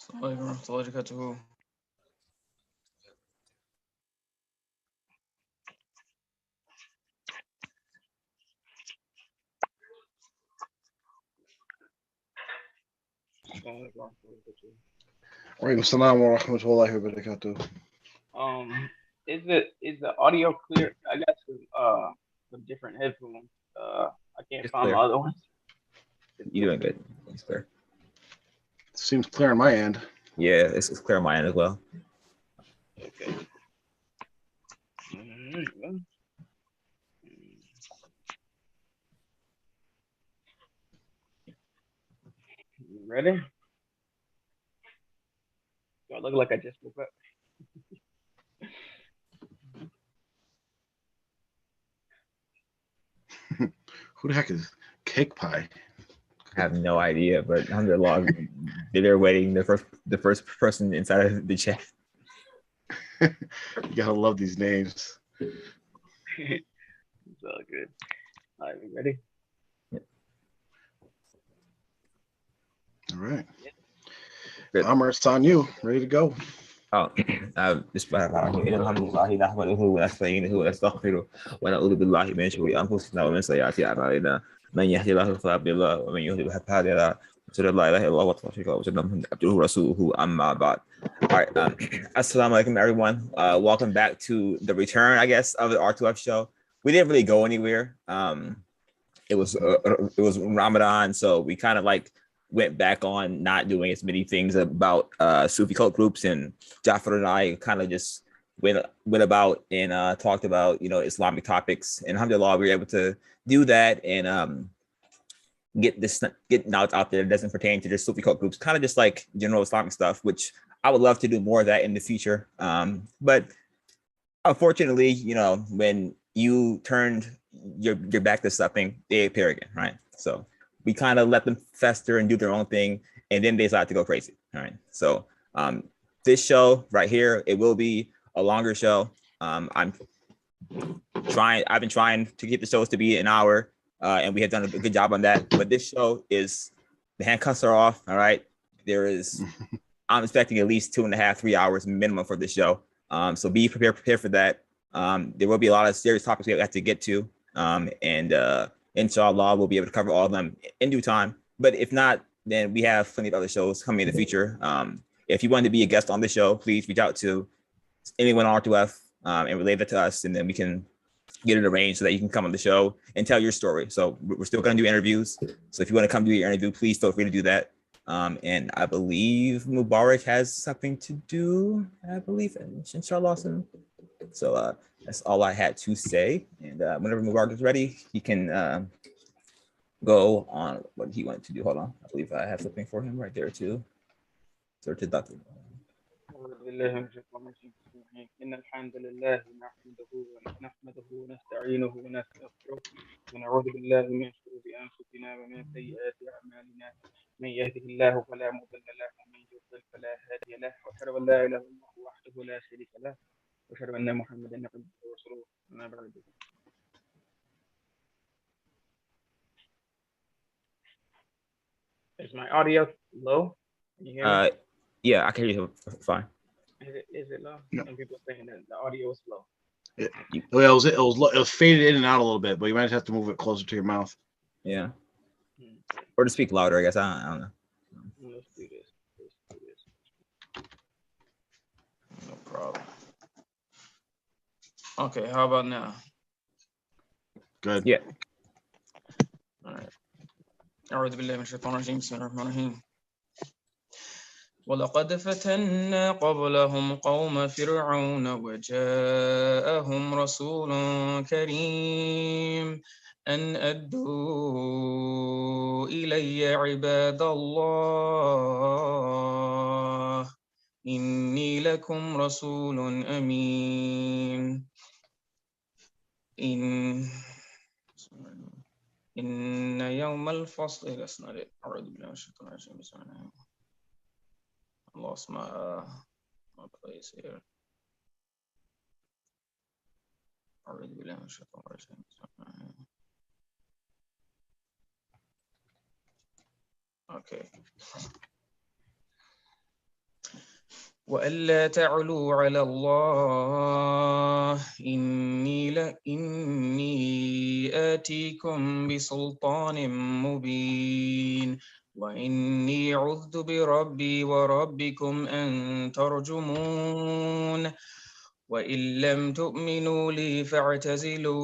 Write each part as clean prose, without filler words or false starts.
السلام عليكم ورحمة الله وبركاته. Walaikum salam wa rahmatullahi wa barakatuh. Um, is the audio clear? I got some different headphones. I can't It's find clear. my other ones. You're doing good. It's clear. Seems clear on my end. Yeah, it's clear on my end as well. Okay. You ready? Do I look like I just woke up? Who the heck is Cake Pie? I have no idea, but alhamdulillah, they're waiting the first person inside of the chat. You gotta love these names. It's all good. All right, we ready? All right. Good. Amr, it's on you. Ready to go. بسم الله الرحمن الرحيم الحمد لله نحمده ونستعينه ونستغفره ونعوذ بالله من شرور انفسنا ومن سيئات اعمالنا من يهد الله فلا مضل له ومن يضلل فلا هادي له واشهد ان لا اله الا الله وحده لا شريك له واشهد ان محمدا عبده ورسوله اما بعد. All right, assalamu alaikum everyone. Welcome back to the return, I guess, of the R2F show. We didn't really go anywhere. It was Ramadan, so we kind of like went back on not doing as many things about Sufi cult groups, and Jafar and I kind of just went about and talked about, you know, Islamic topics, and alhamdulillah we were able to do that and get knowledge out there that doesn't pertain to just Sufi cult groups, kind of just like general Islamic stuff, which I would love to do more of that in the future. But unfortunately, you know, when you turned your back to something, they appear again, right? So we kind of let them fester and do their own thing, and then they decide to go crazy. All right. So this show right here, it will be a longer show. I've been trying to get the shows to be an hour, and we have done a good job on that. But this show is, the handcuffs are off. All right. I'm expecting at least 2.5, 3 hours minimum for this show. So be prepared for that. There will be a lot of serious topics we have to get to. And inshallah, we'll be able to cover all of them in due time. But if not, then we have plenty of other shows coming in the future. If you want to be a guest on the show, please reach out to anyone on R2F and relay that to us, and then we can get it arranged so that you can come on the show and tell your story. So we're still going to do interviews. So if you want to come do your interview, please feel free to do that. And I believe Mubarak has something to do, I believe, inshallah. So that's all I had to say. And whenever Mubarak is ready, he can go on what he wanted to do. Hold on. I believe I have something for him right there too. So to Dr. إن الحمد لله نحمده ونستعينه ونستغفره ونعوذ بالله من شرور أنفسنا ومن سيئات أعمالنا من يهده الله فلا مضل له ومن يضلل فلا هادي له وأشهد أن لا إله إلا الله وحده لا شريك له وأشهد أن محمدا عبده ورسوله أما بعد. Is my audio low? Can you hear me? Yeah, I can hear you fine. Is it low? No. Some people are saying that the audio is low. It was faded in and out a little bit, but you might have to move it closer to your mouth. Yeah. Or to speak louder, I guess. I don't know. Let's do this. No problem. Okay, how about now? Good. Yeah. All right. أعوذ بالله من الشيطان الرجيم بسم الله الرحمن الرحيم. ولقد فتنا قبلهم قوم فرعون وجاءهم رسول كريم أن أدوا إلي عباد الله إني لكم رسول أمين. إن يوم الفصل أعوذ بالله من الشيطان الرجيم بسم الله الرحمن الرحيم. I lost my place here. أعوذ بالله من الشيطان الرجيم. Okay. وألا تعلوا على الله إني آتيكم بسلطان مبين وإني عذت بربي وربكم أن ترجمون وإن لم تؤمنوا لي فاعتزلون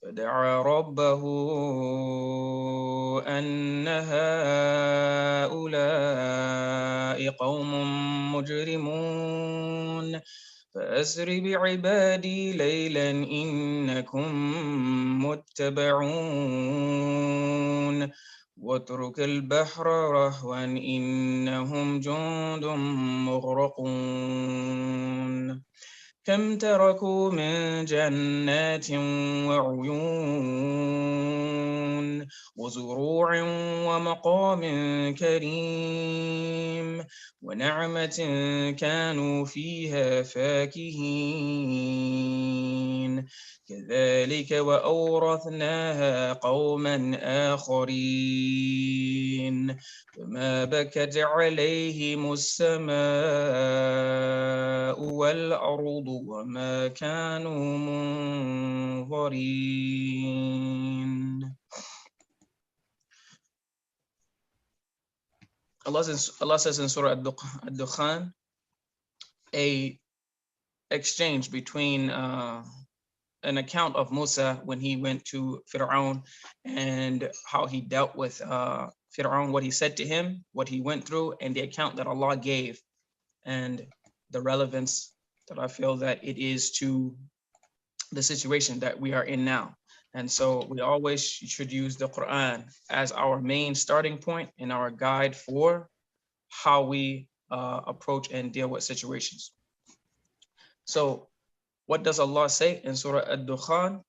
فدعا ربه أن هؤلاء قوم مجرمون فأسر بعبادي ليلا إنكم متبعون واترك البحر رهوا إنهم جند مغرقون كم تركوا من جنات وعيون وزروع ومقام كريم ونعمة كانوا فيها فاكهين كذلك وأورثناها قوما آخرين فما بكت عليهم السماء والأرض وما كانوا منظرين. Allah says in Surah Ad-Dukhan, a exchange between an account of Musa when he went to Fir'aun and how he dealt with Fir'aun, what he said to him, what he went through, and the account that Allah gave, and the relevance that I feel that it is to the situation that we are in now. And so we always should use the Quran as our main starting point and our guide for how we approach and deal with situations. So what does Allah say in Surah Ad-Dukhan?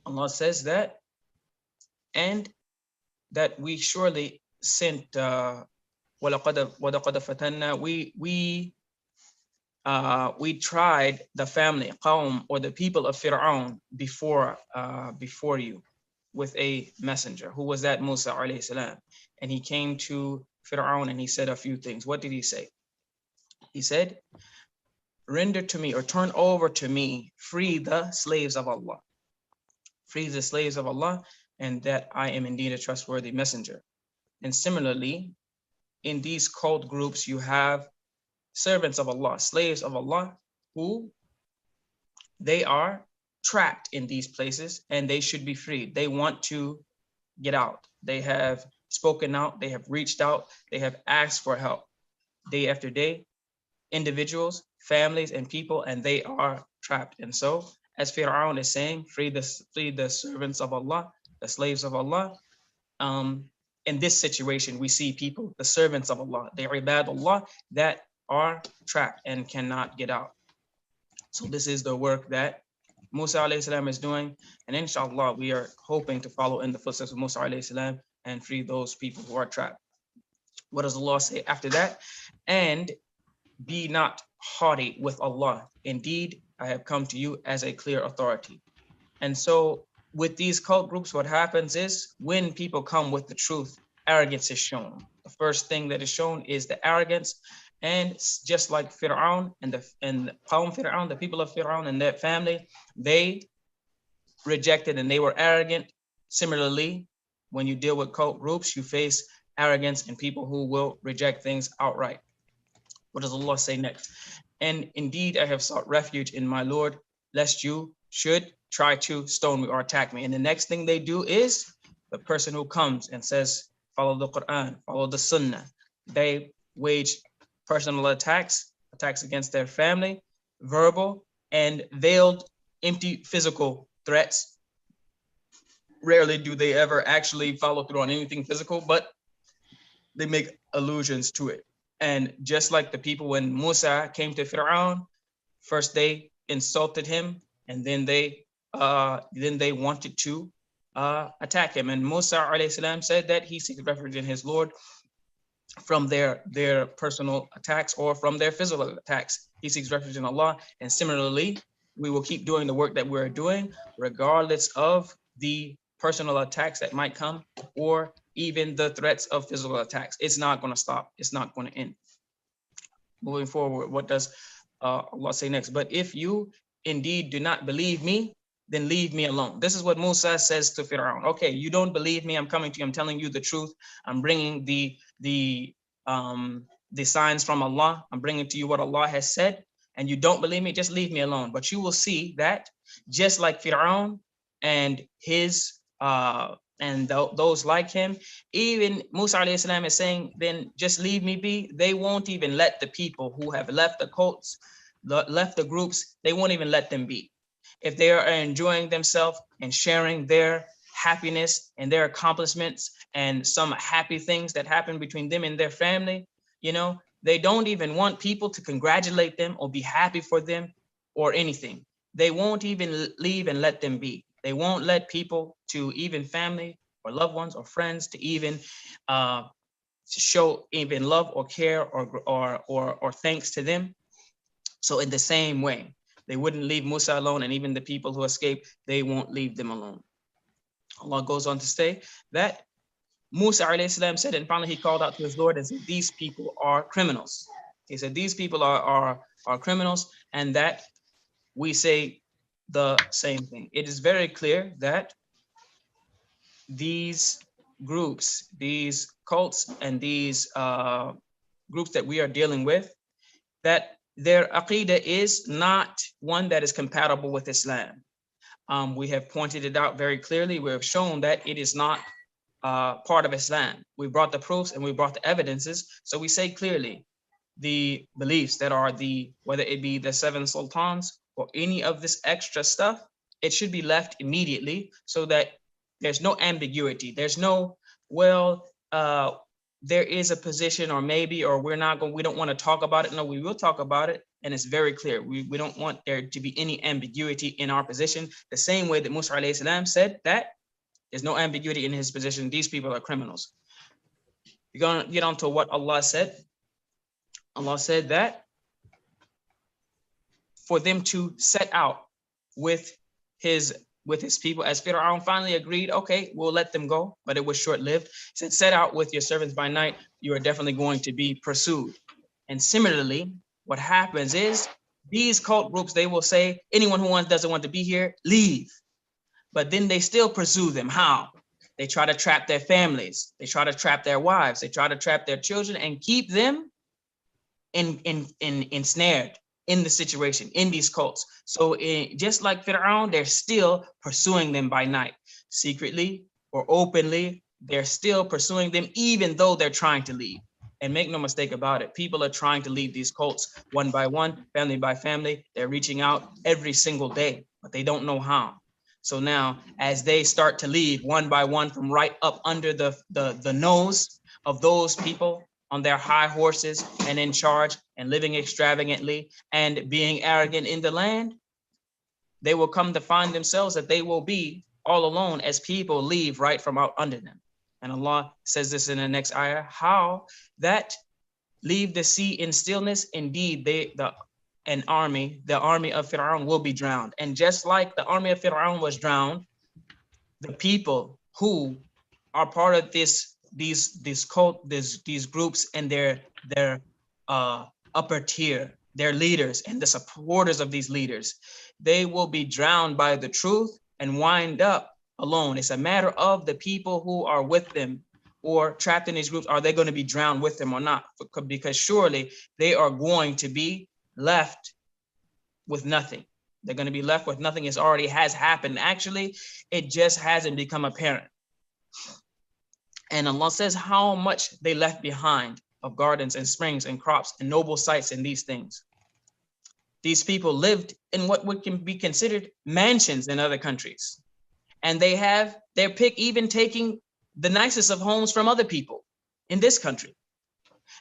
Allah says that, and that we surely sent وَلَقَدْ فَتَنَّا, we tried the family, Qawm, or the people of Fir'aun before you with a messenger. Who was that? Musa alayhi salam. And he came to Fir'aun and he said a few things. What did he say? He said, render to me, or turn over to me, free the slaves of Allah. Free the slaves of Allah, and that I am indeed a trustworthy messenger. And similarly, in these cult groups, you have servants of Allah, slaves of Allah, who they are trapped in these places and they should be freed. They want to get out. They have spoken out, they have reached out, they have asked for help day after day, individuals, families, and people, and they are trapped. And so, as Fir'aun is saying, free the servants of Allah, the slaves of Allah. In this situation, we see people, the servants of Allah, the ibad Allah, that are trapped and cannot get out. So this is the work that Musa alayhi salam is doing, and inshallah we are hoping to follow in the footsteps of Musa alayhi salam and free those people who are trapped. What does Allah say after that? And be not haughty with Allah. Indeed, I have come to you as a clear authority. And so with these cult groups, what happens is when people come with the truth, arrogance is shown. The first thing that is shown is the arrogance. And just like Fir'aun and the Qawm Fir'aun, the people of Fir'aun and their family, they rejected and they were arrogant. Similarly, when you deal with cult groups, you face arrogance and people who will reject things outright. What does Allah say next? And indeed, I have sought refuge in my Lord, lest you should try to stone me or attack me. And the next thing they do is the person who comes and says, follow the Quran, follow the Sunnah. They wage personal attacks against their family, verbal and veiled, empty physical threats. Rarely do they ever actually follow through on anything physical, but they make allusions to it. And just like the people when Musa came to Fir'aun, first they insulted him, and then they wanted to attack him. And Musa alayhi salam said that he seeks refuge in his Lord from their personal attacks or from their physical attacks. He seeks refuge in Allah. And similarly, we will keep doing the work that we're doing, regardless of the personal attacks that might come or even the threats of physical attacks. It's not going to stop. It's not going to end. moving forward, what does Allah say next? But if you indeed do not believe me, then leave me alone. This is what Musa says to Fir'aun. Okay, you don't believe me. I'm coming to you. I'm telling you the truth. I'm bringing the signs from Allah. I'm bringing to you what Allah has said, and you don't believe me. Just leave me alone. But you will see that just like Fir'aun and his those like him, even Musa alayhi salam is saying, then just leave me be. They won't even let the people who have left the cults, left the groups, they won't even let them be. If they are enjoying themselves and sharing their happiness and their accomplishments and some happy things that happen between them and their family, you know, they don't even want people to congratulate them or be happy for them or anything. They won't even leave and let them be. They won't let people, to even family or loved ones or friends, to even show even love or care or thanks to them. So in the same way, they wouldn't leave Musa alone, and even the people who escaped, they won't leave them alone. Allah goes on to say that Musa alayhi salam said, and finally he called out to his Lord and said, these people are criminals. He said, these people are criminals, and that we say the same thing. It is very clear that these groups, these cults, and these groups that we are dealing with, that their aqidah is not one that is compatible with Islam. We have pointed it out very clearly. We have shown that it is not part of Islam. We brought the proofs and we brought the evidences. So we say clearly the beliefs that are whether it be the 7 sultans or any of this extra stuff, it should be left immediately so that there's no ambiguity. There's no, well, there is a position or maybe, or we don't want to talk about it. No, we will talk about it. And it's very clear. We don't want there to be any ambiguity in our position. The same way that Musa alayhi salam said that there's no ambiguity in his position. These people are criminals. We're going to get on to what Allah said. Allah said that for them to set out with his people, as Fir'aun finally agreed, okay, we'll let them go, but it was short-lived. He said, set out with your servants by night, you are definitely going to be pursued. And similarly, what happens is these cult groups, they will say, anyone who doesn't want to be here, leave. But then they still pursue them. How? They try to trap their families. They try to trap their wives. They try to trap their children and keep them ensnared in the situation, in these cults. So just like Fir'aun, they're still pursuing them by night, secretly or openly. They're still pursuing them, even though they're trying to leave. And make no mistake about it, people are trying to leave these cults one by one, family by family. They're reaching out every single day, but they don't know how. So now, as they start to leave one by one from right up under the nose of those people on their high horses and in charge and living extravagantly and being arrogant in the land, they will come to find themselves that they will be all alone as people leave right from out under them. And Allah says this in the next ayah, how that leave the sea in stillness, indeed the army of Fir'aun will be drowned. And just like the army of Fir'aun was drowned, the people who are part of these groups and their upper tier, their leaders and the supporters of these leaders, they will be drowned by the truth and wind up alone. It's a matter of the people who are with them or trapped in these groups. Are they going to be drowned with them or not? Because surely they are going to be left with nothing. They're going to be left with nothing. It already has happened. Actually, it just hasn't become apparent. And Allah says how much they left behind of gardens and springs and crops and noble sights and these things. These people lived in what can be considered mansions in other countries. And they have their pick, even taking the nicest of homes from other people in this country.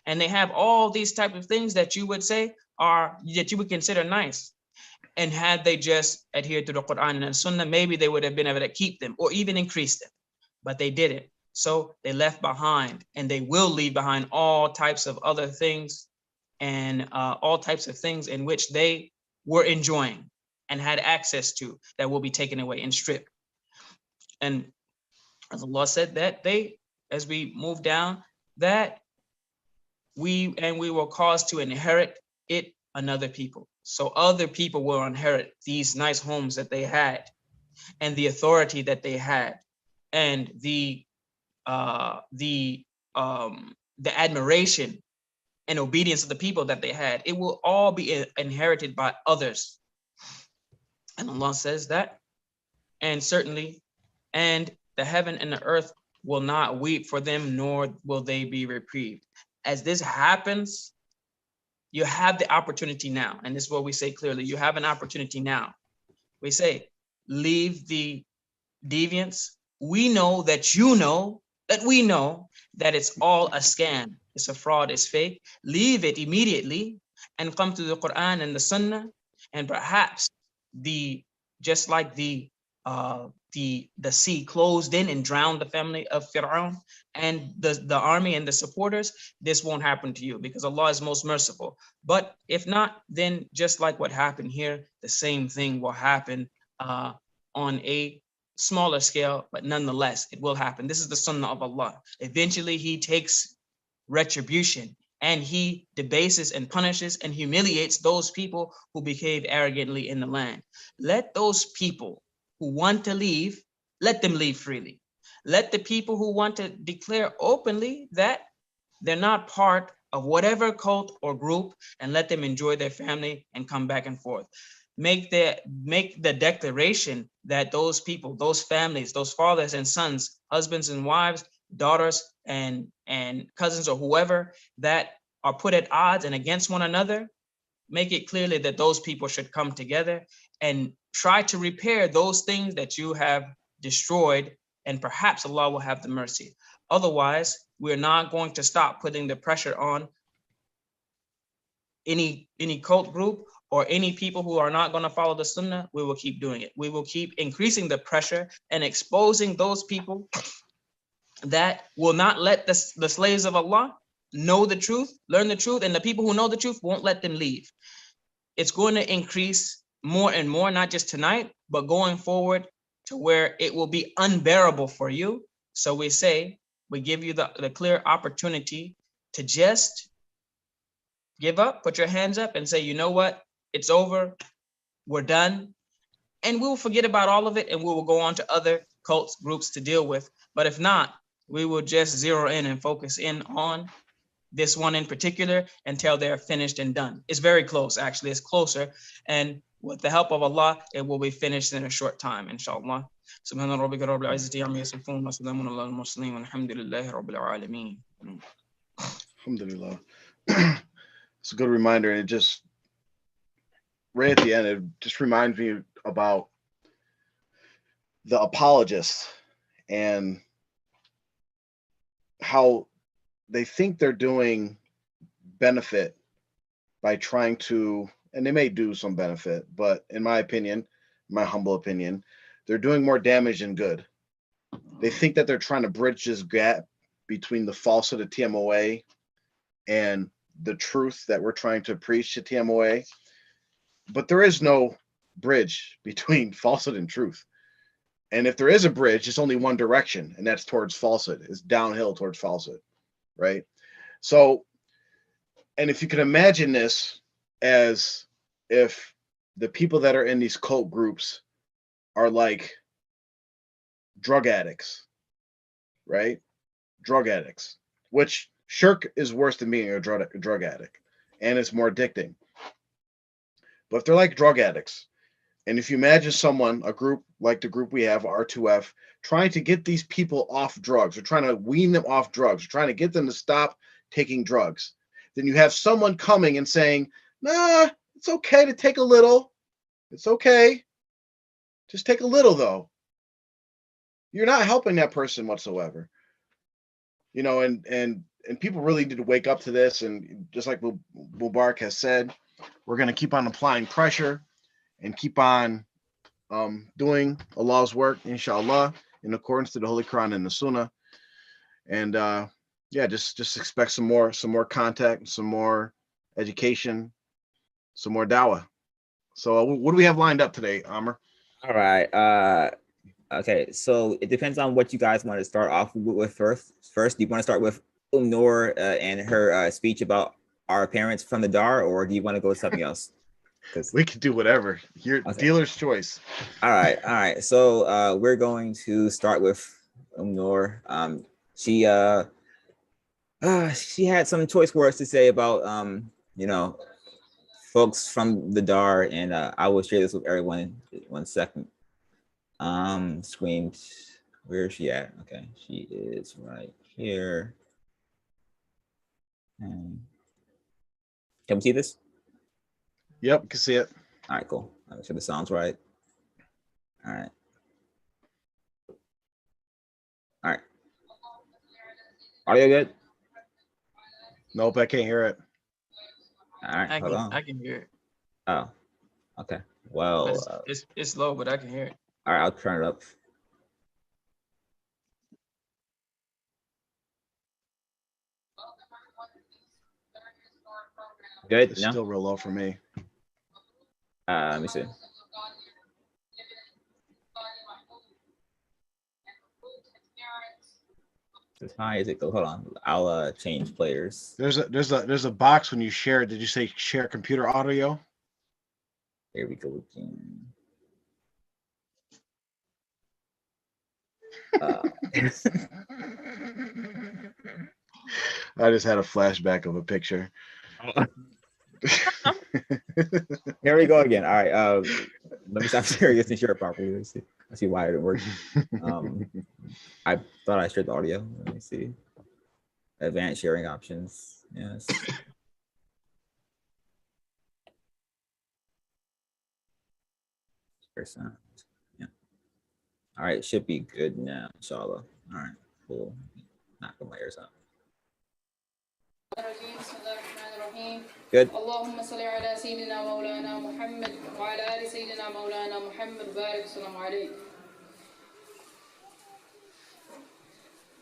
And they have all these type of things that you would say that you would consider nice. And had they just adhered to the Quran and Sunnah, maybe they would have been able to keep them or even increase them, but they didn't. So they left behind, and they will leave behind all types of other things and all types of things in which they were enjoying and had access to that will be taken away and stripped. And as Allah said that as we move down, that we will cause to inherit it another people. So other people will inherit these nice homes that they had, and the authority that they had, and the admiration and obedience of the people that they had. It will all be inherited by others. And Allah says that, and certainly, and the heaven and the earth will not weep for them, nor will they be reprieved. As this happens, you have the opportunity now. And this is what we say clearly. You have an opportunity now. We say, leave the deviance. We know that you know that we know that it's all a scam. It's a fraud. It's fake. Leave it immediately and come to the Quran and the Sunnah. And perhaps just like the sea closed in and drowned the family of Fir'aun and the army and the supporters, this won't happen to you because Allah is most merciful. But if not, then just like what happened here, the same thing will happen on a smaller scale, but nonetheless, it will happen. This is the Sunnah of Allah. Eventually, He takes retribution, and He debases and punishes and humiliates those people who behave arrogantly in the land. Let those people who want to leave, let them leave freely. Let the people who want to declare openly that they're not part of whatever cult or group, and let them enjoy their family and come back and forth. Make the declaration that those people, those families, those fathers and sons, husbands and wives, daughters and cousins, or whoever that are put at odds and against one another, make it clearly that those people should come together and try to repair those things that you have destroyed, and perhaps Allah will have the mercy. Otherwise, we're not going to stop putting the pressure on any cult group or any people who are not going to follow the Sunnah. We will keep doing it. We will keep increasing the pressure and exposing those people that will not let the slaves of Allah know the truth, learn the truth, and the people who know the truth won't let them leave. It's going to increase more and more, not just tonight, but going forward to where it will be unbearable for you. So we say, we give you the clear opportunity to just give up, put your hands up and say, you know what? It's over. We're done. And we'll forget about all of it, and we will go on to other cults, groups to deal with. But if not, we will just zero in and focus in on this one in particular until they're finished and done. It's very close, actually. It's closer. And with the help of Allah, it will be finished in a short time, inshallah. Subhana rabbika rabbil izzati amma yasifun wa salamun alal mursalin walhamdulillahi rabbil alamin. Alhamdulillah. It's a good reminder, and it just right at the end, it just reminds me about the apologists and how they think they're doing benefit by trying to, and they may do some benefit, but in my opinion, my humble opinion, they're doing more damage than good. They think that they're trying to bridge this gap between the falsehood of TMOA and the truth that we're trying to preach to TMOA. But there is no bridge between falsehood and truth. And if there is a bridge, it's only one direction, and that's towards falsehood. It's downhill towards falsehood, right? So, and if you can imagine this as if the people that are in these cult groups are like drug addicts, right? Drug addicts, which shirk is worse than being a drug addict, and it's more addicting. But if they're like drug addicts, and if you imagine someone, a group like the group we have, R2F, trying to get these people off drugs, or trying to wean them off drugs, or trying to get them to stop taking drugs, then you have someone coming and saying, nah, it's okay to take a little. It's okay. Just take a little, though. You're not helping that person whatsoever. You know, and people really need to wake up to this. And just like Mubarak has said, we're going to keep on applying pressure and keep on doing Allah's work, inshallah, in accordance to the Holy Quran and the Sunnah. And yeah, just expect some more contact, some more education, some more dawah. So what do we have lined up today, Amr? All right. Okay, so it depends on what you guys want to start off with first. Do you want to start with Noor and her speech about our parents from the Dar, or do you want to go with something else? Because We could do whatever. Your dealer's choice. All right. So we're going to start with Noor. She had some choice words to say about folks from the Dar, and I will share this with everyone in 1 second. Screamed. Where is she at? Okay, she is right here. Can we see this? Yep, can see it. All right, cool. Make sure the sound's right. All right. All right. Audio good? Nope, I can't hear it. All right, hold on. I can hear it. Oh, okay. Well, it's low, but I can hear it. All right, I'll turn it up. Good. It's no? still real low for me. Let me see. As high as it goes. Hold on. I'll change players. There's a box when you share. Did you say share computer audio? Here we go again. I just had a flashback of a picture. Here we go again. All right. Let me stop sharing this and share it properly. Let's see why it didn't work. I thought I shared the audio. Let me see. Advanced sharing options. Yes. Share sound. Yeah. All right. Should be good now, inshallah. All right. Cool. Knock the layers up. Good. اللهم صل على سيدنا مولانا محمد وعلى آل سيدنا مولانا محمد بارك السلام عليك.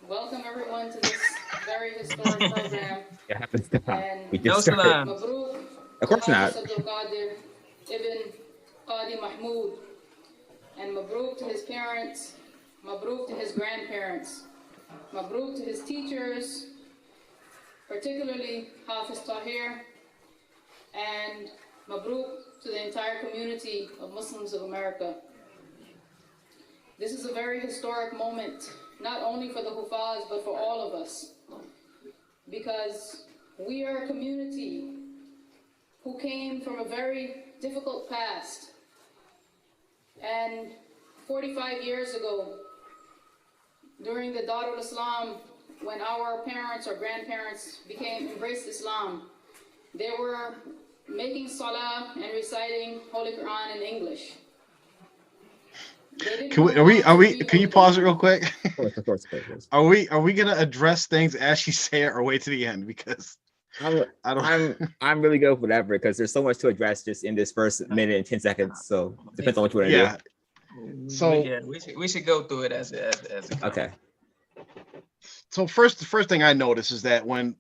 Welcome everyone to this very historic program. It happens to we No just started. مبروك. Of course not. Ibn Qadi Mahmoud, and Mabruk to his parents, Mabruk to his grandparents, Mabruk to his teachers, particularly Hafiz Tahir, and Mabruk to the entire community of Muslims of America. This is a very historic moment, not only for the Hufaz, but for all of us, because we are a community who came from a very difficult past. And 45 years ago, during the Darul Islam, when our parents or grandparents embraced Islam, they were making salah and reciting Holy Quran in English. Can you pause it real quick? Of course. Are we gonna address things as she say it or wait to the end? Because I'm really good for whatever, because there's so much to address just in this first minute and 10 seconds. So depends on what you want to do. So we should go through it as okay. So the first thing I noticed is that when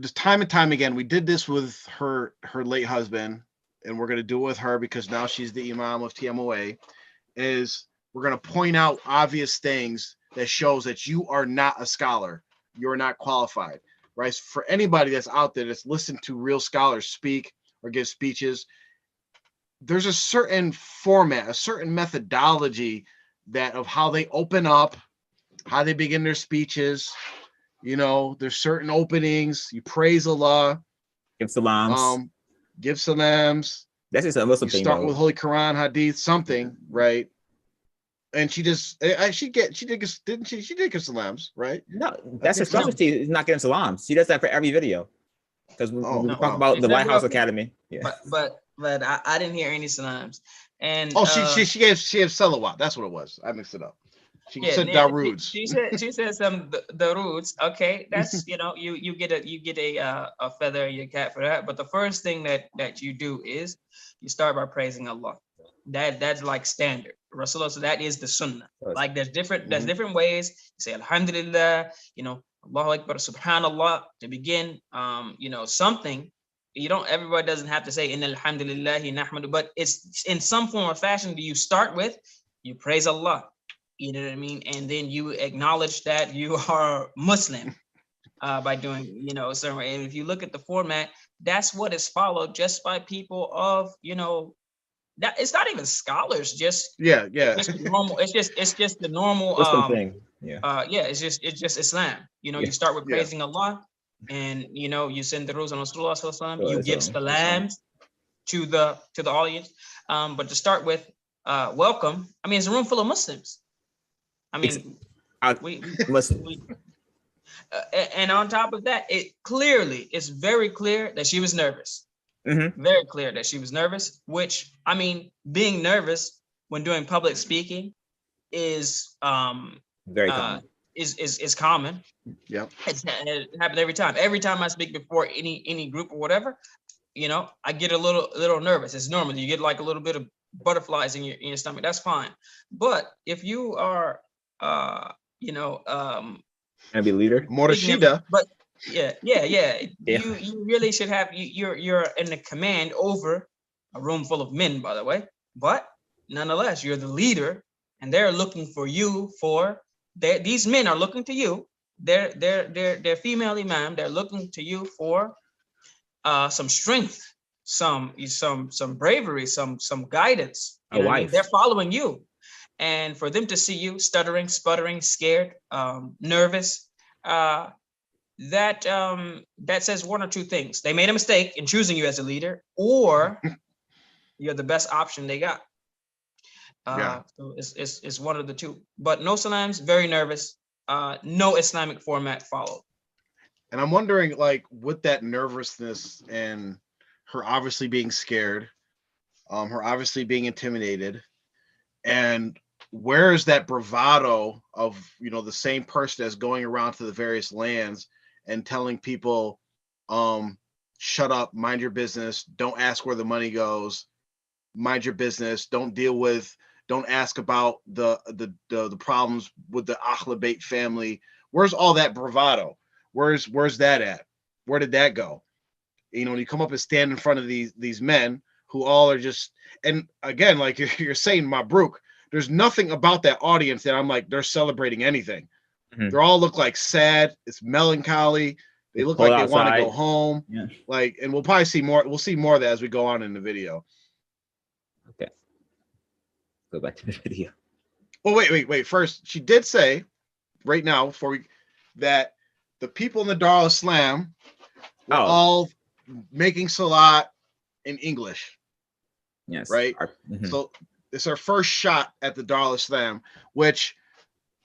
just time and time again, we did this with her late husband, and we're going to do it with her because now she's the imam of TMOA, is we're going to point out obvious things that shows that you are not a scholar. You're not qualified, right? For anybody that's out there that's listened to real scholars speak or give speeches, there's a certain format, a certain methodology that of how they open up, how they begin their speeches. You know, there's certain openings. You praise Allah. Give salams. Give salams. That's just a Muslim thing. Start with Holy Quran, Hadith, something, right? And she did give salams, right? No, that's her specialty. Is not getting salams. She does that for every video. Because we talk about the Lighthouse Academy. Yeah. But I didn't hear any salams. And she gave salawat. That's what it was. I mixed it up. She said Daruds. She said some Daruds. Okay, that's you get a feather in your cap for that. But the first thing that you do is you start by praising Allah. That's like standard. Rasulullah, so that is the sunnah. Like there's different ways. You say Alhamdulillah, Allahu Akbar, Subhanallah to begin. Something. Everybody doesn't have to say Inna alhamdulillahi nahmadu, but it's in some form or fashion. Do you start with you praise Allah? You know what I mean? And then you acknowledge that you are Muslim by doing, you know, a certain way. And if you look at the format, that's what is followed just by people of, you know, that it's not even scholars, just Yeah, just the normal. It's just the normal. Muslim thing. Yeah. Yeah, it's just Islam. You know, Yeah. you start with Yeah. praising Allah, and you know, you send the rules on Rasulullah Sallallahu Alaihi Wasallam, you So, give salams to the audience. But to start with, welcome. I mean, it's a room full of Muslims. I mean, Muslim. and on top of that, it's very clear that she was nervous. Very clear that she was nervous, which, I mean, being nervous when doing public speaking is Very common. is common. Yep. It happens every time. Every time I speak before any group or whatever, you know, I get a little nervous. It's normal. You get like a little bit of butterflies in your stomach. That's fine. But if you are you know, Gonna be leader. Morishida. but yeah. You really should have you're in the command over a room full of men, by the way. But nonetheless, you're the leader, and they're looking for you for these men are looking to you. They're female imam. They're looking to you for some strength, some bravery, some guidance. A wife. They're following you. And for them to see you stuttering, sputtering, scared, nervous, that says one or two things. They made a mistake in choosing you as a leader, or you're the best option they got. So it's one of the two. But no salams, very nervous. No Islamic format followed. And I'm wondering, like, with that nervousness and her obviously being scared, her obviously being intimidated, and where is that bravado of, you know, the same person that's going around to the various lands and telling people, shut up, mind your business, don't ask where the money goes, mind your business, don't ask about the problems with the Ahl Bayt family. Where's all that bravado? Where's that at? Where did that go? You know, when you come up and stand in front of these men who all are just, and again, like you're saying, Mabruk, there's nothing about that audience that I'm like, they're celebrating anything. They all look like sad. It's melancholy. They look like they want to go home. Yeah. Like, and we'll probably see more. We'll see more of that as we go on in the video. Okay. Go back to the video. Well, wait. First, she did say right now that the people in the Dar al-Islam were all making salat in English. Yes. Right. So it's our first shot at the Dar al-Islam, which,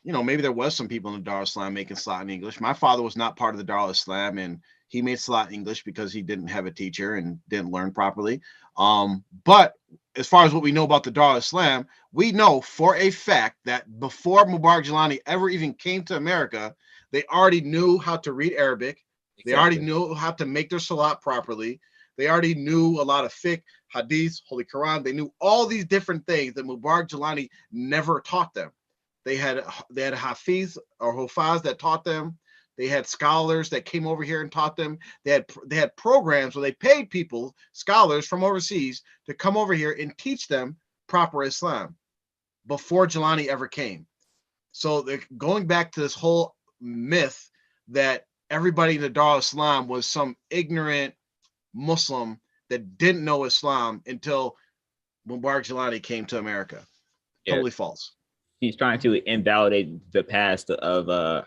you know, maybe there was some people in the Dar al-Islam making salat in English. My father was not part of the Dar al-Islam, and he made salat in English because he didn't have a teacher and didn't learn properly. But as far as what we know about the Dar al-Islam, we know for a fact that before Mubarak Jilani ever even came to America, they already knew how to read Arabic. Exactly. They already knew how to make their salat properly. They already knew a lot of fiqh, hadith, Holy Quran. They knew all these different things that Mubarak Jilani never taught them. They had hafiz or hufaz that taught them. They had scholars that came over here and taught them. They had programs where they paid people, scholars from overseas, to come over here and teach them proper Islam before Jilani ever came. So going back to this whole myth that everybody in the Dar al-Islam was some ignorant Muslim that didn't know Islam until Mubarak Jilani came to America. Yeah. Totally false. She's trying to invalidate the past of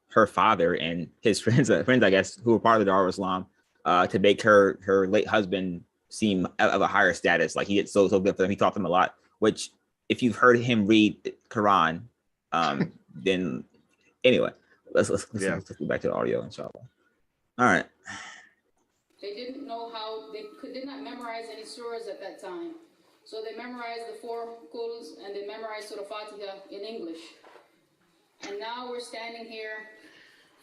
her father and his friends, I guess, who were part of the Dar al-Islam, to make her late husband seem of a higher status. Like, he did so good for them. He taught them a lot, which if you've heard him read Quran, then anyway, let's go back to the audio, inshallah. All right. They didn't know how, did not memorize any surahs at that time. So they memorized the 4 Quls and they memorized Surah Fatiha in English. And now we're standing here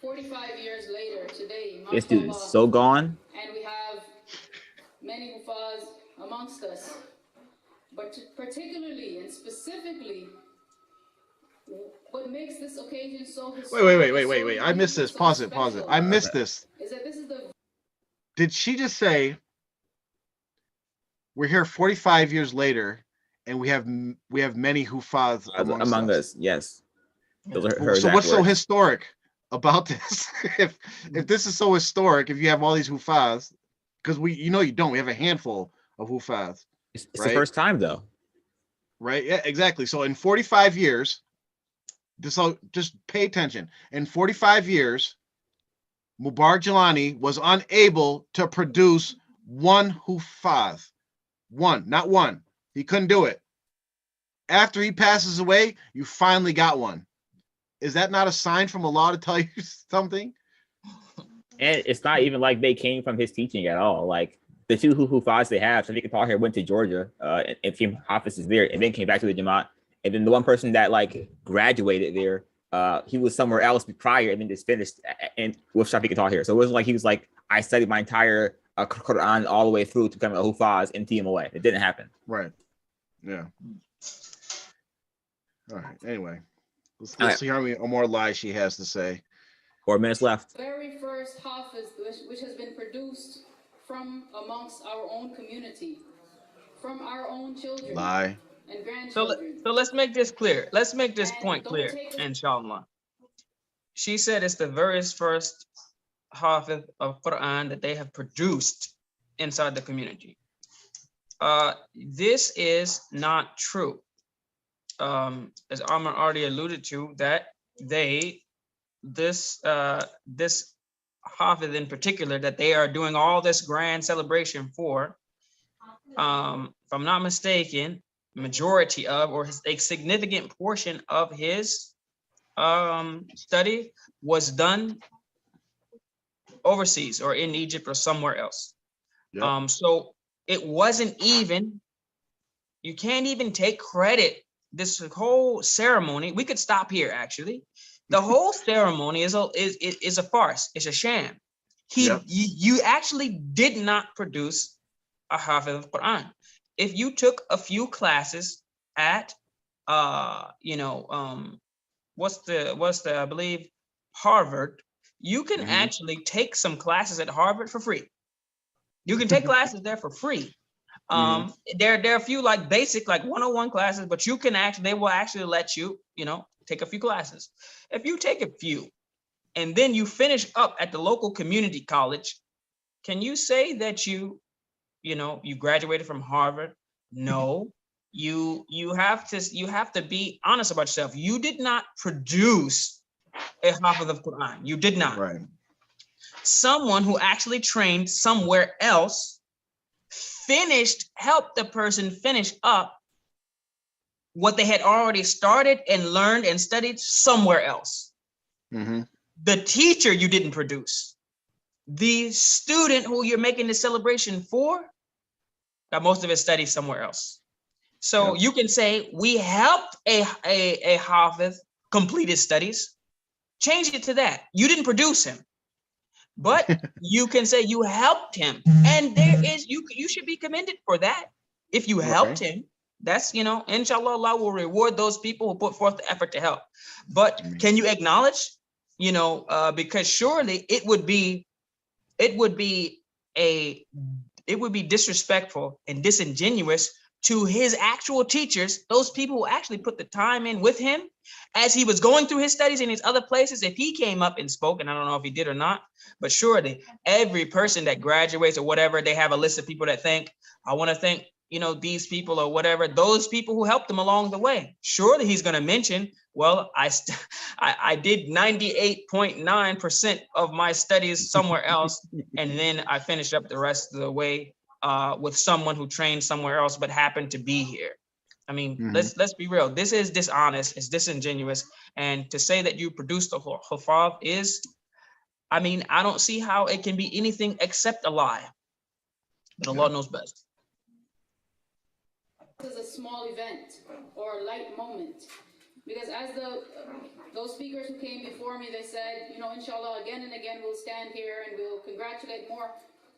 45 years later today. This dude is so gone. And we have many Hufaz amongst us. But particularly and specifically, what makes this occasion so historic... Wait. I missed this. Pause it. I missed this. Is that this is the... Did she just say, we're here 45 years later, and we have many hufaz among us. Yes, those are her So exact what's so words. historic about this? if this is so historic, if you have all these hufaz, because you don't. We have a handful of hufaz. It's right? the first time though. Right? Yeah, exactly. So in 45 years, just pay attention. In 45 years, Mubarak Jelani was unable to produce one hufaz. One, not one. He couldn't do it. After he passes away, you finally got one. Is that not a sign from Allah to tell you something? And it's not even like they came from his teaching at all. Like the two hufaz they have, Sadiq Tahir went to Georgia and came Hafiz is there, and then came back to the Jamaat. And then the one person that like graduated there, he was somewhere else prior, and then just finished and with Shafiq Tahir. So it wasn't like he was like, I studied my entire Quran all the way through to become a hufaz and team away. It didn't happen. Right. Yeah. All right. Anyway, let's see how many more lies she has to say. 4 minutes left. Very first Hafiz, which has been produced from amongst our own community, from our own children Lie. and grandchildren. So let's make this clear. Let's make this point clear, inshallah. She said it's the very first Hafiz of Quran that they have produced inside the community. This is not true. As Amr already alluded to, that this Hafiz in particular, that they are doing all this grand celebration for, if I'm not mistaken, majority of, or a significant portion of his study was done overseas or in Egypt or somewhere else. Yep. So it wasn't even, you can't even take credit. This whole ceremony, we could stop here actually. The whole ceremony is a farce. It's a sham. You actually did not produce a Hafiz of Quran. If you took a few classes at what's the I believe Harvard, you can actually take some classes at Harvard for free. You can take classes there for free. There are a few like basic, like 101 classes, but you can they will actually let you, take a few classes. If you take a few and then you finish up at the local community college, can you say that you graduated from Harvard? No. You have to be honest about yourself. You did not produce a Hafiz of Quran. You did not. Right. Someone who actually trained somewhere else helped the person finish up what they had already started and learned and studied somewhere else. The teacher you didn't produce. The student who you're making the celebration for got most of his studies somewhere else. So you can say we helped a Hafiz complete his studies. Change it to that. You didn't produce him, but you can say you helped him, and you should be commended for that. If you helped him, that's inshallah, Allah will reward those people who put forth the effort to help. But can you acknowledge, because surely it would be disrespectful and disingenuous to his actual teachers, those people who actually put the time in with him as he was going through his studies in these other places. If he came up and spoke, and I don't know if he did or not, but surely every person that graduates or whatever, they have a list of people that think, I want to thank, these people or whatever, those people who helped him along the way. Surely he's going to mention, well, I did 98.9% of my studies somewhere else, and then I finished up the rest of the way with someone who trained somewhere else but happened to be here. I mean, let's be real. This is dishonest. It's disingenuous. And to say that you produced a Hufaz is, I don't see how it can be anything except a lie. But Allah knows best. This is a small event or a light moment. Because as those speakers who came before me, they said, inshallah, again and again, we'll stand here and we'll congratulate more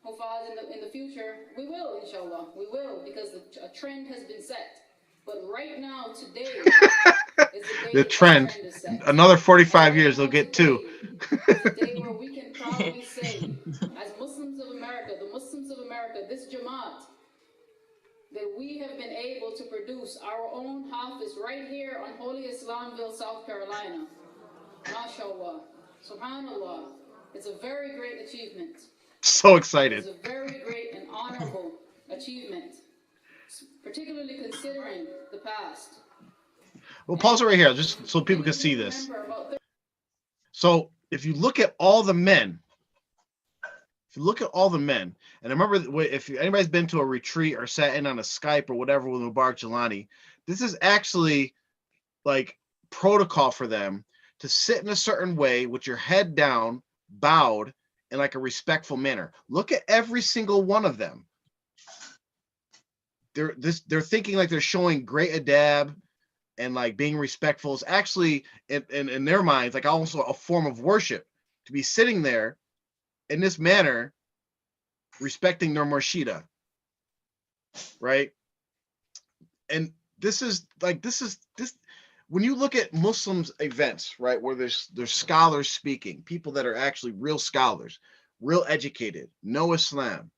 Hufaz in the future. We will, inshallah. We will, because a trend has been set. But right now, today, is the day the trend is set. Another 45 years, they'll get two. Is a day where we can proudly say, as Muslims of America, the Muslims of America, this Jamaat, that we have been able to produce our own Hafiz right here on Holy Islamville, South Carolina. MashaAllah. Subhanallah. It's a very great achievement. So excited. It's a very great and honorable achievement, particularly considering the past. We'll pause it right here just so people can see this. So if you look at all the men, and I remember if anybody's been to a retreat or sat in on a Skype or whatever with Mubarak Jelani, this is actually like protocol for them to sit in a certain way with your head down, bowed, in like a respectful manner. Look at every single one of them. They're thinking like they're showing great adab and like being respectful is actually in their minds like also a form of worship, to be sitting there in this manner, respecting their murshida, right? And this when you look at Muslims events, right, where there's scholars speaking, people that are actually real scholars, real educated, know Islam,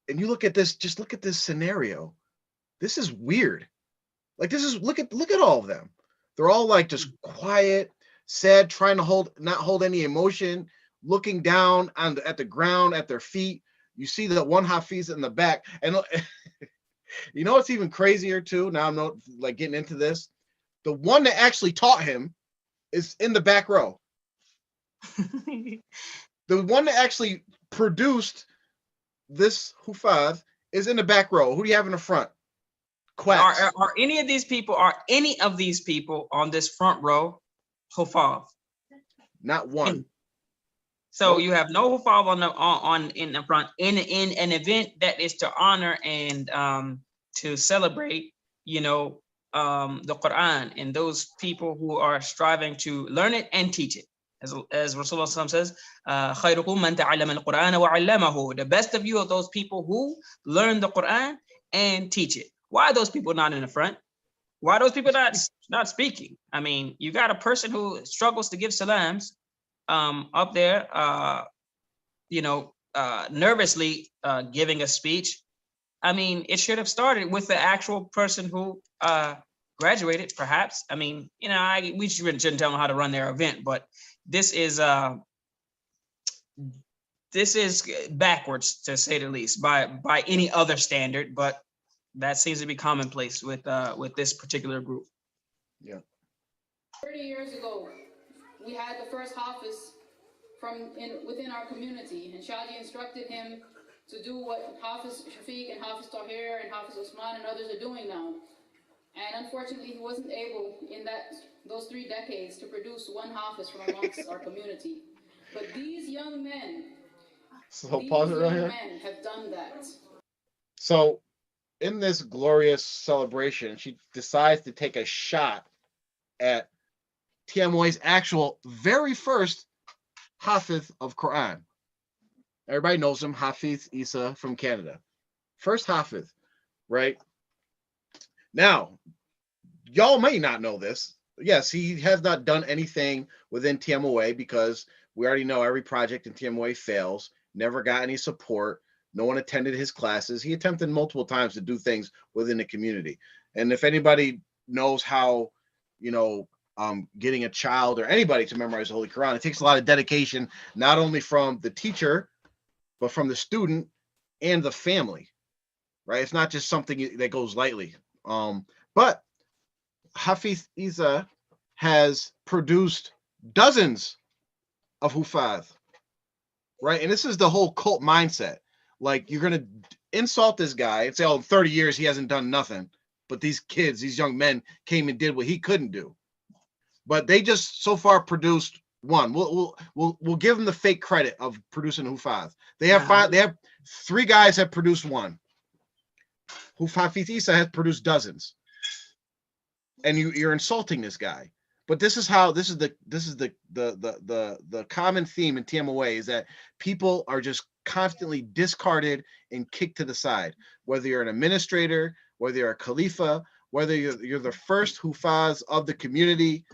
and you look at this, just look at this scenario. This is weird. Like this is look at all of them. They're all like just quiet, sad, trying to not hold any emotion, looking down at the ground at their feet. You see that one Hafiz in the back, and you know what's even crazier too? Now I'm not like getting into this. The one that actually taught him is in the back row. The one that actually produced this Hufaz is in the back row. Who do you have in the front? Quacks. Are any of these people on this front row Hufaz? Not one. So you have no Hufaz in the front in an event that is to honor and to celebrate, the Quran and those people who are striving to learn it and teach it. As Rasulullah says, خَيْرُكُمْ مَنْ تَعَلَّمَ الْقُرْآنَ وَعَلَّمَهُ. The best of you are those people who learn the Quran and teach it. Why are those people not in the front? Why are those people not speaking? I mean, you got a person who struggles to give salams up there, nervously giving a speech. I mean, it should have started with the actual person who graduated, perhaps. I mean, we shouldn't tell them how to run their event, but this is backwards, to say the least, by any other standard. But that seems to be commonplace with this particular group. Yeah. 30 years ago, we had the first Hafiz within our community, and Shadi instructed him to do what Hafiz Shafiq and Hafiz Tahir and Hafiz Usman and others are doing now. And unfortunately, he wasn't able in those 3 decades to produce one Hafiz from amongst our community. But these young men, have done that. So in this glorious celebration, she decides to take a shot at TMOA's actual very first Hafiz of Quran. Everybody knows him, Hafiz Isa from Canada. First Hafiz, right? Now, y'all may not know this. Yes, he has not done anything within TMOA because we already know every project in TMOA fails, never got any support. No one attended his classes. He attempted multiple times to do things within the community. And if anybody knows how, getting a child or anybody to memorize the Holy Quran, it takes a lot of dedication, not only from the teacher, but from the student and the family, right? It's not just something that goes lightly. But Hafiz Isa has produced dozens of Hufaz, right? And this is the whole cult mindset. Like, you're going to insult this guy and say, in 30 years, he hasn't done nothing. But these kids, these young men came and did what he couldn't do. But they just so far produced one. We'll give them the fake credit of producing Hufaz. They have 5. They have 3 guys have produced one. Hafiz Isa has produced dozens. And you're insulting this guy. But this is the common theme in TMOA is that people are just constantly discarded and kicked to the side. Whether you're an administrator, whether you're a Khalifa, whether you're the first Hufaz of the community,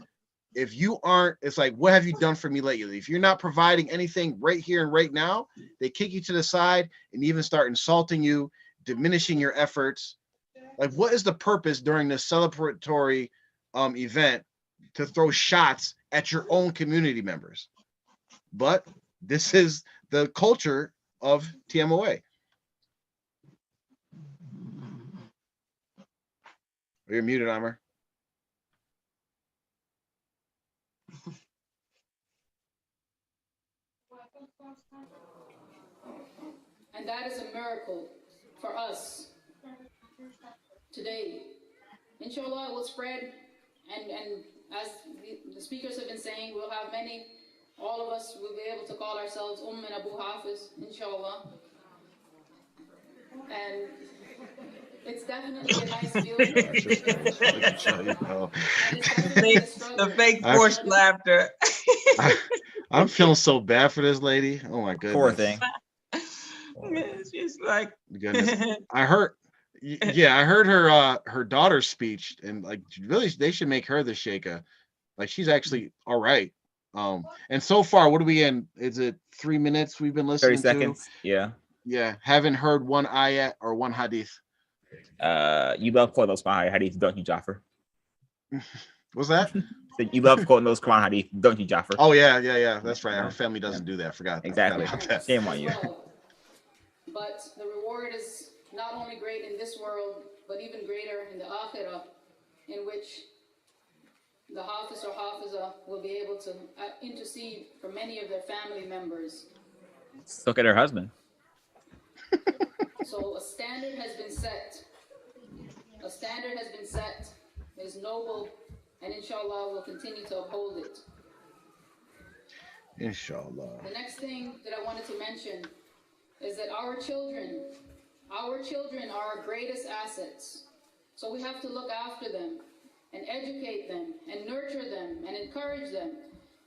if you aren't, it's like, what have you done for me lately? If you're not providing anything right here and right now, they kick you to the side and even start insulting you, diminishing your efforts. Like, what is the purpose during this celebratory event to throw shots at your own community members? But this is the culture of TMOA. You're muted, Amr. And that is a miracle for us today. Inshallah, it will spread, and as the speakers have been saying, we'll have many, all of us will be able to call ourselves and Abu Hafiz, inshallah. And it's definitely a nice feeling. The fake forced laughter. I'm feeling so bad for this lady. Oh my goodness. Poor thing. She's like, goodness. I heard her daughter's speech, and like really they should make her the sheikha. Like she's actually all right. And so far, what are we in? Is it 3 minutes we've been listening 30 seconds. to? Yeah. Haven't heard one ayat or one hadith. You love quoting those Quran hadith, don't you, Jaffer? What's that? You love quoting those Quran hadith, don't you, Jaffer? Oh yeah. That's right. Our family doesn't do that. I forgot. Exactly. Shame on you. But the reward is not only great in this world, but even greater in the akhirah, in which the Hafiz or Hafiza will be able to intercede for many of their family members. Look at her husband. So a standard has been set. A standard has been set. It is noble, and inshallah we'll continue to uphold it. Inshallah. The next thing that I wanted to mention is that our children are our greatest assets. So we have to look after them and educate them and nurture them and encourage them.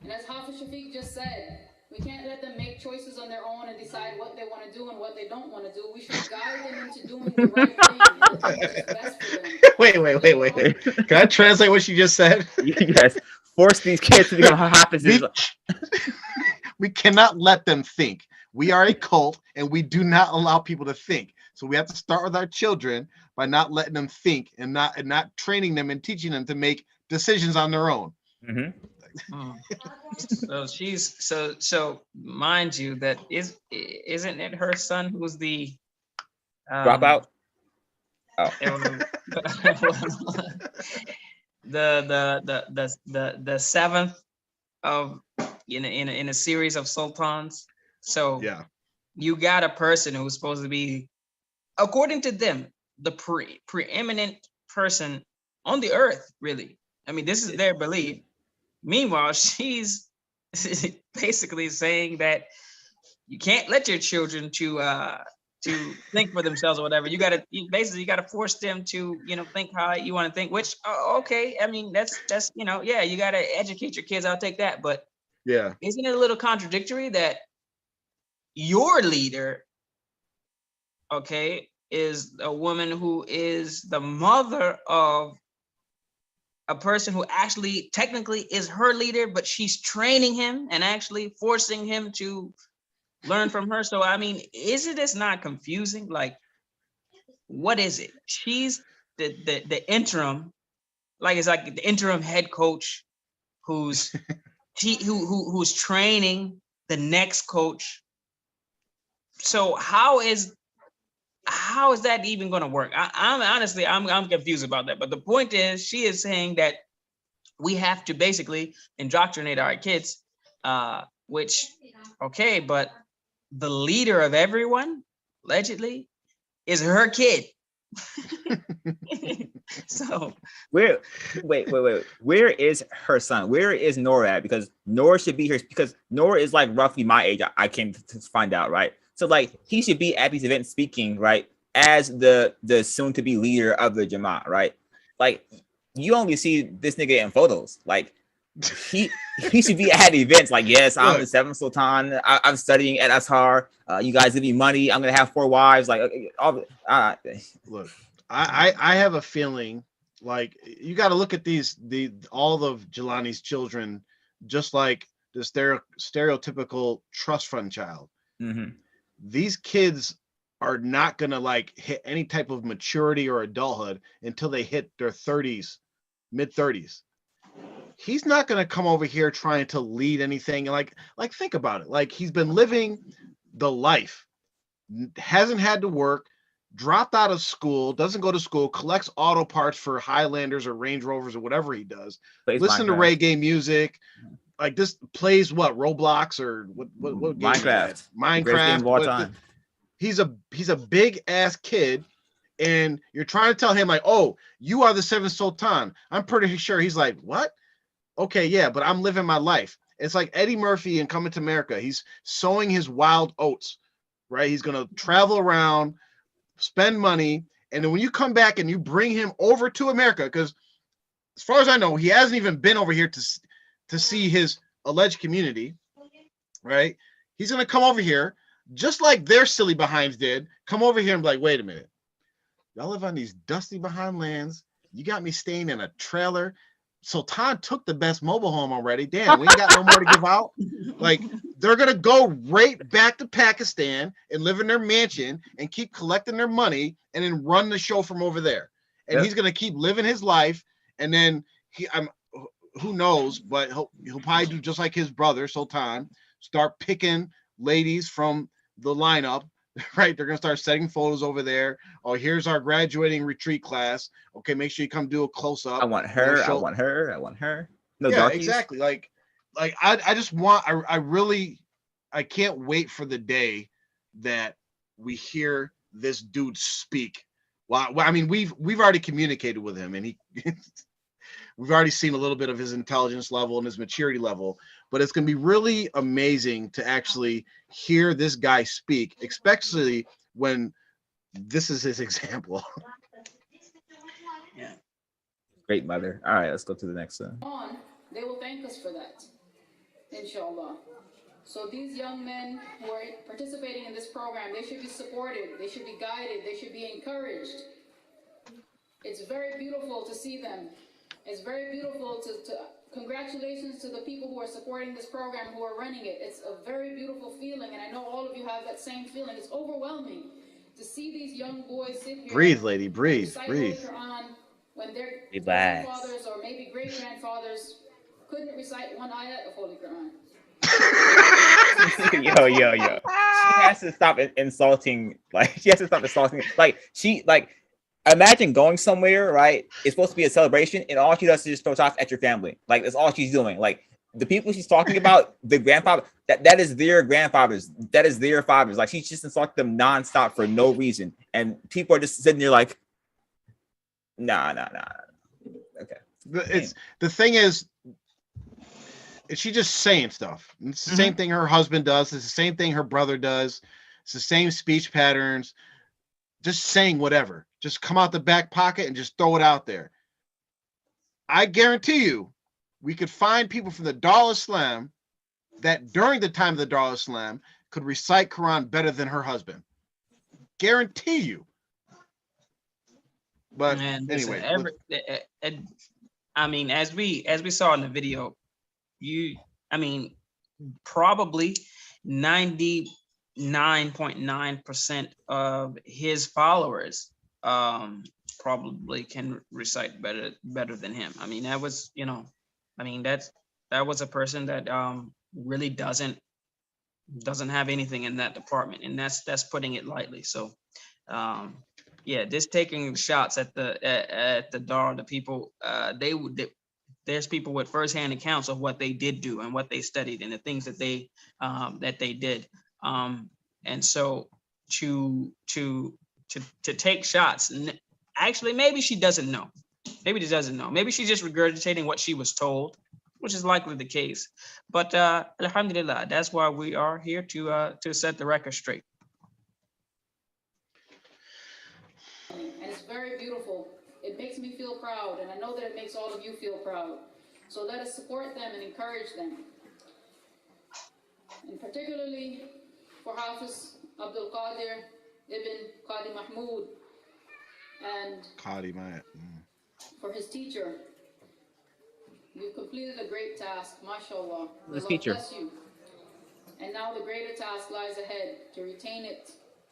And as Hafiz Shafiq just said, we can't let them make choices on their own and decide what they want to do and what they don't want to do. We should guide them into doing the right thing and the thing that is best for them. Wait. Can I translate what she just said? Yes. Force these kids to become Hafizes. We cannot let them think. We are a cult, and we do not allow people to think. So we have to start with our children by not letting them think and not training them and teaching them to make decisions on their own. Mm-hmm. So mind you, that isn't it her son who's the dropout? Oh. the seventh of in a series of sultans. So yeah, you got a person who's supposed to be, according to them, the preeminent person on the earth, really. I mean, this is their belief. Meanwhile, she's basically saying that you can't let your children to think for themselves or whatever. You gotta force them to, think how you want to think, which, okay. I mean, that's, you gotta educate your kids. I'll take that. But yeah, isn't it a little contradictory that your leader, okay, is a woman who is the mother of a person who actually technically is her leader, but she's training him and actually forcing him to learn from her? So, I mean, isn't this not confusing? Like, what is it? She's the interim, like it's like the interim head coach who's who's training the next coach. So how is that even going to work? I'm honestly confused about that. But the point is, she is saying that we have to basically indoctrinate our kids, which, okay, but the leader of everyone, allegedly, is her kid. So wait. Where is her son? Where is Nora at? Because Nora should be here, because Nora is like roughly my age. I came to find out, right? So like he should be at these events speaking, right, as the soon to be leader of the Jamaat, right? Like you only see this nigga in photos. Like he should be at events. Like, yes, I'm the seventh sultan. I'm studying at Azhar. You guys give me money. I'm gonna have 4 wives. Like, look, I have a feeling like you got to look at all of Jelani's children just like the stereotypical trust fund child. Mm-hmm. These kids are not gonna like hit any type of maturity or adulthood until they hit their 30s, mid 30s. He's not gonna come over here trying to lead anything. Like think about it. Like he's been living the life, hasn't had to work, dropped out of school, doesn't go to school, collects auto parts for Highlanders or Range Rovers or whatever he does. Plays Listen to Minecraft. reggae music. Like this plays what, Roblox or what game is that? Minecraft. The greatest game of all time. He's a big ass kid, and you're trying to tell him like, oh, you are the seventh Sultan. I'm pretty sure he's like, what? Okay, yeah, but I'm living my life. It's like Eddie Murphy in Coming to America. He's sowing his wild oats, right? He's gonna travel around, spend money, and then when you come back and you bring him over to America, because as far as I know, he hasn't even been over here to see his alleged community, right? He's gonna come over here, just like their silly behinds did, come over here and be like, wait a minute, y'all live on these dusty behind lands. You got me staying in a trailer. Sultan took the best mobile home already. Damn, we ain't got no more to give out. Like, they're gonna go right back to Pakistan and live in their mansion and keep collecting their money and then run the show from over there. And he's gonna keep living his life. And then who knows, but he'll probably do just like his brother Sultan, start picking ladies from the lineup, right? They're gonna start setting photos over there. Oh, here's our graduating retreat class. Okay, make sure you come do a close-up. I want her. I want her. I want her. No, yeah, darkies. exactly. Like I just want. I can't wait for the day that we hear this dude speak. Well, I mean, we've already communicated with him, and he. We've already seen a little bit of his intelligence level and his maturity level, but it's going to be really amazing to actually hear this guy speak, especially when this is his example. Yeah. Great mother. All right, let's go to the next one. They will thank us for that, inshallah. So these young men who are participating in this program, they should be supported, they should be guided, they should be encouraged. It's very beautiful to see them. It's very beautiful to congratulations to the people who are supporting this program, who are running it. It's a very beautiful feeling, and I know all of you have that same feeling. It's overwhelming to see these young boys sit here. Breathe, lady, breathe, breathe. When their Relax. grandfathers or maybe great-grandfathers couldn't recite one ayat of Holy Quran. yo. She has to stop insulting. Like, she has to stop insulting. Like, imagine going somewhere, right? It's supposed to be a celebration, and all she does is just throw shots at your family. Like, that's all she's doing. Like, the people she's talking about, the grandfather, that is their grandfathers. That is their fathers. Like, she's just insulting them nonstop for no reason. And people are just sitting there like, nah. Okay. The thing is she just saying stuff. It's the same thing her husband does. It's the same thing her brother does. It's the same speech patterns. Just saying whatever. Just come out the back pocket and just throw it out there. I guarantee you, we could find people from the Dar Islam that during the time of the Dar Islam could recite Quran better than her husband. Guarantee you. But anyway, I mean, as we saw in the video, probably 99.9% of his followers probably can recite better than him. I mean, that was, that was a person that really doesn't have anything in that department, and that's putting it lightly. So yeah, this taking shots at the Dar, the people, there's people with firsthand accounts of what they did do and what they studied and the things that they did. And so to take shots, actually, maybe she doesn't know. Maybe she doesn't know. Maybe she's just regurgitating what she was told, which is likely the case. But alhamdulillah, that's why we are here to set the record straight. And it's very beautiful. It makes me feel proud, and I know that it makes all of you feel proud. So let us support them and encourage them. And particularly for Hafiz Abdul Qadir ibn Qadi Mahmoud, and for his teacher. You've completed a great task, mashallah. The teacher. Bless you. And now the greater task lies ahead, to retain it,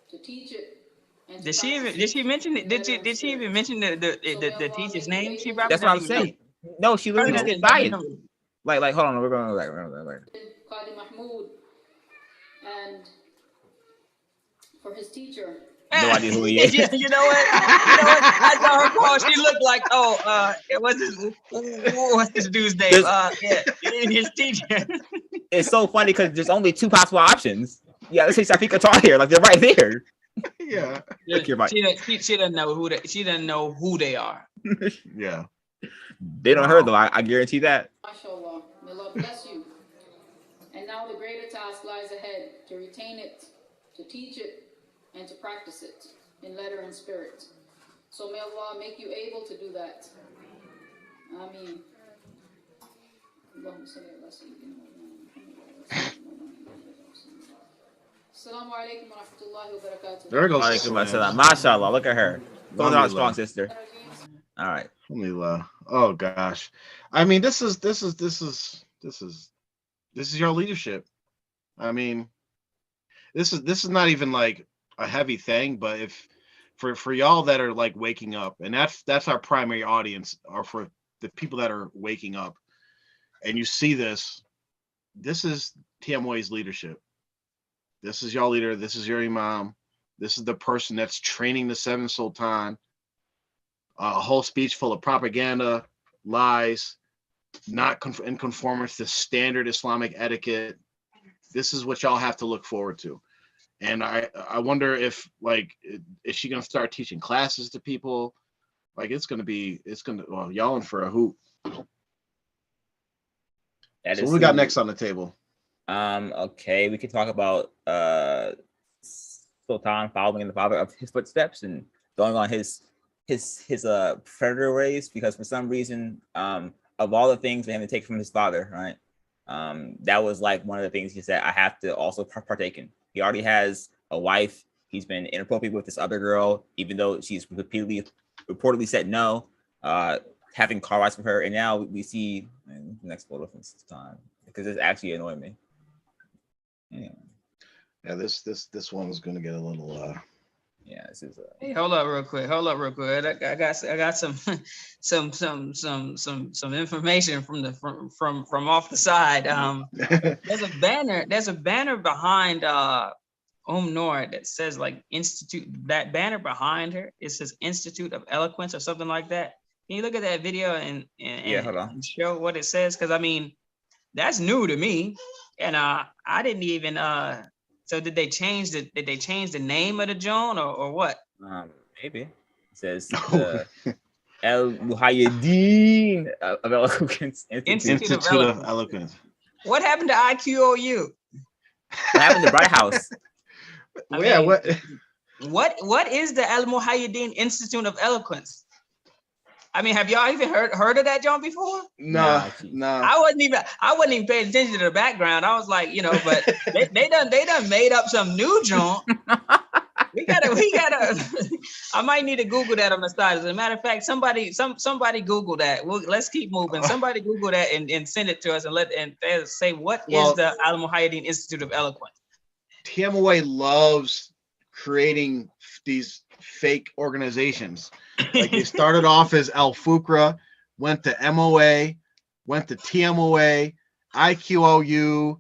to teach it, and to Did she practice mention it? in Did letter she and did she even spirit. mention the So may Allah teacher's make you name? She able to probably That's what not I'm even know. saying. No, she Probably literally doesn't said never Zion. know. Like, hold on, we're going like. Qadi Mahmoud and for his teacher. No idea who he is. Yeah, you know what? You know what? I saw her call. She looked like, what's this dude's name? Yeah, his teacher. It's so funny because there's only two possible options. Yeah, let's say Safika Tahir, like they're right there. Yeah. Look, you're right. She doesn't know who they are. Yeah. They don't hear though. I guarantee that. MashaAllah. May Allah bless you. And now the greater task lies ahead to retain it, to teach it, and to practice it in letter and spirit. So may Allah make you able to do that. Ameen. Assalamu alaikum wa rahmatullahi wa barakatuh. There goes. Mashallah. Look at her. Close out strong, sister. All right. Oh gosh. I mean, this is your leadership. I mean, this is not even like a heavy thing, but if for y'all that are like waking up, and that's our primary audience, or for the people that are waking up, and you see this is TMOA's leadership. This is your leader. This is your imam. This is the person that's training the seven sultan. A whole speech full of propaganda, lies, not in conformance to standard Islamic etiquette. This is what y'all have to look forward to. And I wonder if, like, is she going to start teaching classes to people? Like, well, y'all in for a hoop. So what we got next on the table? Okay, we can talk about Sultan following in the father of his footsteps and going on his predator ways, because for some reason, of all the things for him to take from his father, right? That was like one of the things he said, I have to also partake in. He already has a wife. He's been inappropriate with this other girl, even though she's reportedly said no, having car rides with her. And now we see the next photo from this time, because it's actually annoying me. Yeah, this one is going to get a little yeah, this is Hey, hold up real quick. I got some information from off the side. There's a banner behind Noor that says like Institute. That banner behind her, it says Institute of Eloquence or something like that. Can you look at that video and hold on. and show what it says? Because I mean, that's new to me, and I didn't even So did they change the name of the joint or what? Maybe it says El Muhayyideen of Eloquence Institute of Eloquence. What happened to IQOU? What happened to Bright House? What is the Al Muhayyideen Institute of Eloquence? I mean, have y'all even heard of that joint before? No. I wasn't even paying attention to the background. I was like, but they done made up some new joint. We gotta. I might need to Google that on the side. As a matter of fact, somebody Google that. Let's keep moving. Somebody Google that and send it to us and say what is the Al Muhayyideen Institute of Eloquence. TMOA loves creating these fake organizations. Like they started off as Al Fukra, went to MOA, went to TMOA, IQOU,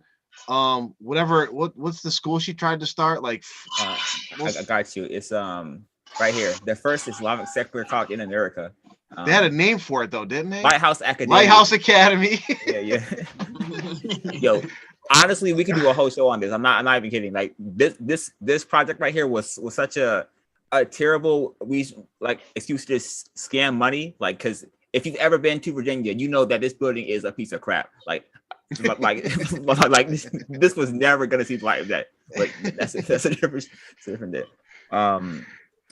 what's the school she tried to start? Like I got you. It's right here. The first Islamic secular college in America. They had a name for it though, didn't they? Lighthouse Academy. Lighthouse Academy. Yeah. Yo, honestly, we could do a whole show on this. I'm not even kidding. Like this project right here was such a terrible excuse to just scam money. Like, because if you've ever been to Virginia, you know that this building is a piece of crap. Like this was never gonna see light of that. But that's a different day.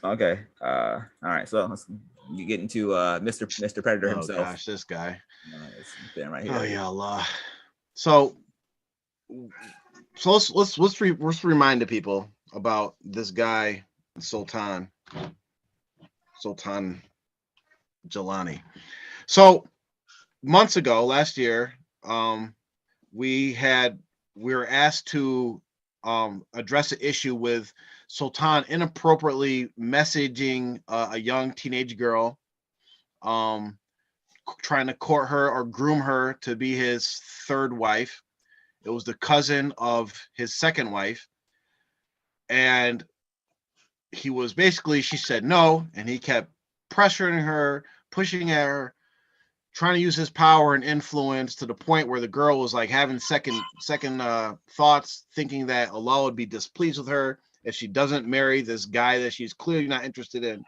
Okay. All right. So you get into Mr. Predator himself. Oh gosh, this guy. Right here. Oh yeah, Allah. So let's remind the people about this guy, Sultan Jelani. So months ago, last year, we were asked to address an issue with Sultan inappropriately messaging a young teenage girl, trying to court her or groom her to be his third wife. It was the cousin of his second wife. And he was basically, she said no, and he kept pressuring her, pushing at her, trying to use his power and influence to the point where the girl was like having second thoughts, thinking that Allah would be displeased with her if she doesn't marry this guy that she's clearly not interested in.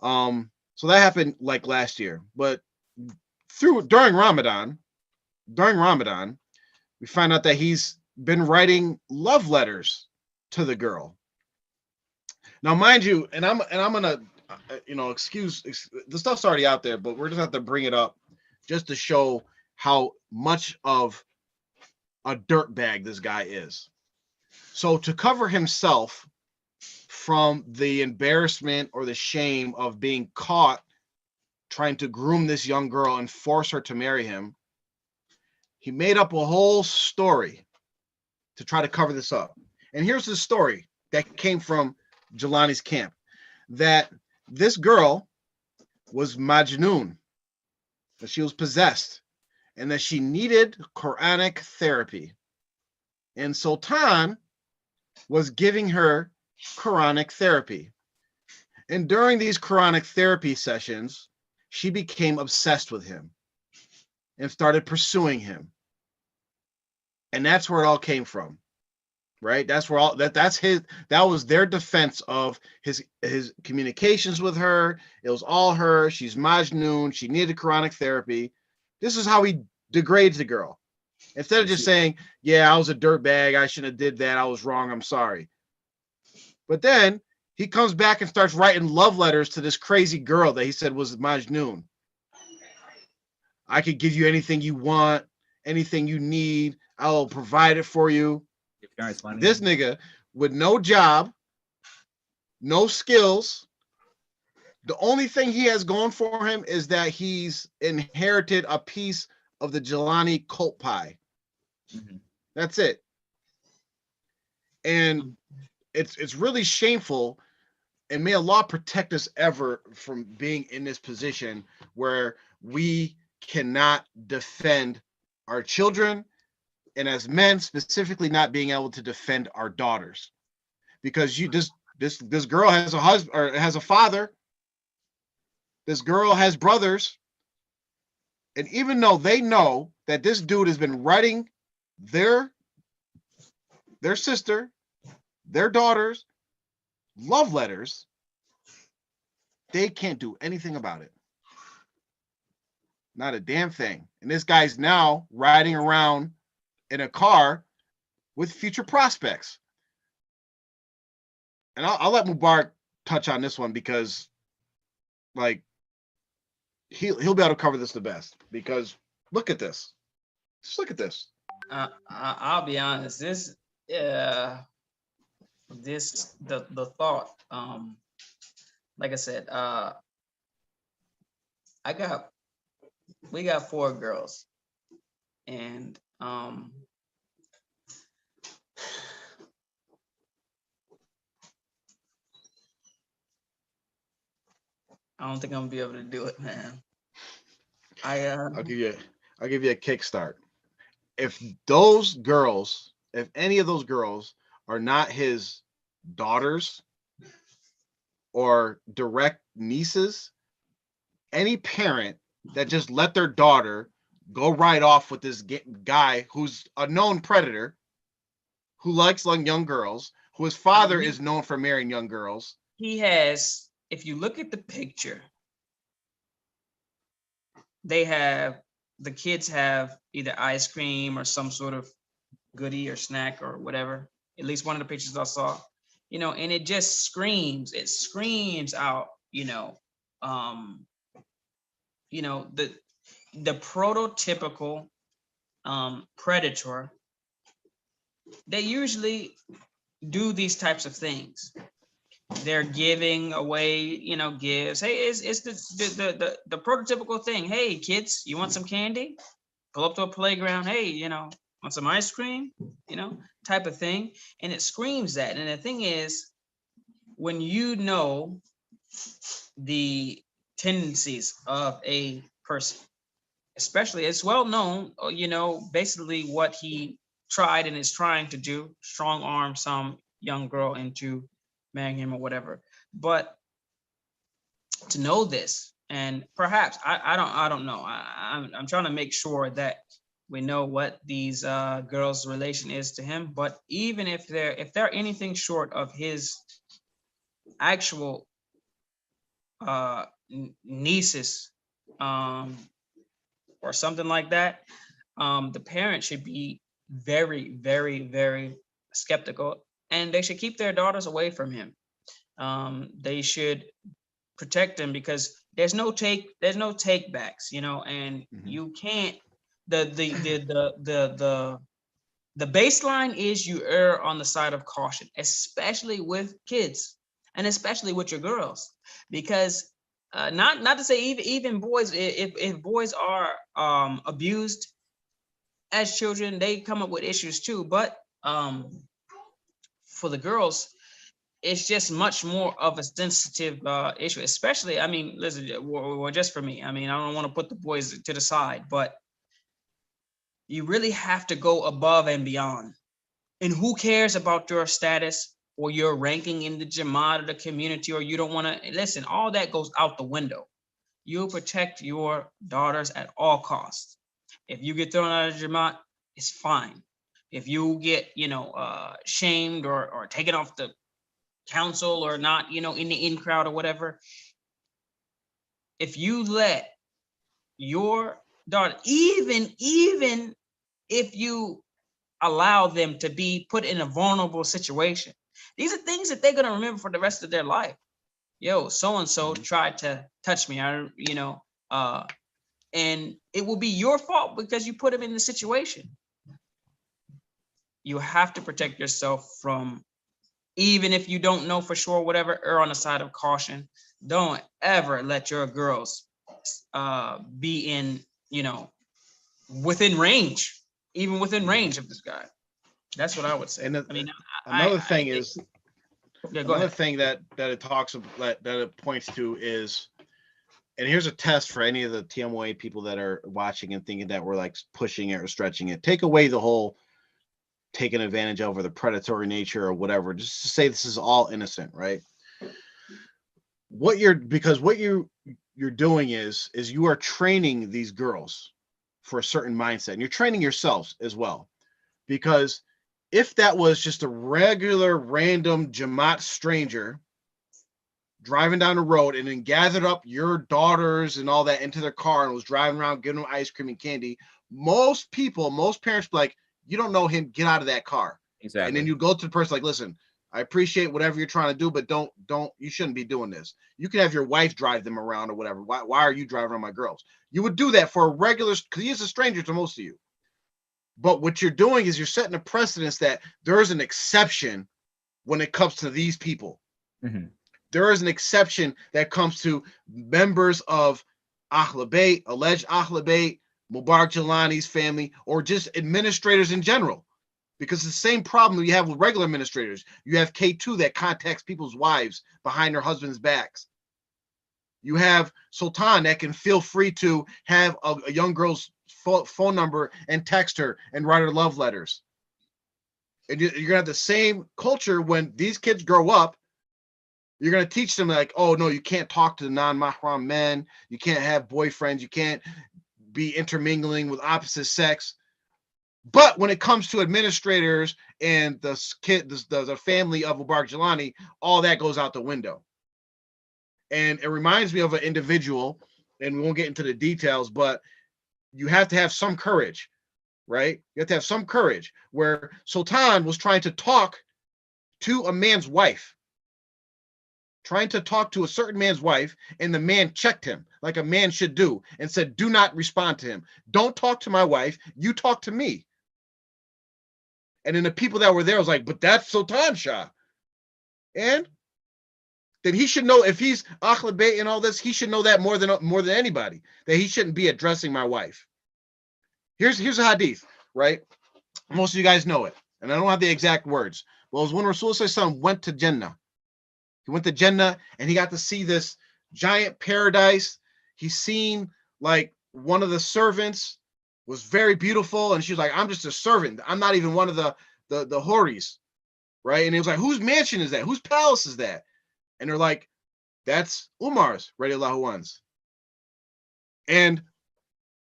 So that happened like last year, but during Ramadan, we find out that he's been writing love letters to the girl. Now, mind you, and I'm gonna, excuse the stuff's already out there, but we're just have to bring it up just to show how much of a dirtbag this guy is. So to cover himself from the embarrassment or the shame of being caught trying to groom this young girl and force her to marry him, he made up a whole story to try to cover this up. And here's the story that came from Jelani's camp, that this girl was Majnoon, that she was possessed, and that she needed Quranic therapy. And Sultan was giving her Quranic therapy. And during these Quranic therapy sessions, she became obsessed with him and started pursuing him. And that's where it all came from, right? That's where that was their defense of his communications with her. It was all her. She's Majnoon. She needed Quranic therapy. This is how he degrades the girl. Instead of just saying, yeah, I was a dirtbag, I shouldn't have did that, I was wrong, I'm sorry. But then he comes back and starts writing love letters to this crazy girl that he said was Majnoon. I could give you anything you want, anything you need, I'll provide it for you. This nigga with no job, no skills. The only thing he has going for him is that he's inherited a piece of the Jelani cult pie. Mm-hmm. That's it. And it's really shameful, and may Allah protect us ever from being in this position where we cannot defend our children, and as men specifically not being able to defend our daughters, because this girl has a husband or has a father. This girl has brothers, and even though they know that this dude has been writing their sister, their daughters, love letters, they can't do anything about it. Not a damn thing. And this guy's now riding around in a car with future prospects. And I'll let Mubarak touch on this one because, like, he'll be able to cover this the best. Because look at this. Just look at this. I'll be honest. The thought. Like I said, we got 4 girls, and I don't think I'm gonna be able to do it, man. I'll give you a kickstart. If any of those girls are not his daughters or direct nieces, any parent that just let their daughter go right off with this guy who's a known predator, who likes young girls, whose father is known for marrying young girls. He has, if you look at the picture, the kids have either ice cream or some sort of goodie or snack or whatever. At least one of the pictures I saw, and it just screams out, the prototypical predator. They usually do these types of things. They're giving away, gifts. Hey, it's the prototypical thing. Hey, kids, you want some candy? Pull up to a playground. Hey, Want some ice cream? You know, type of thing. And it screams that. And the thing is, when you know the tendencies of a person, especially, it's well known, you know, basically what he tried and is trying to do, strong arm some young girl into marrying him or whatever. But to know this, and perhaps I don't know. I'm trying to make sure that we know what these girls' relation is to him. But even if they're anything short of his actual nieces, or something like that, the parent should be very, very, very skeptical, and they should keep their daughters away from him. They should protect them, because there's no take backs, you know, and you can't. The baseline is you err on the side of caution, especially with kids, and especially with your girls, because not to say even boys, if boys are abused as children, they come up with issues too. But for the girls, it's just much more of a sensitive issue, especially, I mean, listen, well, just for me, I mean, I don't want to put the boys to the side, but you really have to go above and beyond. And who cares about your status or your ranking in the Jamaat or the community, or you don't want to listen, all that goes out the window. You protect your daughters at all costs. If you get thrown out of Jamaat, it's fine. If you get, you know, shamed or taken off the council, or not, you know, in the in crowd or whatever, if you let your daughter, even if you allow them to be put in a vulnerable situation, these are things that they're going to remember for the rest of their life. Yo, so and so tried to touch me, you know, and it will be your fault because you put them in the situation. You have to protect yourself from, even if you don't know for sure, whatever, err on the side of caution. Don't ever let your girls be in, you know, within range, even within range of this guy. That's what I would say. And I mean, another thing is, yeah, go another ahead. thing that it talks that it points to is, and here's a test for any of the TMOA people that are watching and thinking that we're like pushing it or stretching it. Take away the whole taken advantage of or the predatory nature or whatever, just to say this is all innocent, right? What you're doing is you are training these girls for a certain mindset, and you're training yourselves as well. Because if that was just a regular random Jamaat stranger driving down the road and then gathered up your daughters and all that into their car and was driving around giving them ice cream and candy, most parents be like, you don't know him, get out of that car. Exactly. And then you go to the person like, listen, I appreciate whatever you're trying to do, but don't, you shouldn't be doing this. You can have your wife drive them around or whatever. Why are you driving around my girls? You would do that for a regular, because he's a stranger to most of you. But what you're doing is you're setting a precedence that there is an exception when it comes to these people. Mm-hmm. There is an exception that comes to members of Ahl Bayt, alleged Ahl Bayt, Mubarak Jelani's family, or just administrators in general. Because it's the same problem you have with regular administrators. You have K2 that contacts people's wives behind their husbands' backs. You have Sultan that can feel free to have a young girl's phone number and text her and write her love letters. And you're going to have the same culture when these kids grow up. You're going to teach them like, oh, no, you can't talk to the non-mahram men. You can't have boyfriends. You can't be intermingling with opposite sex. But when it comes to administrators and the family of Mubarak Jelani, all that goes out the window. And it reminds me of an individual, and we won't get into the details, but you have to have some courage, right? You have to have some courage, where Sultan was trying to talk to a man's wife, trying to talk to a certain man's wife, and the man checked him like a man should do and said, do not respond to him. Don't talk to my wife. You talk to me. And then the people that were there was like, but that's Sultan Shah. And then he should know, if he's Ahl Bayt and all this, he should know that more than anybody, that he shouldn't be addressing my wife. Here's a hadith, right? Most of you guys know it, and I don't have the exact words. But it was when Rasulullah went to Jannah. He went to Jannah, and he got to see this giant paradise. He's seen like one of the servants was very beautiful, and she was like, "I'm just a servant. I'm not even one of the Horis." Right? And he was like, "Whose mansion is that? Whose palace is that?" And they're like, "That's Umar's, radiallahu anhu." And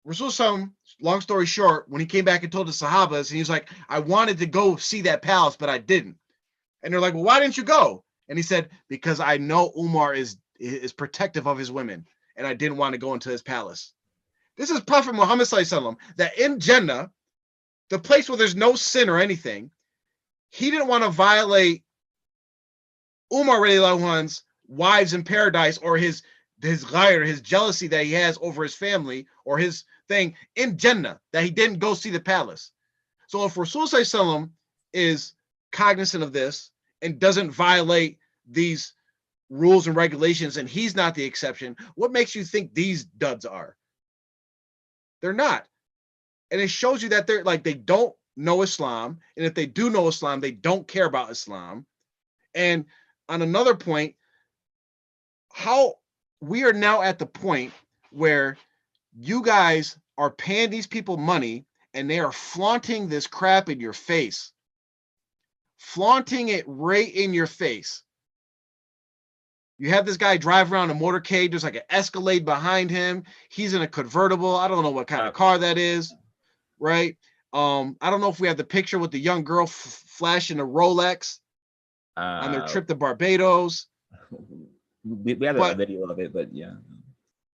Rasul, long story short, when he came back and told the Sahabas, and he was like, "I wanted to go see that palace, but I didn't." And they're like, "Well, why didn't you go?" And he said, "Because I know Umar is protective of his women, and I didn't want to go into his palace." This is Prophet Muhammad sallallahu alaihi wasallam, that in Jannah, the place where there's no sin or anything, he didn't want to violate Umar radiallahu anhu's wives in paradise, or his ghayr, his jealousy that he has over his family, or his thing in Jannah, that he didn't go see the palace. So if Rasul sallallahu alaihi wasallam is cognizant of this and doesn't violate these rules and regulations, and he's not the exception, what makes you think these duds are? They're not. And it shows you that they're like, they don't know Islam, and if they do know Islam, they don't care about Islam. And on another point, how we are now at the point where you guys are paying these people money, and they are flaunting this crap in your face, flaunting it right in your face. You have this guy drive around a motorcade. There's like an Escalade behind him. He's in a convertible. I don't know what kind of car that is, right? I don't know if we have the picture with the young girl flashing a Rolex on their trip to Barbados. We have a video of it, but yeah.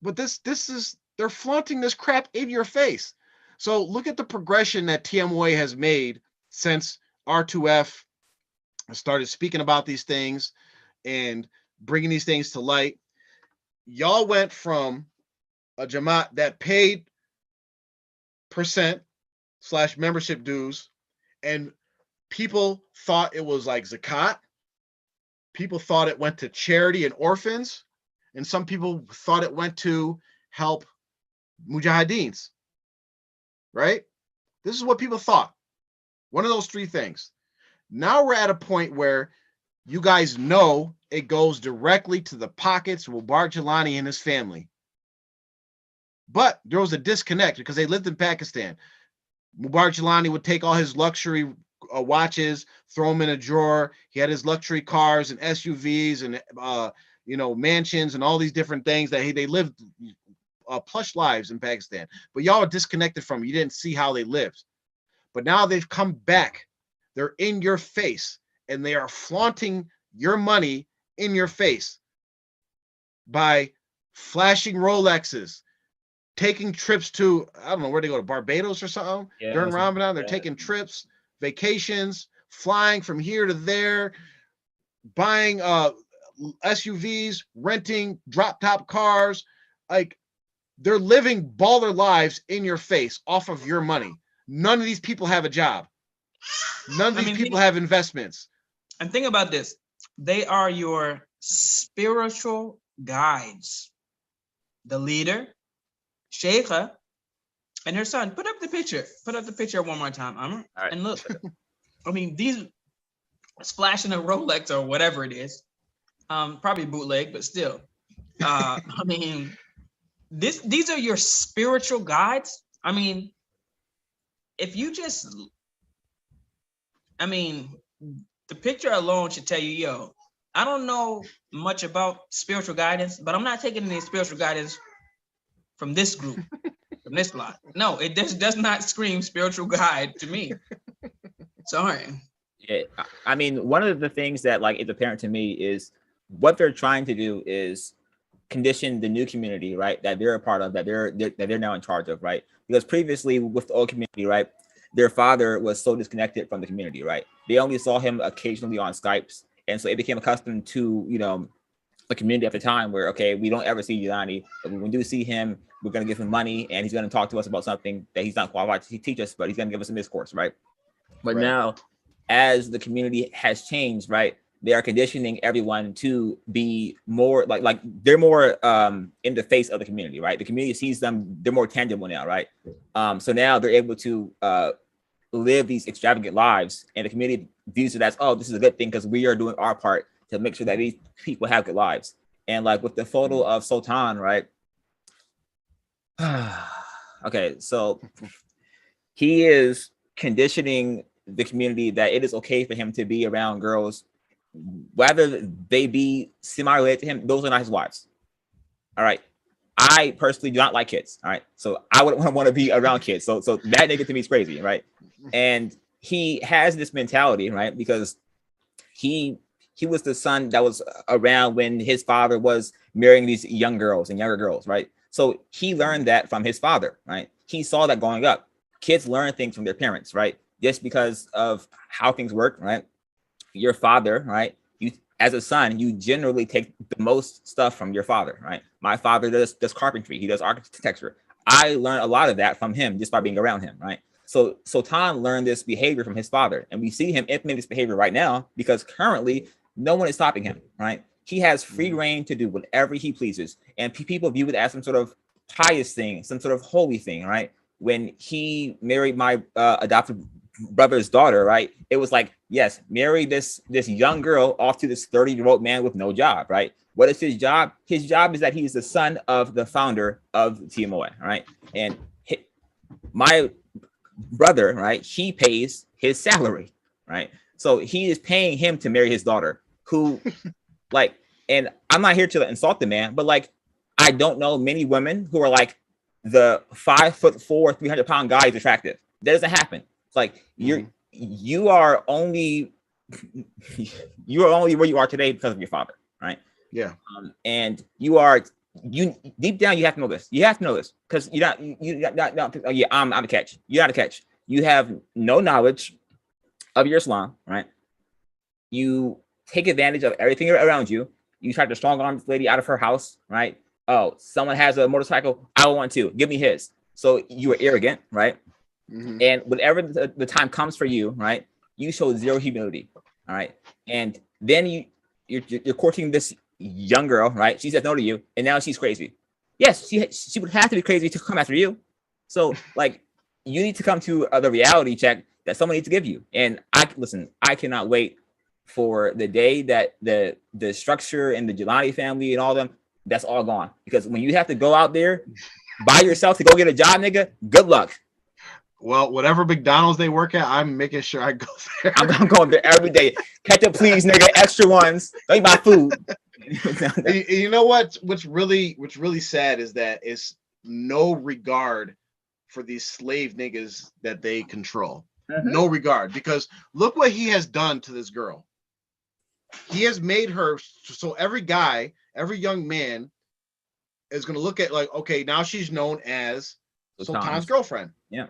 But this is, they're flaunting this crap in your face. So look at the progression that TMOA has made since R2F started speaking about these things and bringing these things to light. Y'all went from a Jamaat that paid percent/membership dues, and people thought it was like zakat. People thought it went to charity and orphans, and some people thought it went to help mujahideens, right? This is what people thought. One of those three things. Now we're at a point where you guys know it goes directly to the pockets of Mubarak Jilani and his family. But there was a disconnect because they lived in Pakistan. Mubarak Jilani would take all his luxury watches, throw them in a drawer. He had his luxury cars and SUVs and mansions and all these different things that they lived plush lives in Pakistan. But y'all are disconnected from. You didn't see how they lived. But now they've come back. They're in your face, and they are flaunting your money in your face by flashing Rolexes, taking trips to, I don't know where they go, to Barbados or something. Yeah, during Ramadan. They're taking trips, vacations, flying from here to there, buying SUVs, renting drop top cars. Like, they're living baller lives in your face off of your money. None of these people have a job. None of these people have investments. And think about this. They are your spiritual guides. The leader, Sheikha, and her son. Put up the picture. Put up the picture one more time, Amr. Right. And look. I mean, these flashing a Rolex or whatever it is. Probably bootleg, but still. I mean, these are your spiritual guides. I mean, if you just, the picture alone should tell you, yo, I don't know much about spiritual guidance, but I'm not taking any spiritual guidance from this group, from this lot. No, it does not scream spiritual guide to me. Sorry. Yeah, I mean, one of the things that is apparent to me is what they're trying to do is condition the new community, right? That they're a part of, that they're now in charge of, right? Because previously with the old community, right, their father was so disconnected from the community, right? They only saw him occasionally on Skypes, and so it became accustomed to a community at the time where, okay, we don't ever see Yilani, but when we do see him, we're going to give him money, and he's going to talk to us about something that he's not qualified to teach us, but he's going to give us a discourse, right? But now, as the community has changed, right, they are conditioning everyone to be more like they're more in the face of the community, right? The community sees them, they're more tangible now, right? So now they're able to live these extravagant lives, and the community views it as, oh, this is a good thing because we are doing our part to make sure that these people have good lives. And like with the photo of Sultan, right? Okay, so he is conditioning the community that it is okay for him to be around girls, whether they be semi-related to him. Those are not his wives. All right. I personally do not like kids. All right. So I wouldn't want to be around kids. So that nigga to me is crazy, right? And he has this mentality, right? Because he was the son that was around when his father was marrying these young girls and younger girls, right? So he learned that from his father, right? He saw that growing up. Kids learn things from their parents, right? Just because of how things work, right? Your father, right? You, as a son, you generally take the most stuff from your father, right? My father does carpentry. He does architecture. I learned a lot of that from him just by being around him, right? So Sultan learned this behavior from his father, and we see him implement this behavior right now because currently no one is stopping him, right? He has free reign to do whatever he pleases, and people view it as some sort of pious thing, some sort of holy thing, right? When he married my adopted brother's daughter, right? It was like, yes, marry this young girl off to this 30-year-old man with no job, right? What is his job? His job is that he's the son of the founder of TMOA, right? And my brother, right? He pays his salary, right? So he is paying him to marry his daughter, who, like, and I'm not here to insult the man, but like, I don't know many women who are like the 5'4", 300-pound guy is attractive. That doesn't happen. It's like you are only where you are today because of your father, right? Yeah. And you deep down you have to know this. You have to know this because you're not oh yeah, I'm a catch. You're not a catch. You have no knowledge of your Islam, right? You take advantage of everything around you. You try to strong arm this lady out of her house, right? Oh, someone has a motorcycle. I want to. Give me his. So you are arrogant, right? And whenever the time comes for you, right, you show zero humility, all right? And then you're courting this young girl, right? She says no to you, and now she's crazy. Yes, she would have to be crazy to come after you. So, like, you need to come to the reality check that someone needs to give you. And I cannot wait for the day that the structure and the Jelani family and all them, that's all gone. Because when you have to go out there by yourself to go get a job, nigga, good luck. Well, whatever McDonald's they work at, I'm making sure I go there. I'm going there every day. Ketchup, please, nigga. Extra ones. Don't eat my food. You know what? What's really sad is that it's no regard for these slave niggas that they control. No regard, because look what he has done to this girl. He has made her so every young man is going to look at like, okay, now she's known as Sultan's girlfriend. Yeah.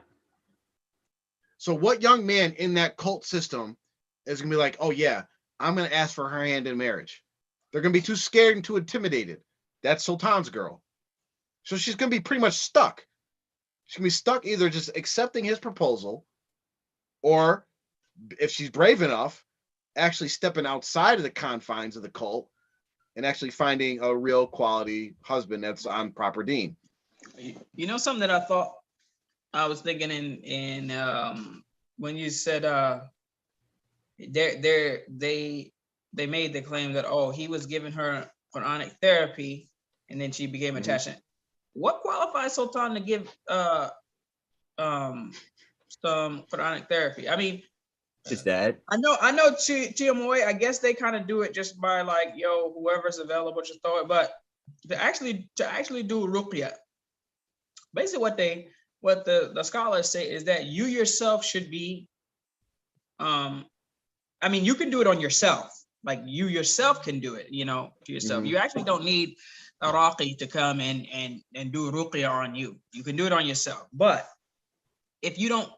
So what young man in that cult system is going to be like, oh yeah, I'm going to ask for her hand in marriage? They're going to be too scared and too intimidated. That's Sultan's girl. So she's going to be pretty much stuck. She's going to be stuck either just accepting his proposal, or if she's brave enough, actually stepping outside of the confines of the cult and actually finding a real quality husband that's on proper deen. You know something that I was thinking in when you said they made the claim that, oh, he was giving her Quranic therapy and then she became attached. What qualifies Sultan to give some Quranic therapy? I mean, his dad. I know TMOA, I guess they kind of do it just by like, yo, whoever's available, just throw it. But to actually do ruqya, basically what the scholars say is that you yourself should be, I mean, you can do it on yourself. Like you yourself can do it, you know, to yourself. You actually don't need a raqi to come and do ruqya on you. You can do it on yourself. But if you don't,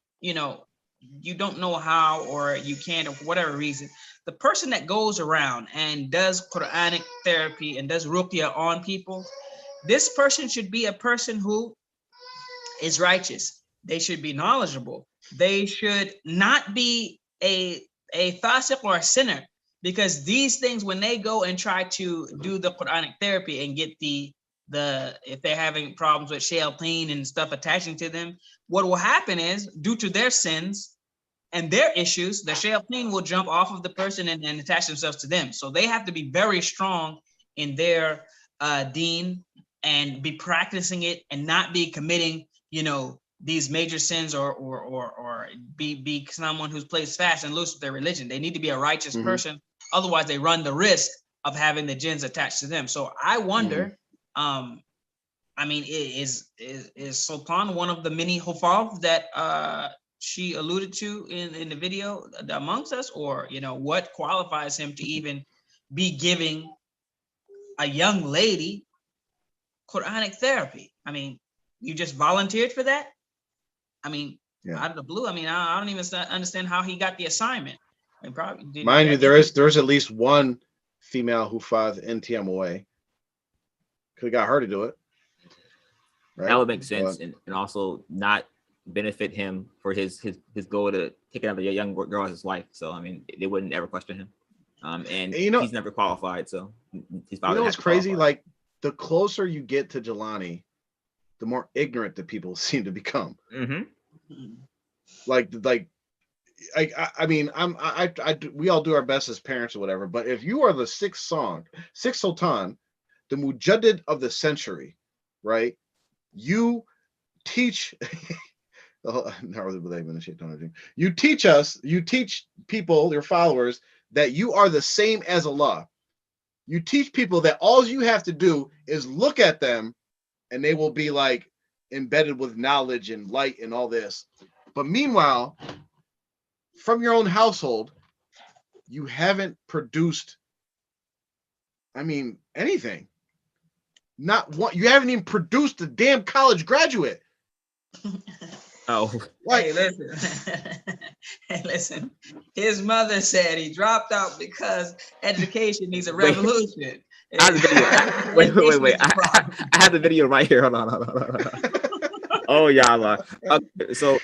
you don't know how, or you can't, or for whatever reason, the person that goes around and does Quranic therapy and does ruqya on people, this person should be a person who is righteous. They should be knowledgeable. They should not be a fasiq or a sinner, because these things, when they go and try to do the Quranic therapy and get the if they're having problems with shayateen and stuff attaching to them, what will happen is, due to their sins, and their issues, the shayateen will jump off of the person and attach themselves to them. So they have to be very strong in their deen and be practicing it and not be committing, these major sins or be someone who's plays fast and loose with their religion. They need to be a righteous person. Otherwise, they run the risk of having the jinns attached to them. So I wonder, is Sultan one of the many Hufaz that she alluded to in the video amongst us, or what qualifies him to even be giving a young lady Quranic therapy? I mean, you just volunteered for that? I mean, out of the blue. I mean, I don't even understand how he got the assignment. I mean, probably did. Mind you, there's at least one female Hufaz in TMOA. Could have got her to do it. Right? That would make sense, and also not benefit him for his goal to take out a young girl as his wife. So I mean, they wouldn't ever question him. And he's never qualified, so he's probably. What's crazy? Like, the closer you get to Jelani, the more ignorant the people seem to become. Like I mean, we all do our best as parents or whatever, but if you are the sixth Sultan, the Mujaddid of the century, right? You teach you teach people, your followers, that you are the same as Allah. You teach people that all you have to do is look at them and they will be like embedded with knowledge and light and all this. But meanwhile, from your own household, you haven't produced, anything. Not one. You haven't even produced a damn college graduate. Oh, hey, listen. His mother said he dropped out because education needs a revolution. Wait. I have the video right here. Hold on. Oh, y'all. So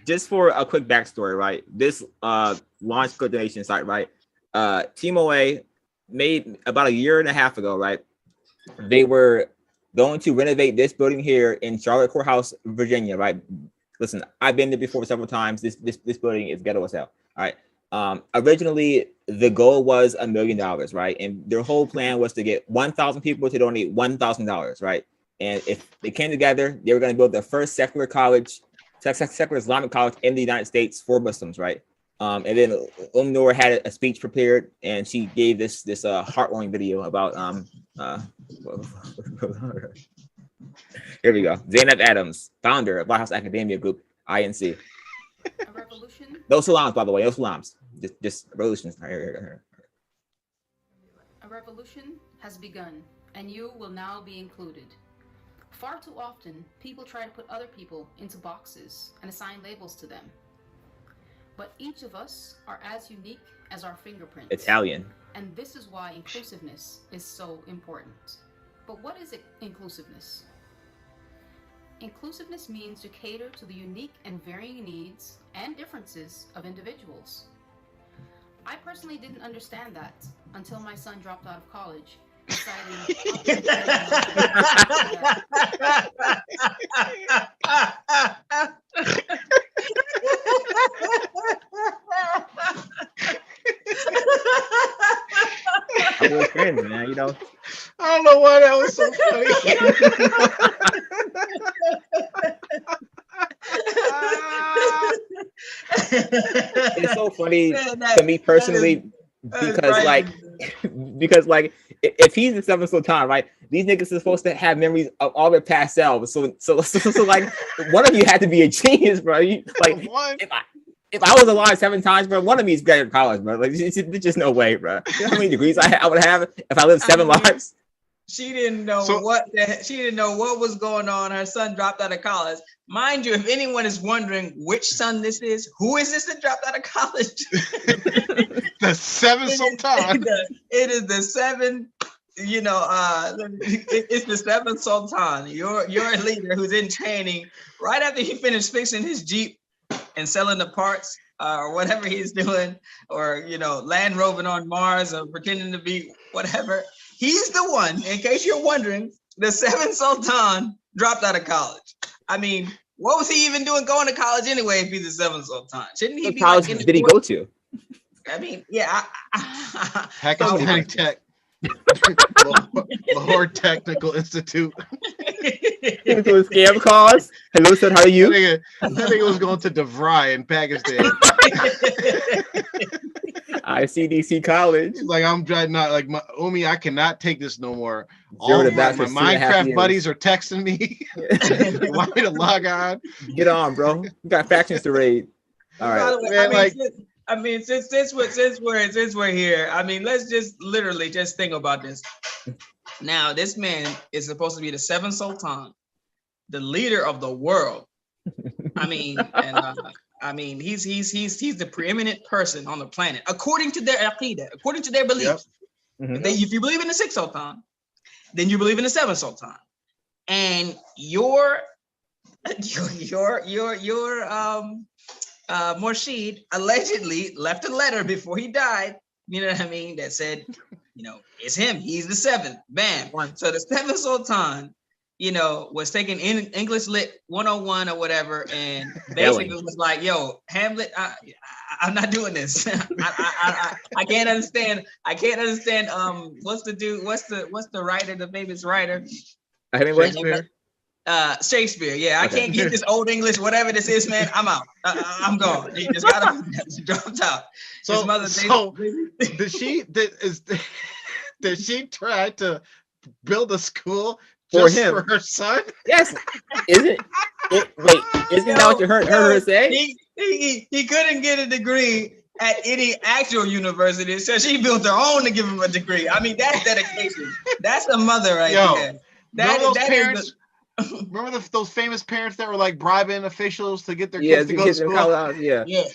just for a quick backstory, right? This launch code donation site, right? TMOA made about a year and a half ago, right? They were going to renovate this building here in Charlotte Courthouse, Virginia, right? Listen, I've been there before several times. This building is ghetto as hell. All right. Originally, the goal was $1 million, right? And their whole plan was to get 1,000 people to donate $1,000, right? And if they came together, they were going to build the first secular Islamic college in the United States for Muslims, right? And then Noor had a speech prepared, and she gave this heartwarming video about here we go. Zainab Adams, founder of White House Academia Group, INC. A revolution. No salams, by the way. No salams. Just revolutions. A revolution has begun, and you will now be included. Far too often, people try to put other people into boxes and assign labels to them. But each of us are as unique as our fingerprints. Italian. And this is why inclusiveness is so important. But what is inclusiveness? Inclusiveness means to cater to the unique and varying needs and differences of individuals. I personally didn't understand that until my son dropped out of college, deciding I was friends, man. I don't know why that was so funny. It's so funny to me personally because if he's the seventh sultan, right? These niggas are supposed to have memories of all their past selves. So like one of you had to be a genius, bro. If I was alive 7 times, bro, one of me is graduating college, bro. Like, there's just no way, bro. You know how many degrees I would have if I lived 7 lives? She didn't know she didn't know what was going on. Her son dropped out of college. Mind you, if anyone is wondering which son this is, who is this that dropped out of college? The 7th sultan. It is the 7. It's the 7th sultan. Your leader who's in training right after he finished fixing his Jeep and selling the parts or whatever he's doing, or land roving on Mars or pretending to be whatever. He's the one, in case you're wondering, the 7th sultan dropped out of college. I mean, what was he even doing going to college anyway if he's a 7th Sultan? Shouldn't he What be college like in the did he court? go to? I mean, yeah. Pakistani Tech, Lahore Technical Institute. He went to a scam calls. Hello, sir, how are you? That nigga was going to DeVry in Pakistan. ICDC college. He's like, I'm not like my Umi, I cannot take this no more. Zero All to of bat my for 3.5 Minecraft years. buddies are texting me. They want me to log on. Get on, bro. You got factions to raid. All By right. the way, Man, since we're here, I mean, let's just literally just think about this. Now, this man is supposed to be the 7th Sultan, the leader of the world. I mean, and he's the preeminent person on the planet according to their aqidah, according to their beliefs. Mhm. If you believe in the 6th Sultan, then you believe in the 7th Sultan, and your Murshid allegedly left a letter before he died. You know what I mean? That said, it's him. He's the 7th. Bam. So the 7th Sultan, was taking in English Lit 101 or whatever, and basically was like, "Yo, Hamlet, I'm not doing this. I can't understand. What's the writer, the famous writer? Shakespeare. Shakespeare. Yeah, I Okay. can't get this old English, whatever this is, man. I'm out. I'm gone. He just dropped out. So, His mother, did she try to build a school For just him. for her son? Yes. Isn't that what you heard her say? He couldn't get a degree at any actual university, so she built her own to give him a degree. I mean, that's dedication. That's a mother right there. Remember those famous parents that were like bribing officials to get their kids to go to school?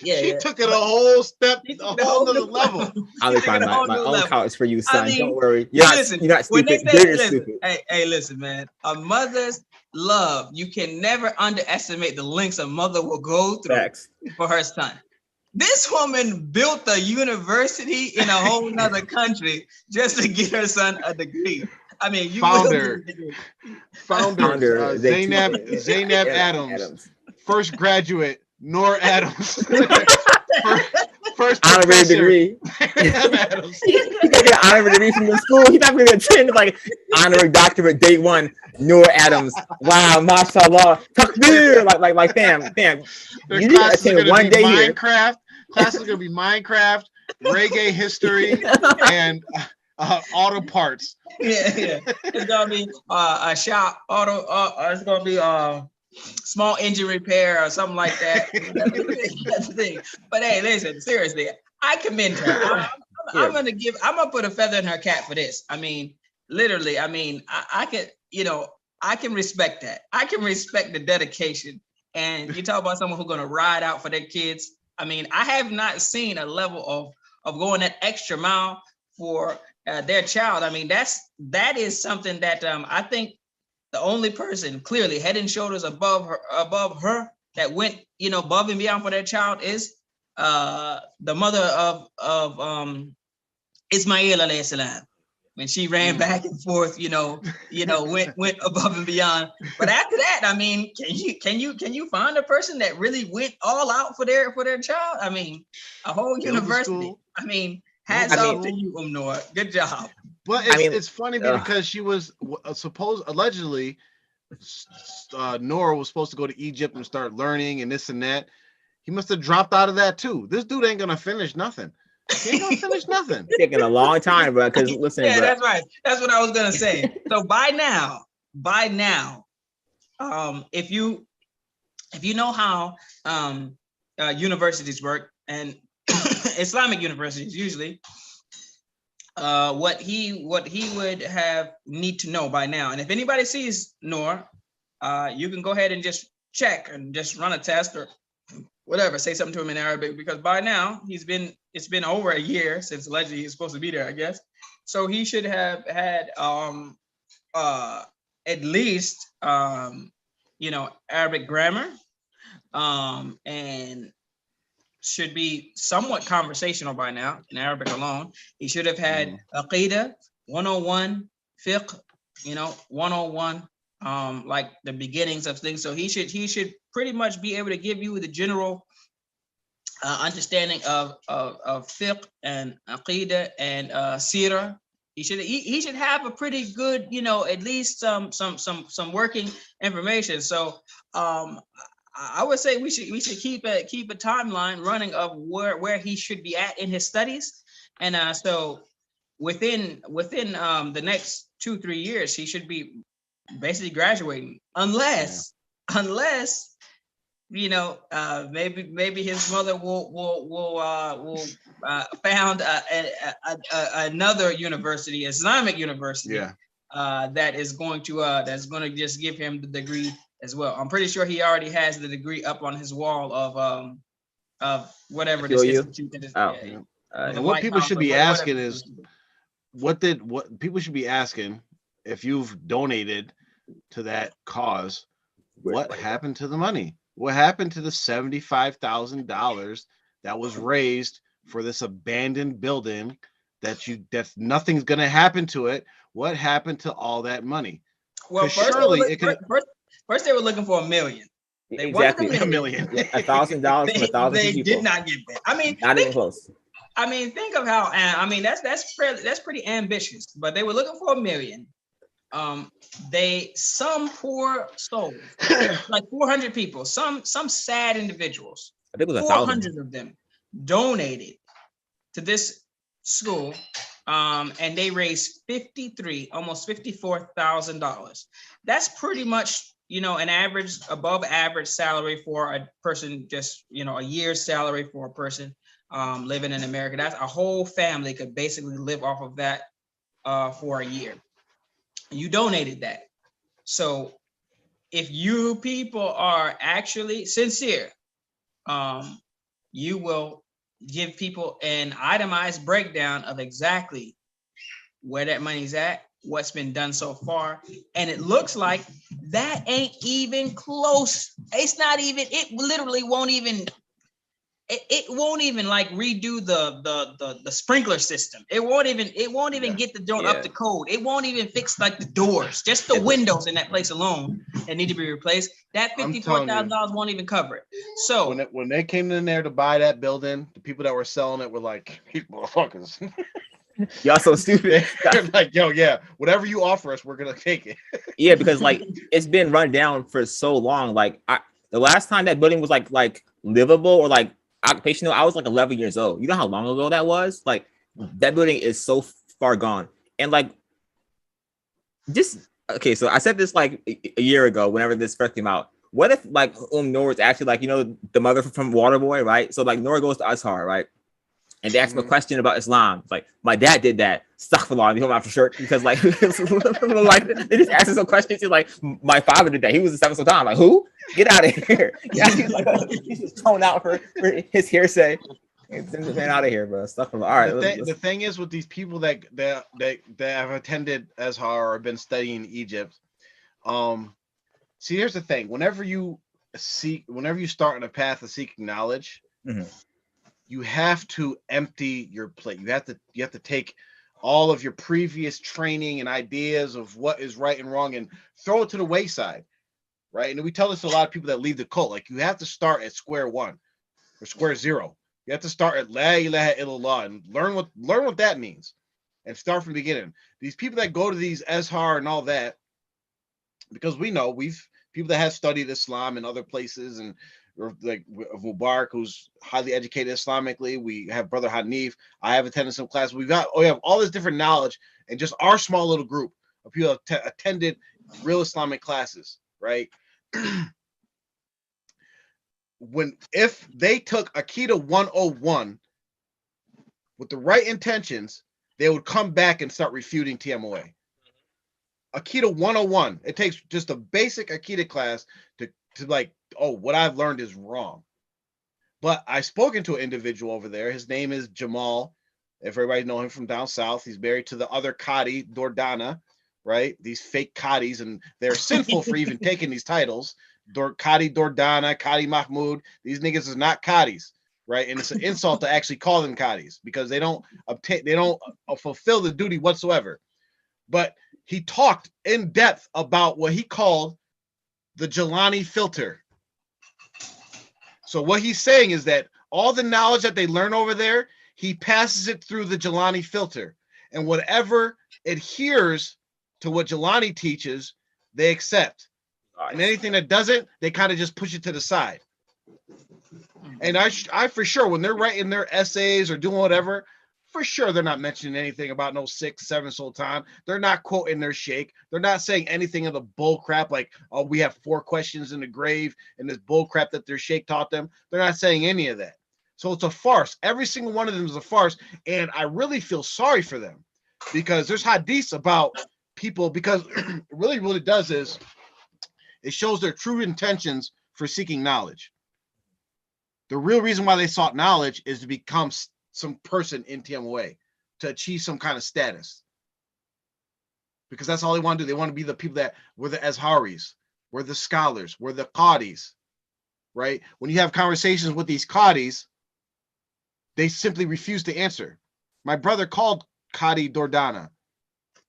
She took it a whole step, a whole other level. I'll find my own college for you, son. I mean, don't worry. You're not stupid. You're stupid. Hey, listen, man. A mother's love, you can never underestimate the lengths a mother will go through for her son. This woman built a university in a whole nother country just to get her son a degree. I mean, founder Zainab Adams, first graduate, Noor Adams, first honorary degree. Adams. He can get an honorary degree from the school. He's not going to attend like honorary doctorate day 1, Noor Adams. Wow, mashallah, takbir. Like, fam. You need to attend one day here. Class is going to be Minecraft, reggae history, and auto parts. Yeah. It's gonna be a shop auto. It's gonna be small engine repair or something like that. That's the thing. But hey, listen, seriously, I commend her. I'm gonna put a feather in her cap for this. I mean, literally. I mean, I can respect that. I can respect the dedication. And you talk about someone who's gonna ride out for their kids. I mean, I have not seen a level of going that extra mile for their child. I mean, that is something that I think the only person clearly head and shoulders above her that went above and beyond for their child is the mother of Ismail alayhi salam, when she ran back and forth, went above and beyond. But after that, I mean, can you find a person that really went all out for their child? I mean, a whole university. I mean, hats off to you, Noor. Good job. But it's funny because she was allegedly Noor was supposed to go to Egypt and start learning and this and that. He must have dropped out of that too. This dude ain't gonna finish nothing. He ain't gonna finish nothing. It's taking a long time, bro. Because listen, yeah, bro. That's right. That's what I was gonna say. So by now, if you know how universities work, and Islamic universities usually, what he would need to know by now, and if anybody sees Noor, you can go ahead and just check and just run a test or whatever, say something to him in Arabic, because by now it's been over a year since allegedly he's supposed to be there, I guess. So he should have had at least Arabic grammar, and should be somewhat conversational by now in Arabic alone. He should have had Aqidah 101, Fiqh, 101, like the beginnings of things. So he should pretty much be able to give you the general understanding of fiqh and aqidah and seerah. He should have a pretty good, at least some working information. So I would say we should keep a timeline running of where he should be at in his studies, and so within the next 2-3 years he should be basically graduating, unless maybe his mother will found another university, Islamic university, that is going to just give him the degree as well. I'm pretty sure he already has the degree up on his wall of whatever this institute is. And what people should be asking is, what people should be asking, if you've donated to that cause, what happened to the money? What happened to the $75,000 that was raised for this abandoned building that nothing's gonna happen to it? What happened to all that money? Well, first they were looking for $1 million. They exactly wanted $1 million. $1,000 from 1,000 They people. did not get that. I mean, not even close. I mean, think of how. I mean, that's pretty ambitious. But they were looking for $1 million. Some poor souls, like 400 people, some sad individuals, I think it was 400 of them donated to this school, and they raised almost $54,000. That's pretty much, an average, above average salary for a person, just, a year's salary for a person living in America. That's a whole family could basically live off of that for a year. You donated that. So if you people are actually sincere, you will give people an itemized breakdown of exactly where that money's at, what's been done so far. And it looks like that ain't even close. It's not even, it literally won't even, it won't even like redo the sprinkler system. It won't even get the joint up to code. It won't even fix like the doors, just the windows in that place alone that need to be replaced. That $54,000 won't even cover it. So when they came in there to buy that building, the people that were selling it were like, "These motherfuckers, y'all so stupid." They're like, "Yo, yeah, whatever you offer us, we're gonna take it." Yeah, because like it's been run down for so long. Like the last time that building was like livable or like occupational, I was like 11 years old. You know how long ago that was? Like that building is so far gone. And like so I said this like a year ago whenever this first came out. What if like Noor is actually like, the mother from Waterboy, right? So like Noor goes to Azhar, right? And they ask him a question about Islam. It's like, my dad did that. Astaghfirullah, you hold out for shirt because like, like they just ask him some questions. He's like, my father did that. He was the seventh sultan. Like, who? Get out of here. Yeah, he's just thrown out for his hearsay. Get out of here, bro. Astaghfirullah. All right. The thing is with these people that have attended Azhar or been studying Egypt, see, here's the thing. Whenever you start on a path of seeking knowledge, you have to empty your plate. You have to take all of your previous training and ideas of what is right and wrong and throw it to the wayside, right? And we tell this to a lot of people that leave the cult. Like, you have to start at square one or square zero. You have to start at La ilaha illallah and learn what that means and start from the beginning. These people that go to these Azhar and all that, because we know people that have studied Islam in other places, and like Mubarak, who's highly educated Islamically. We have Brother Hanif. I have attended some classes. We have all this different knowledge, and just our small little group of people have attended real Islamic classes, right? If they took Akida 101 with the right intentions, they would come back and start refuting TMOA. Akida 101. It takes just a basic Akida class to like, oh, what I've learned is wrong. But I've spoken to an individual over there. His name is Jamal. If everybody know him from down south, he's married to the other Qadi, Dordana, right? These fake Qadis, and they're sinful for even taking these titles. Qadi Dordana, Qadi Mahmoud. These niggas is not Qadis, right? And it's an insult to actually call them Qadis because they don't fulfill the duty whatsoever. But he talked in depth about what he called the Jelani filter. So what he's saying is that all the knowledge that they learn over there, he passes it through the Jelani filter. And whatever adheres to what Jelani teaches, they accept. Nice. And anything that doesn't, they kind of just push it to the side. And I for sure, when they're writing their essays or doing whatever, for sure they're not mentioning anything about no 6, 7 sultan. They're not quoting their sheikh. They're not saying anything of the bull crap like, oh, we have 4 questions in the grave and this bull crap that their sheikh taught them. They're not saying any of that. So it's a farce. Every single one of them is a farce. And I really feel sorry for them because there's hadiths about people, because it really does is it shows their true intentions for seeking knowledge. The real reason why they sought knowledge is to become some person in TMOA, to achieve some kind of status. Because that's all they want to do. They want to be the people that were the Azharis, were the scholars, were the Qadis, right? When you have conversations with these Qadis, they simply refuse to answer. My brother called Qadi Dordana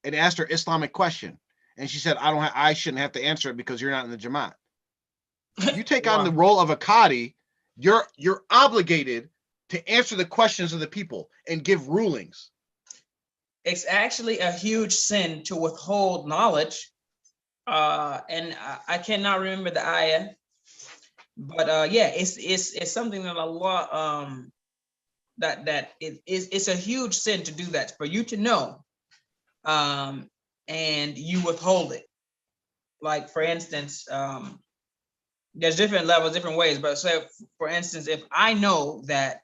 and asked her Islamic question. And she said, I shouldn't have to answer it because you're not in the Jamaat. You take on the role of a Qadi, you're obligated to answer the questions of the people and give rulings. It's actually a huge sin to withhold knowledge. And I cannot remember the ayah, but yeah, it's something that Allah it's a huge sin to do that, for you to know, and you withhold it. Like for instance, there's different levels, different ways, but so for instance, if I know that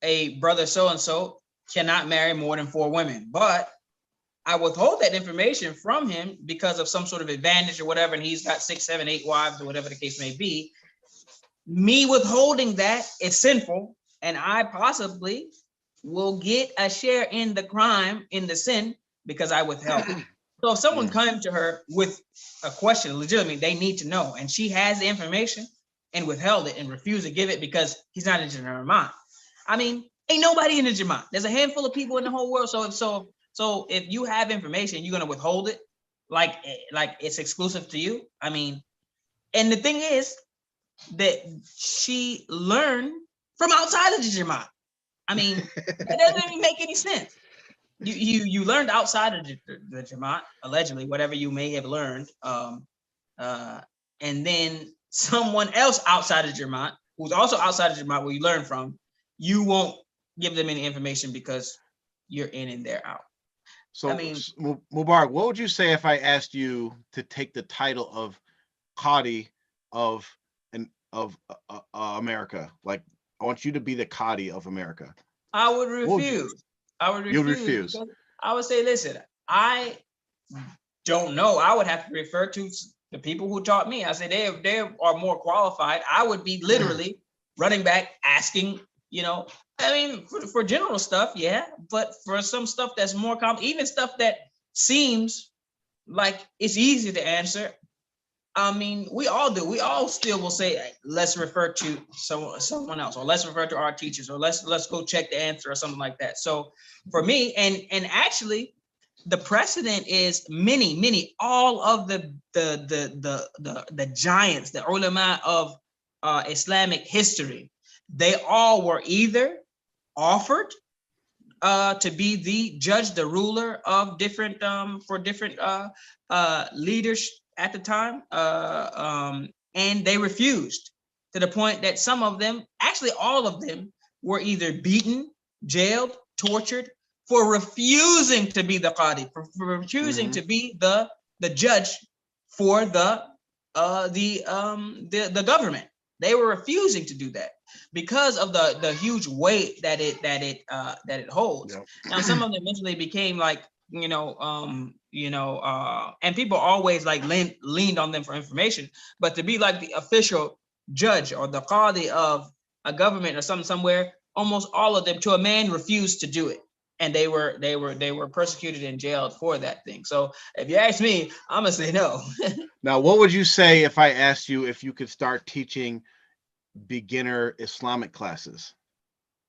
a brother so-and-so cannot marry more than 4 women, but I withhold that information from him because of some sort of advantage or whatever, and he's got 6, 7, 8 wives or whatever the case may be. Me withholding that is sinful, and I possibly will get a share in the crime, in the sin, because I withheld. So if someone comes to her with a question, legitimately, they need to know, and she has the information and withheld it and refused to give it because he's not in the Jamaat. I mean, ain't nobody in the Jamaat. There's a handful of people in the whole world. So if you have information, you're gonna withhold it, like it's exclusive to you. I mean, and the thing is that she learned from outside of the Jamaat. I mean, it doesn't even make any sense. You learned outside of the Jamaat, allegedly, whatever you may have learned, and then someone else outside of Jamaat, who's also outside of Jamaat, where you learn from, you won't give them any information because you're in and they're out. So, I mean, Mubarak, what would you say if I asked you to take the title of Qadi of America? Like, I want you to be the Qadi of America. I would refuse. You would refuse. I would say, listen, I don't know. I would have to refer to the people who taught me. I say they are more qualified. I would be literally running back, asking, I mean, for general stuff, yeah, but for some stuff that's more common, even stuff that seems like it's easy to answer, I mean, we all do. We all still will say, let's refer to someone else, or let's refer to our teachers, or let's go check the answer or something like that. So for me, and actually, the precedent is many, all of the giants, the ulama of Islamic history, they all were either offered to be the judge, the ruler of different for different leaders at the time, and they refused, to the point that some of them, actually all of them, were either beaten, jailed, tortured for refusing to be the qadi, for refusing to be the judge for the government. They were refusing to do that because of the huge weight that it holds. Yep. Now, some of them eventually became like, and people always like leaned on them for information, but to be like the official judge or the qadi of a government or somewhere, almost all of them, to a man, refused to do it, and they were persecuted and jailed for that thing. So if you ask me, I'm gonna say no. Now, what would you say if I asked you if you could start teaching beginner Islamic classes?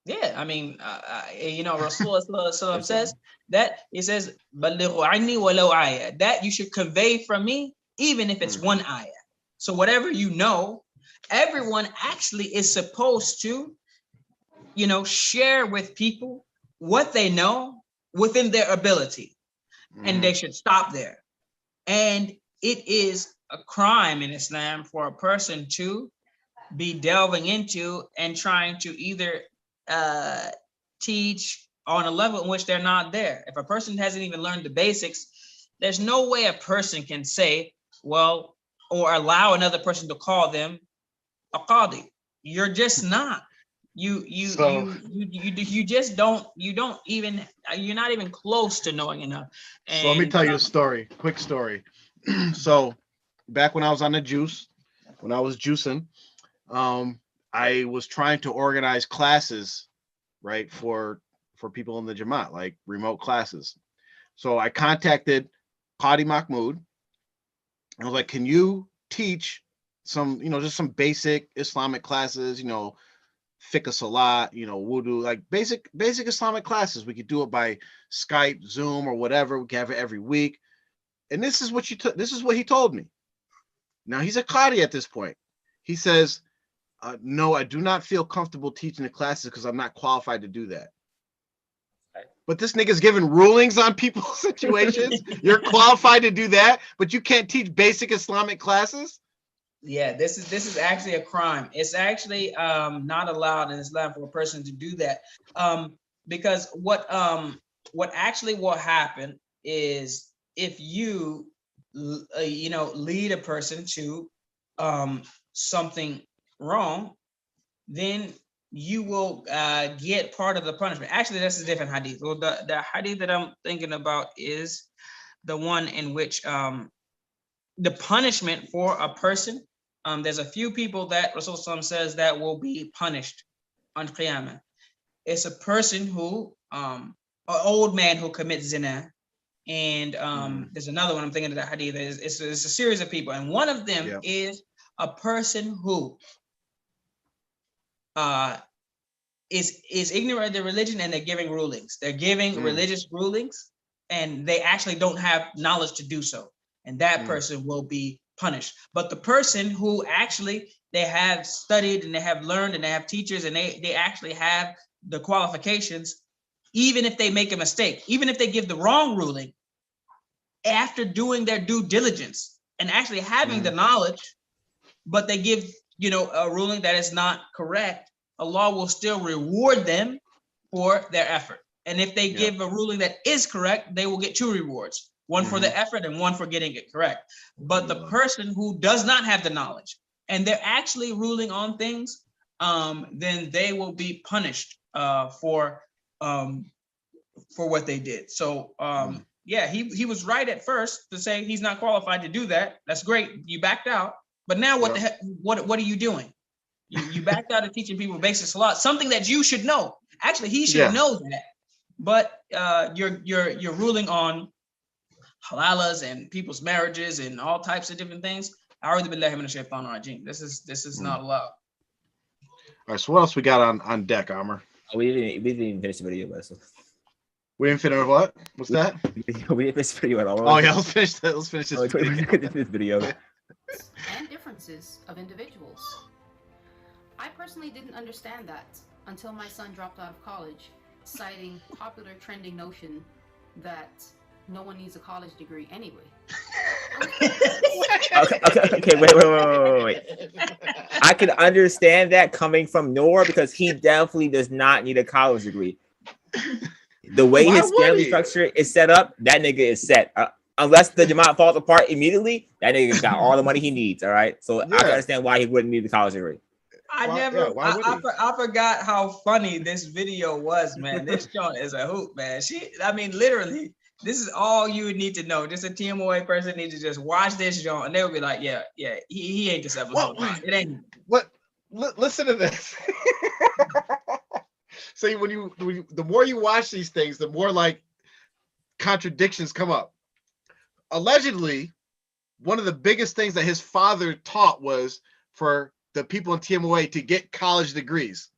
Yeah, I mean, Rasulullah Sallallahu Alaihi Wasallam says that, he says, "Ballighu anni walau ayah," that you should convey from me, even if it's one ayah. So whatever you know, everyone actually is supposed to, share with people what they know within their ability, and they should stop there. And it is a crime in Islam for a person to be delving into and trying to either teach on a level in which they're not there. If a person hasn't even learned the basics, there's no way a person can say, well, or allow another person to call them a qadi. You're just not. You just don't. You're not even close to knowing enough. And, so let me tell you a story. Quick story. So back when I was on the juice, when I was juicing, I was trying to organize classes, right, for people in the Jamaat, like remote classes. So I contacted Qadi Mahmoud. I was like, can you teach some, just some basic Islamic classes, fiqh salat, wudu, like basic Islamic classes. We could do it by Skype, Zoom, or whatever. We can have it every week. And this is what he told me. Now he's a Qadi at this point. He says, no, I do not feel comfortable teaching the classes because I'm not qualified to do that. But this nigga's giving rulings on people's situations. You're qualified to do that, but you can't teach basic Islamic classes. Yeah, this is actually a crime. It's actually not allowed in Islam for a person to do that. Because what actually will happen is, if you lead a person to something wrong, then you will get part of the punishment. Actually, that's a different hadith. Well, the hadith that I'm thinking about is the one in which the punishment for a person, there's a few people that Rasulullah says that will be punished on Qiyamah. It's a person who, an old man who commits zina, and there's another one I'm thinking of that hadith. It's a series of people, and one of them is a person who is ignorant of the religion, and they're giving rulings. They're giving religious rulings, and they actually don't have knowledge to do so. And that person will be punished. But the person who actually, they have studied and they have learned and they have teachers and they actually have the qualifications, even if they make a mistake, even if they give the wrong ruling, after doing their due diligence and actually having the knowledge, but they give, a ruling that is not correct, Allah will still reward them for their effort. And if they give a ruling that is correct, they will get two rewards. One for the effort and one for getting it correct. But the person who does not have the knowledge and they're actually ruling on things, then they will be punished for what they did. So he was right at first to say he's not qualified to do that. That's great. You backed out. But now what the heck? What are you doing? You backed out of teaching people basic salat, something that you should know. Actually, he should know that. But you're ruling on halalas and people's marriages and all types of different things. This is not allowed. All right, so what else we got on deck, Amr? We didn't even finish the video, but we didn't finish what? What's that? We didn't finish the video at all. Oh yeah, let's finish that. Let's finish this video. And differences of individuals. I personally didn't understand that until my son dropped out of college, citing popular trending notion that no one needs a college degree anyway. Okay, wait. I can understand that coming from Noor, because he definitely does not need a college degree. The way his family structure is set up, that nigga is set. Unless the Jamaat falls apart immediately, that nigga got all the money he needs. All right, so I can understand why he wouldn't need the college degree. I forgot how funny this video was, man. This joint is a hoot, man. Literally, this is all you would need to know. Just a TMOA person needs to just watch this joint, and they'll be like, yeah, he ain't deceptive. It ain't. What? Listen to this. See, the more you watch these things, the more like contradictions come up. Allegedly, one of the biggest things that his father taught was for the people in TMOA to get college degrees.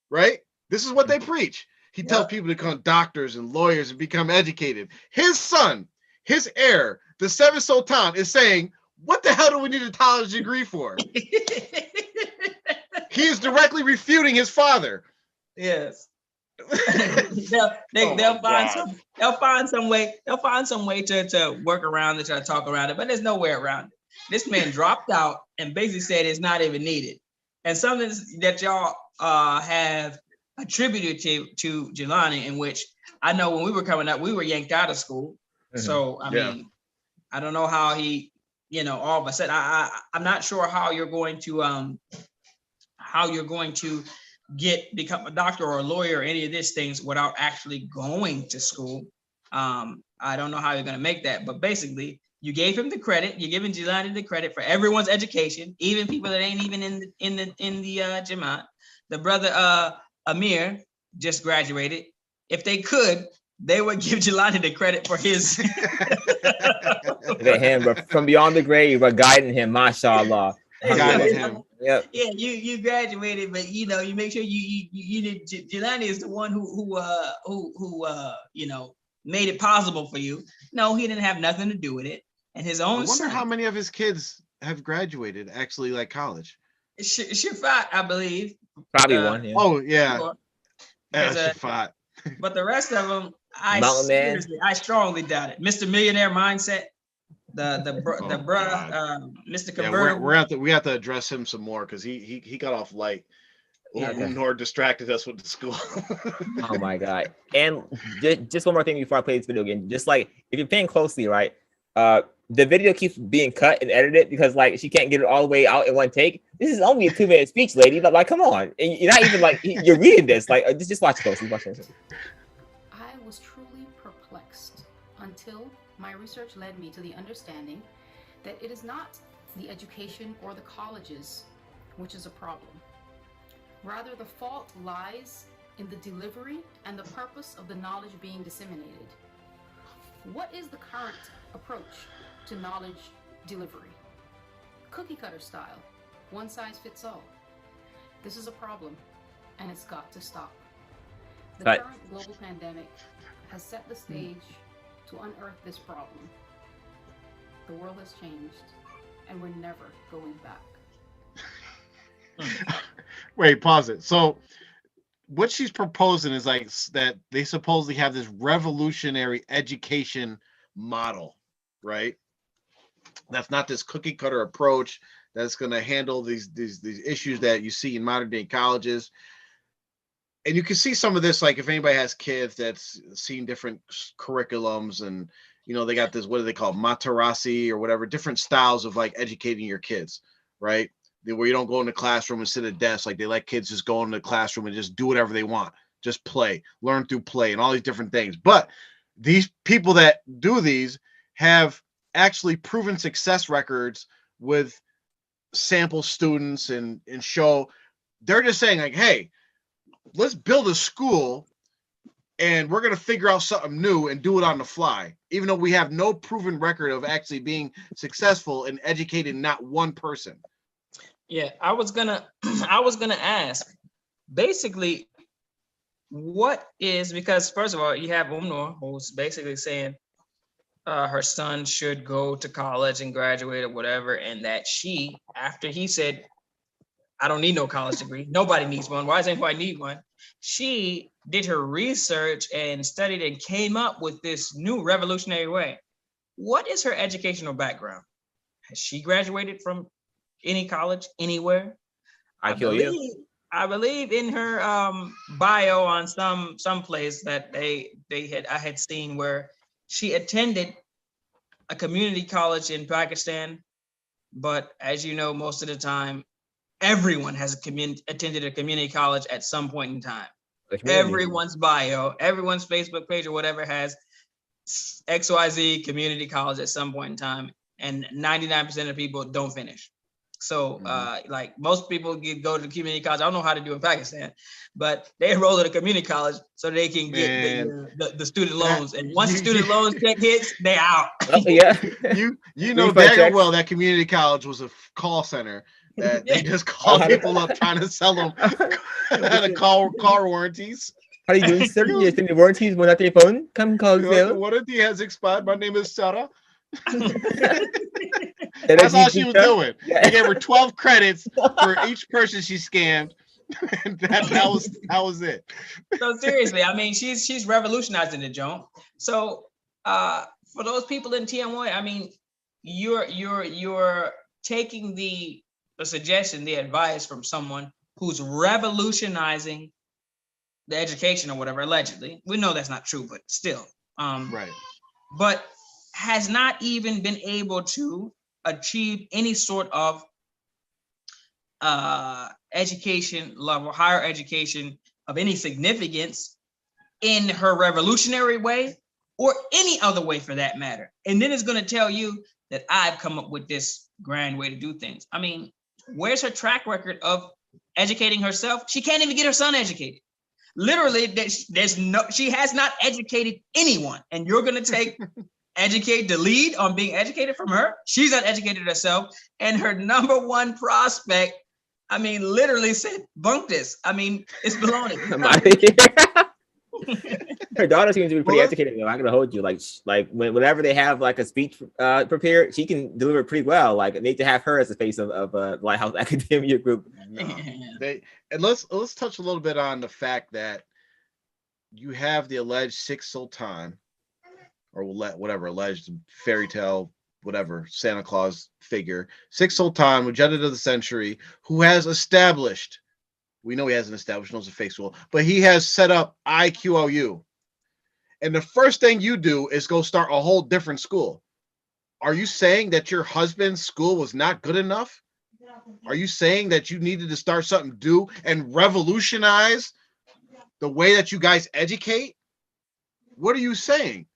right? This is what they preach. He tells Yep. people to become doctors and lawyers and become educated. His son, his heir, the seventh Sultan, is saying, what the hell do we need a college degree for? He is directly refuting his father. Yes. Oh they'll my find some way to work around it, try to talk around it, but there's no way around it. This man dropped out and basically said it's not even needed. And something that y'all have attributed to Jelani, in which I know when we were coming up, we were yanked out of school. So I mean, I don't know how he, all of a sudden, I'm not sure how you're going to become a doctor or a lawyer or any of these things without actually going to school. I don't know how you're going to make that, but basically you gave him the credit. You're giving Jelani the credit for everyone's education, even people that ain't even in the Jamaat. The brother Amir just graduated. If they could, they would give Jelani the credit for his. But from beyond the grave, but guiding him, mashallah. Guiding him. Yep. Yeah, you graduated, but you make sure you did. Jelani is the one who made it possible for you. No, he didn't have nothing to do with it, and his own. I wonder how many of his kids have graduated actually, like college. Shafat, I believe. Probably one. Yeah. Oh yeah, Sure. Shafat. But the rest of them, I Mountain strongly doubt it. Mr. Millionaire Mindset, the brother, Mr. Convertible. Yeah, we have to address him some more because he got off light. Nor distracted us with the school. Oh my god! And just one more thing before I play this video again. Just like if you're paying closely, right? The video keeps being cut and edited because like she can't get it all the way out in one take. This is only a 2-minute speech, lady. Like, come on, and you're not even like you're reading this. Like, just watch it closely. Watch it. I was truly perplexed until my research led me to the understanding that it is not the education or the colleges which is a problem. Rather, the fault lies in the delivery and the purpose of the knowledge being disseminated. What is the current approach to knowledge delivery? Cookie cutter style, one size fits all. This is a problem, and it's got to stop. The current global pandemic has set the stage to unearth this problem. The world has changed, and we're never going back. Wait, pause it. So what she's proposing is like that they supposedly have this revolutionary education model, right? That's not this cookie cutter approach that's going to handle these issues that you see in modern day colleges. And you can see some of this, like if anybody has kids that's seen different curriculums and, they got this, what do they call Matarasi or whatever, different styles of like educating your kids, right? Where you don't go in the classroom and sit at a desk. Like they let kids just go in the classroom and just do whatever they want, just play, learn through play and all these different things. But these people that do these have actually proven success records with sample students and show. They're just saying like, hey, let's build a school and we're going to figure out something new and do it on the fly, even though we have no proven record of actually being successful in educating not one person. Yeah, I was gonna ask, basically, what is, because first of all, you have Umnur, who's basically saying her son should go to college and graduate or whatever, and that she, after he said, I don't need no college degree, nobody needs one, why does anybody need one? She did her research and studied and came up with this new revolutionary way. What is her educational background? Has she graduated from any college anywhere? I believe in her bio on some place that I had seen where she attended a community college in Pakistan, but as you know, most of the time everyone has attended a community college at some point in time. Everyone's bio, everyone's Facebook page or whatever has XYZ community college at some point in time, and 99% of people don't finish. So like most people go to community college. I don't know how to do in Pakistan, but they enroll at a community college so they can get the student loans. And once the student loans check hits, they out. You know damn well that community college was a call center that they just call people up trying to sell them the car warranties. How are you doing, sir? You're sending warranties on your phone? Come call The sale. warranty has expired. My name is Sarah. And That's all she was doing. Yeah. They gave her 12 credits for each person she scammed. And that was it. So seriously, I mean, she's revolutionizing the joint. So for those people in TMY, I mean, you're taking the suggestion, the advice from someone who's revolutionizing the education or whatever, allegedly. We know that's not true, but still. Right. But has not even been able to achieve any sort of education level, higher education of any significance in her revolutionary way or any other way for that matter. And then it's going to tell you that I've come up with this grand way to do things. I mean, where's her track record of educating herself? She can't even get her son educated. Literally, she has not educated anyone. And you're going to educate the lead on being educated from her? She's not educated herself. And her number one prospect, I mean, literally said, bunk this. I mean, it's baloney. Her daughter seems to be pretty educated. I'm not gonna hold you. Like whenever they have like a speech prepared, she can deliver it pretty well. Like they need to have her as the face of Lighthouse Academia Group. No. And let's touch a little bit on the fact that you have the alleged Sixth Sultan, or whatever alleged fairy tale, whatever Santa Claus figure, Sixth Sultan, Mujahid of the century, who has established. We know he hasn't established, knows a fake school, but he has set up IQOU. And the first thing you do is go start a whole different school. Are you saying that your husband's school was not good enough? Are you saying that you needed to start something new and revolutionize the way that you guys educate? What are you saying?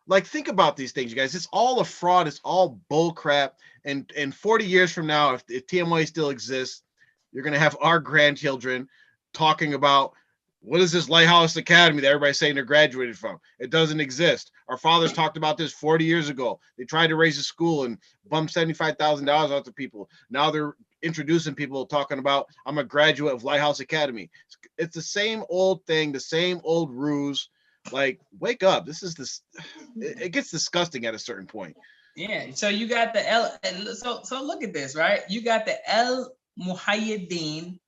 Like, think about these things, you guys. It's all a fraud. It's all bull crap. And 40 years from now, if TMY still exists, you're going to have our grandchildren talking about, what is this Lighthouse Academy that everybody's saying they're graduated from? It doesn't exist. Our fathers talked about this 40 years ago. They tried to raise a school and bump $75,000 out to people. Now they're introducing people talking about, I'm a graduate of Lighthouse Academy. It's the same old thing, the same old ruse. Like, wake up. It gets disgusting at a certain point. Yeah. So you got so look at this, right? You got the Muhyiddin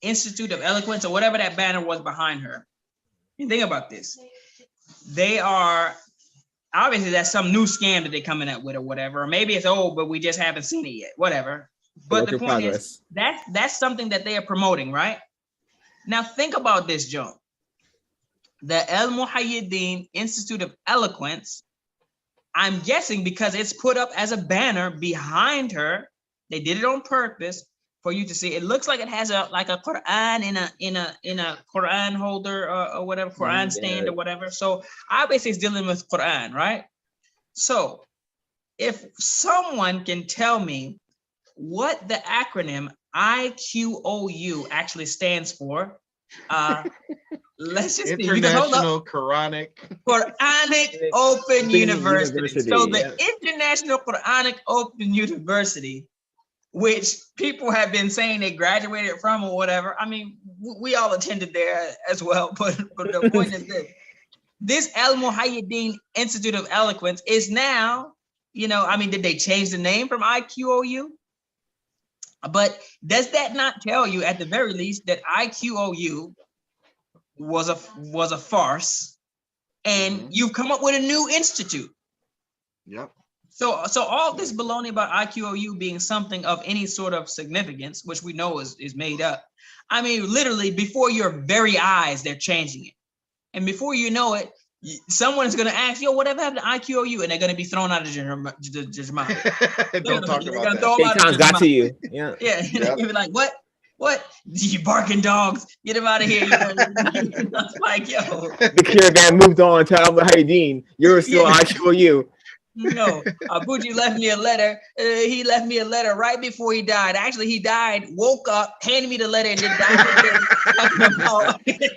Institute of Eloquence, or whatever that banner was behind her. And think about this. They are, obviously that's some new scam that they're coming up with or whatever, or maybe it's old, but we just haven't seen it yet, whatever. But the point is, that's something that they are promoting, right? Now think about this, Joe. The El Muhyiddin Institute of Eloquence, I'm guessing because it's put up as a banner behind her, they did it on purpose for you to see. It looks like it has a Quran in a Quran holder or whatever, Quran stand or whatever. So obviously it's dealing with Quran, right? So if someone can tell me what the acronym IQOU actually stands for, let's just International Quranic Open University. So the International Quranic Open University, which people have been saying they graduated from or whatever. I mean, we all attended there as well, but the point is this El Muhyiddin Institute of Eloquence is now, I mean, did they change the name from IQOU? But does that not tell you, at the very least, that IQOU was a farce, and you've come up with a new institute? Yep. So all this baloney about IQOU being something of any sort of significance, which we know is made up. I mean, literally before your very eyes, they're changing it. And before you know it, someone's going to ask, yo, whatever happened to IQOU? And they're going to be thrown out of the Jamaat. Don't talk about that. Got to you. Yeah. Yeah. Yep. You'll be like, what? You barking dogs? Get him out of here. Like, yo. The caravan moved on to Al Muhyiddin. You're still IQOU. No, Abuji left me a letter. He left me a letter right before he died. Actually, he died, woke up, handed me the letter, and then died.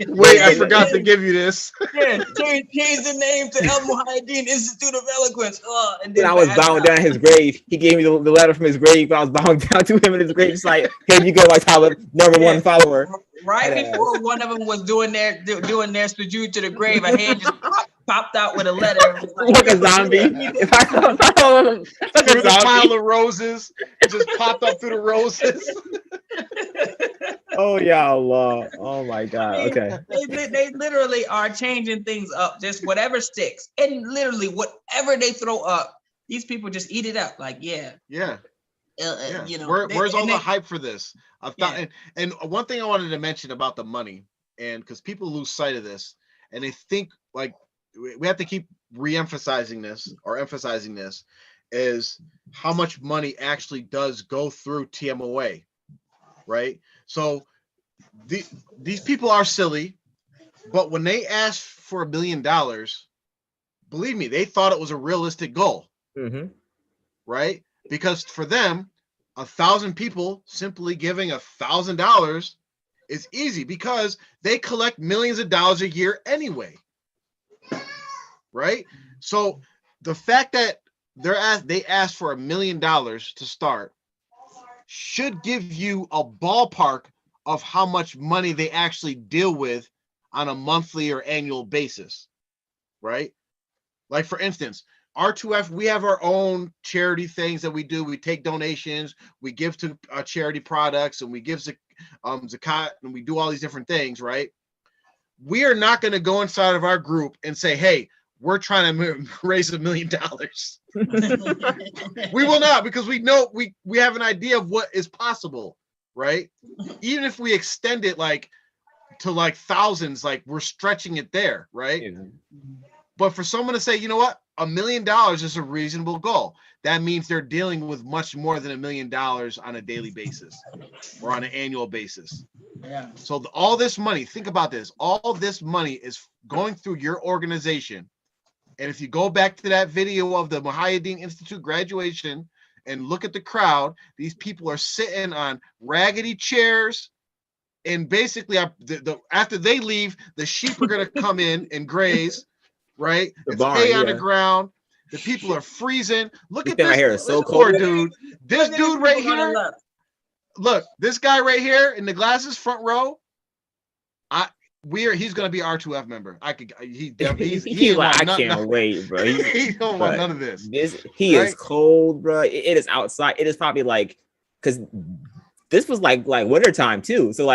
Wait, I forgot to give you this. Yeah, change the name to El Muhaddin Institute of Eloquence. And When then I was bowing down his grave, he gave me the letter from his grave. I was bowing down to him in his grave. It's like, here you go, my Talib, #1 follower. Right before one of them was doing their sujood to the grave, a hand just popped out with a letter. Like a zombie. If I don't Through the pile of roses, it just popped up through the roses. Oh yeah, Allah. Oh my God. Okay. They literally are changing things up, just whatever sticks, and literally whatever they throw up, these people just eat it up. Like, yeah. You know, where's all the hype for this? I've thought, and one thing I wanted to mention about the money, and because people lose sight of this, and they think like we have to keep emphasizing this, is how much money actually does go through TMOA, right? So these people are silly, but when they asked for $1 million, believe me, they thought it was a realistic goal, right? Because for them, 1,000 people simply giving $1,000 is easy because they collect millions of dollars a year anyway, right? So the fact that they asked for $1 million to start should give you a ballpark of how much money they actually deal with on a monthly or annual basis, right? Like for instance, R2F, we have our own charity things that we do. We take donations, we give to charity products, and we give zakat, and we do all these different things, right? We are not going to go inside of our group and say, hey, we're trying to raise $1 million. We will not, because we know we have an idea of what is possible, right? Even if we extend it to thousands, we're stretching it there, right? Yeah. But for someone to say, you know what, $1 million is a reasonable goal, that means they're dealing with much more than $1 million on a daily basis or on an annual basis. Yeah. So all this money, think about this, all this money is going through your organization. And if you go back to that video of the Mujahideen Institute graduation and look at the crowd, these people are sitting on raggedy chairs, and basically after they leave, the sheep are going to come in and graze, right? It's hay on the ground. The people are freezing. Look at this. Right here is so cold, dude. This dude right here. Look, this guy right here in the glasses, front row. He's gonna be R2F member. I can't wait, bro. He don't want none of this. He is cold, bro. It is outside. It is probably because this was like winter time too. So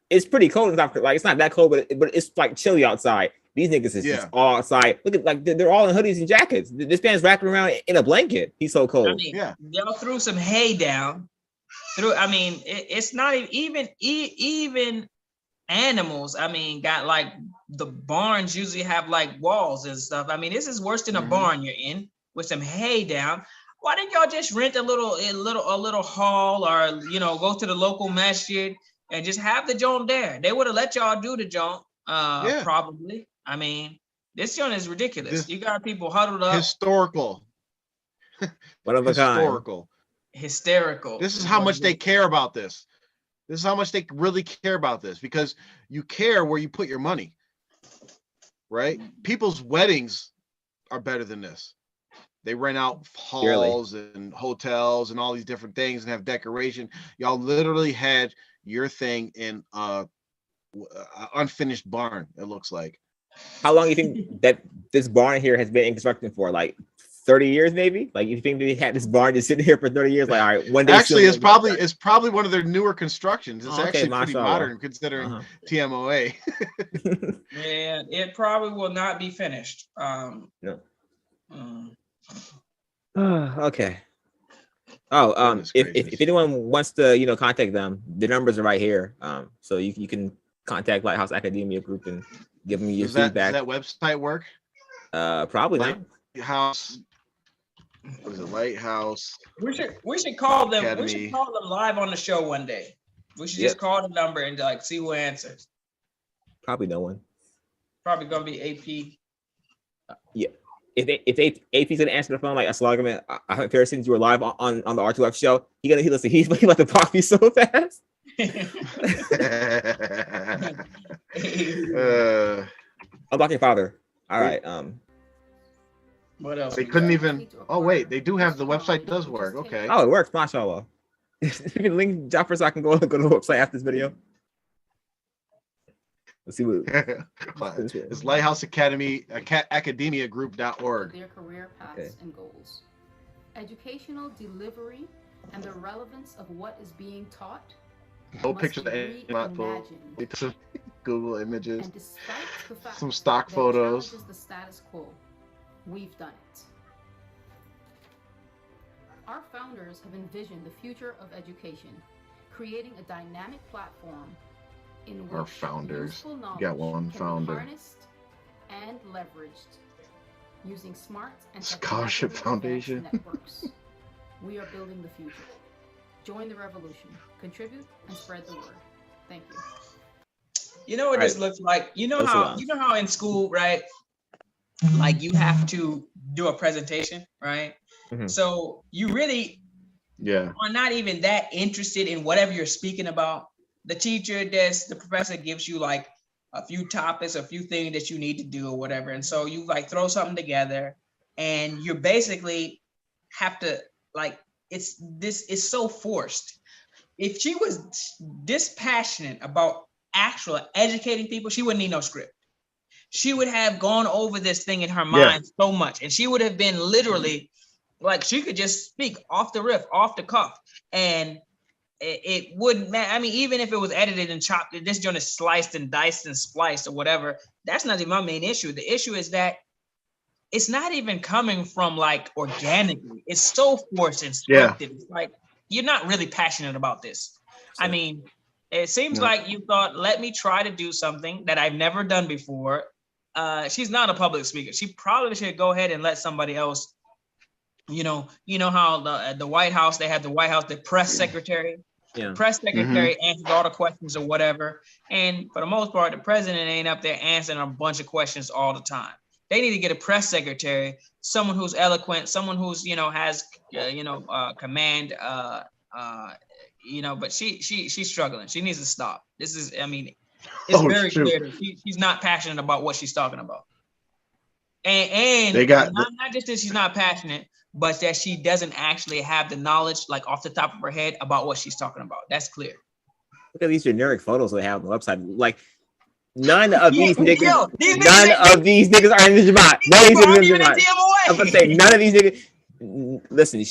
it's pretty cold. It's not that cold, but it's chilly outside. These niggas is just all outside. Look at they're all in hoodies and jackets. This man's wrapping around in a blanket. He's so cold. I mean, y'all threw some hay down. It's not even animals. Got the barns usually have walls and stuff. This is worse than a barn you're in with some hay down. Why didn't y'all just rent a little hall, or go to the local masjid and just have the joint there? They would have let y'all do the joint, probably. This joint is ridiculous. You got people huddled up. Historical. One of a kind. Hysterical. This is how much they care about this. This is how much they really care about this, because you care where you put your money, right? People's weddings are better than this. They rent out halls and hotels and all these different things and have decoration. Y'all literally had your thing in unfinished barn, it looks like. How long do you think that this barn here has been in construction for? 30 years, maybe? You think they had this barn just sitting here for 30 years? All right, one day. Actually, it's probably one of their newer constructions. It's actually pretty modern considering TMOA. Yeah, it probably will not be finished. No. Okay. Oh, if anyone wants to, contact them, the numbers are right here. So you can contact Lighthouse Academia Group and give them your feedback. Does that website work? Probably not. Lighthouse. What is it? Lighthouse. We should call them. Academy. We should call them live on the show one day. We should just call the number and see who answers. Probably no one. Probably gonna be AP. Yeah. if AP's gonna answer the phone like assalamu alaikum, I heard Paris, since you were live on the R2F show, he's about to pop you so fast. I'm blocking father. All right. What else? They we couldn't got? even. Oh wait, they do have the website. Does work. Okay. Oh, it works, mashallah. You can link Jaffer so I can go to the website after this video. Let's see what It's Lighthouse Academy Academia Group.org. Their career paths and goals. Educational delivery and the relevance of what is being taught. No pictures of reimagined. Google images. And despite the fact Some stock that photos. challenges the status quo, we've done it. Our founders have envisioned the future of education, creating a dynamic platform in which Our founders. useful knowledge Got one can founder. be harnessed and leveraged using smart and Scholarship technologically Foundation. advanced networks. We are building the future. Join the revolution, contribute, and spread the word. Thank you. You know what this looks like? You know how in school, right? Like you have to do a presentation, right? Mhm. So you really are not even that interested in whatever you're speaking about. The teacher, the professor gives you like a few topics, a few things that you need to do or whatever. And so you like throw something together and you basically have to like, it's so forced. If she was this passionate about actual educating people, she wouldn't need no script. She would have gone over this thing in her mind so much, and she would have been literally like, she could just speak off the riff, off the cuff, and it wouldn't matter. I mean, even if it was edited and chopped, this joint is sliced and diced and spliced or whatever, that's not even my main issue. The issue is that it's not even coming from like organically. It's so forced and scripted. It's like, you're not really passionate about this. I mean, it seems like you thought, let me try to do something that I've never done before. She's not a public speaker. She probably should go ahead and let somebody else, you know how the White House, they have the White House, the press secretary. Yeah. Press secretary answers all the questions or whatever. And for the most part, the president ain't up there answering a bunch of questions all the time. They need to get a press secretary, someone who's eloquent, someone who's, has, command, but she's struggling. She needs to stop. This is, I mean, it's very clear that she's not passionate about what she's talking about. And they got not just that she's not passionate, but that she doesn't actually have the knowledge, like off the top of her head, about what she's talking about. That's clear. Look at these generic photos they have on the website. Like, none of these niggas, none of these niggas are in the Jamaat. None of these niggas are in the Jamaat. I'm gonna say none of these niggas. Listen,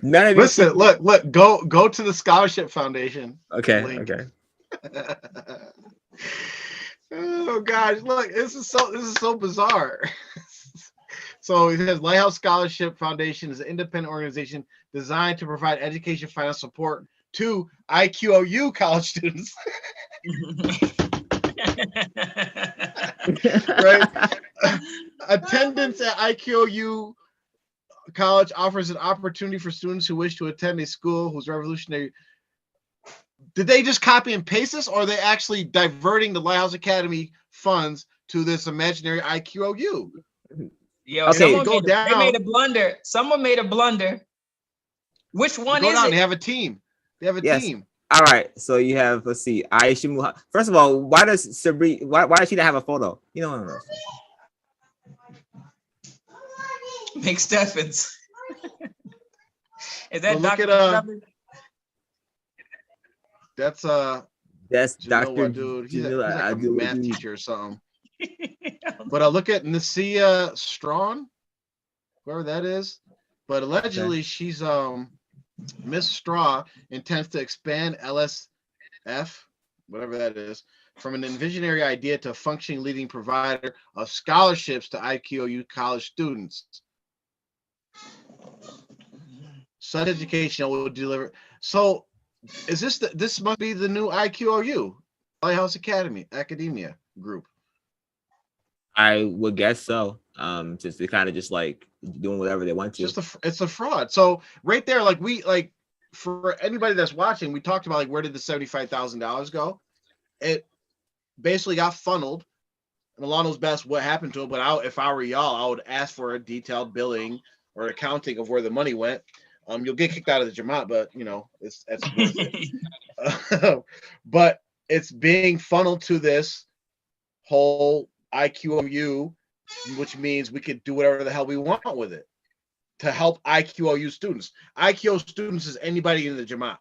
none of these. Listen, look, go to the Scholarship Foundation. Okay, link. okay. Oh gosh, look, this is so bizarre. So it says Lighthouse Scholarship Foundation is an independent organization designed to provide education finance support to IQOU college students. Right? Attendance at IQOU college offers an opportunity for students who wish to attend a school whose revolutionary. Did they just copy and paste this, or are they actually diverting the Lighthouse Academy funds to this imaginary IQOU? Yo, okay, they made a blunder. Someone made a blunder. Which one is it? They have a team. They have a team. All right. So you have, let's see, Aisha Muhammad. First of all, why does Sabri? Why does she not have a photo? You know what I mean? Nick Steffens. Is that Dr. That's Dr. What, dude. He's like a math teacher or something. But I look at Nasia Strawn, whoever that is. But allegedly she's Miss Straw intends to expand LSF, whatever that is, from an visionary idea to a functioning leading provider of scholarships to IQOU college students. Such education will deliver. So is this must be the new IQOU, Lighthouse Academia Group? I would guess so. Just they kind of just like doing whatever they want to. It's a fraud. So right there, like for anybody that's watching, we talked about like where did the $75,000 go? It basically got funneled and Allah knows best what happened to it. But if I were y'all, I would ask for a detailed billing or accounting of where the money went. You'll get kicked out of the Jamaat, but that's worth it. But it's being funneled to this whole IQOU, which means we could do whatever the hell we want with it to help IQOU students. IQO students is anybody in the Jamaat.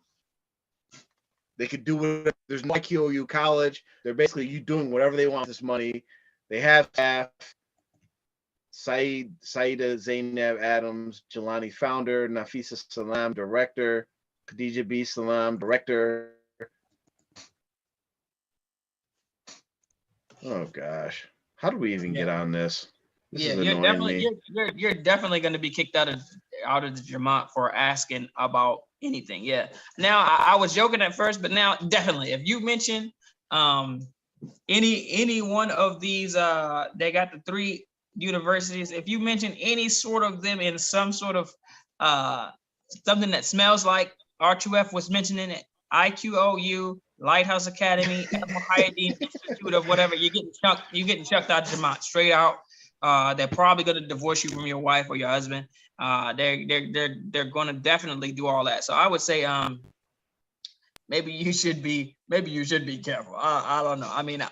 They could do whatever. There's no IQOU college. They're basically you doing whatever they want with this money. They have staff. Saida Zainab Adams, Jelani founder, Nafisa Salam, director, Khadija B. Salam, director. Oh gosh. How do we even get on this? This is you're definitely going to be kicked out of the Jamaat for asking about anything. Yeah. Now I was joking at first, but now definitely if you mention any one of these they got the 3 universities, if you mention any sort of them in some sort of something that smells like R2F was mentioning it, IQOU, Lighthouse Academy, Hayadeen Institute of whatever, you're getting chucked out of Jamaat straight out. They're probably going to divorce you from your wife or your husband. They're going to definitely do all that. So I would say maybe you should be careful. I don't know. I mean,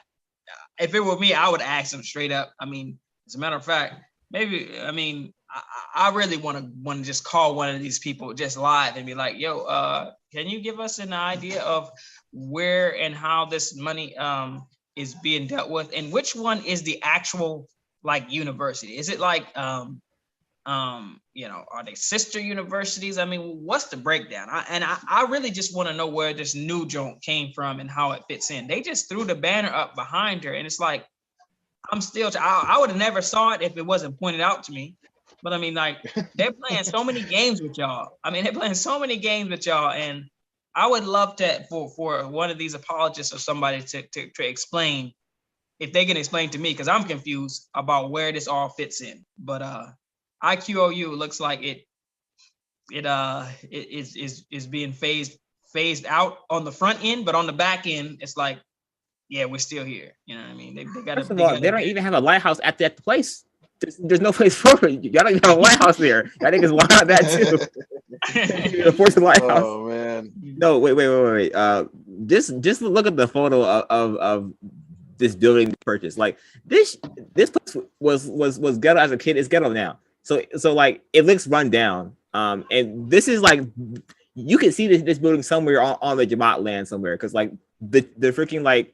if it were me, I would ask them straight up. I mean, as a matter of fact, I really want to just call one of these people just live and be like, yo, can you give us an idea of where and how this money is being dealt with, and which one is the actual like university? Is it like are they sister universities? I mean, what's the breakdown? I really just want to know where this new joint came from and how it fits in. They just threw the banner up behind her, and it's like, I would have never saw it if it wasn't pointed out to me. But I mean, like, they're playing so many games with y'all. And I would love for one of these apologists or somebody to explain, if they can explain to me, because I'm confused about where this all fits in. But IQOU looks like it is being phased out on the front end, but on the back end, it's like, yeah, we're still here. You know what I mean? They got. First of all, they don't even have a lighthouse at the place. There's no place for it. Y'all don't even have a lighthouse there. I think it's lying on that too. Enforce the lighthouse. Oh man. No, wait. Just look at the photo of this building purchase. Like this place was ghetto as a kid. It's ghetto now. So like it looks run down. And this is like, you can see this building somewhere on the Jamaat land somewhere, because like the freaking like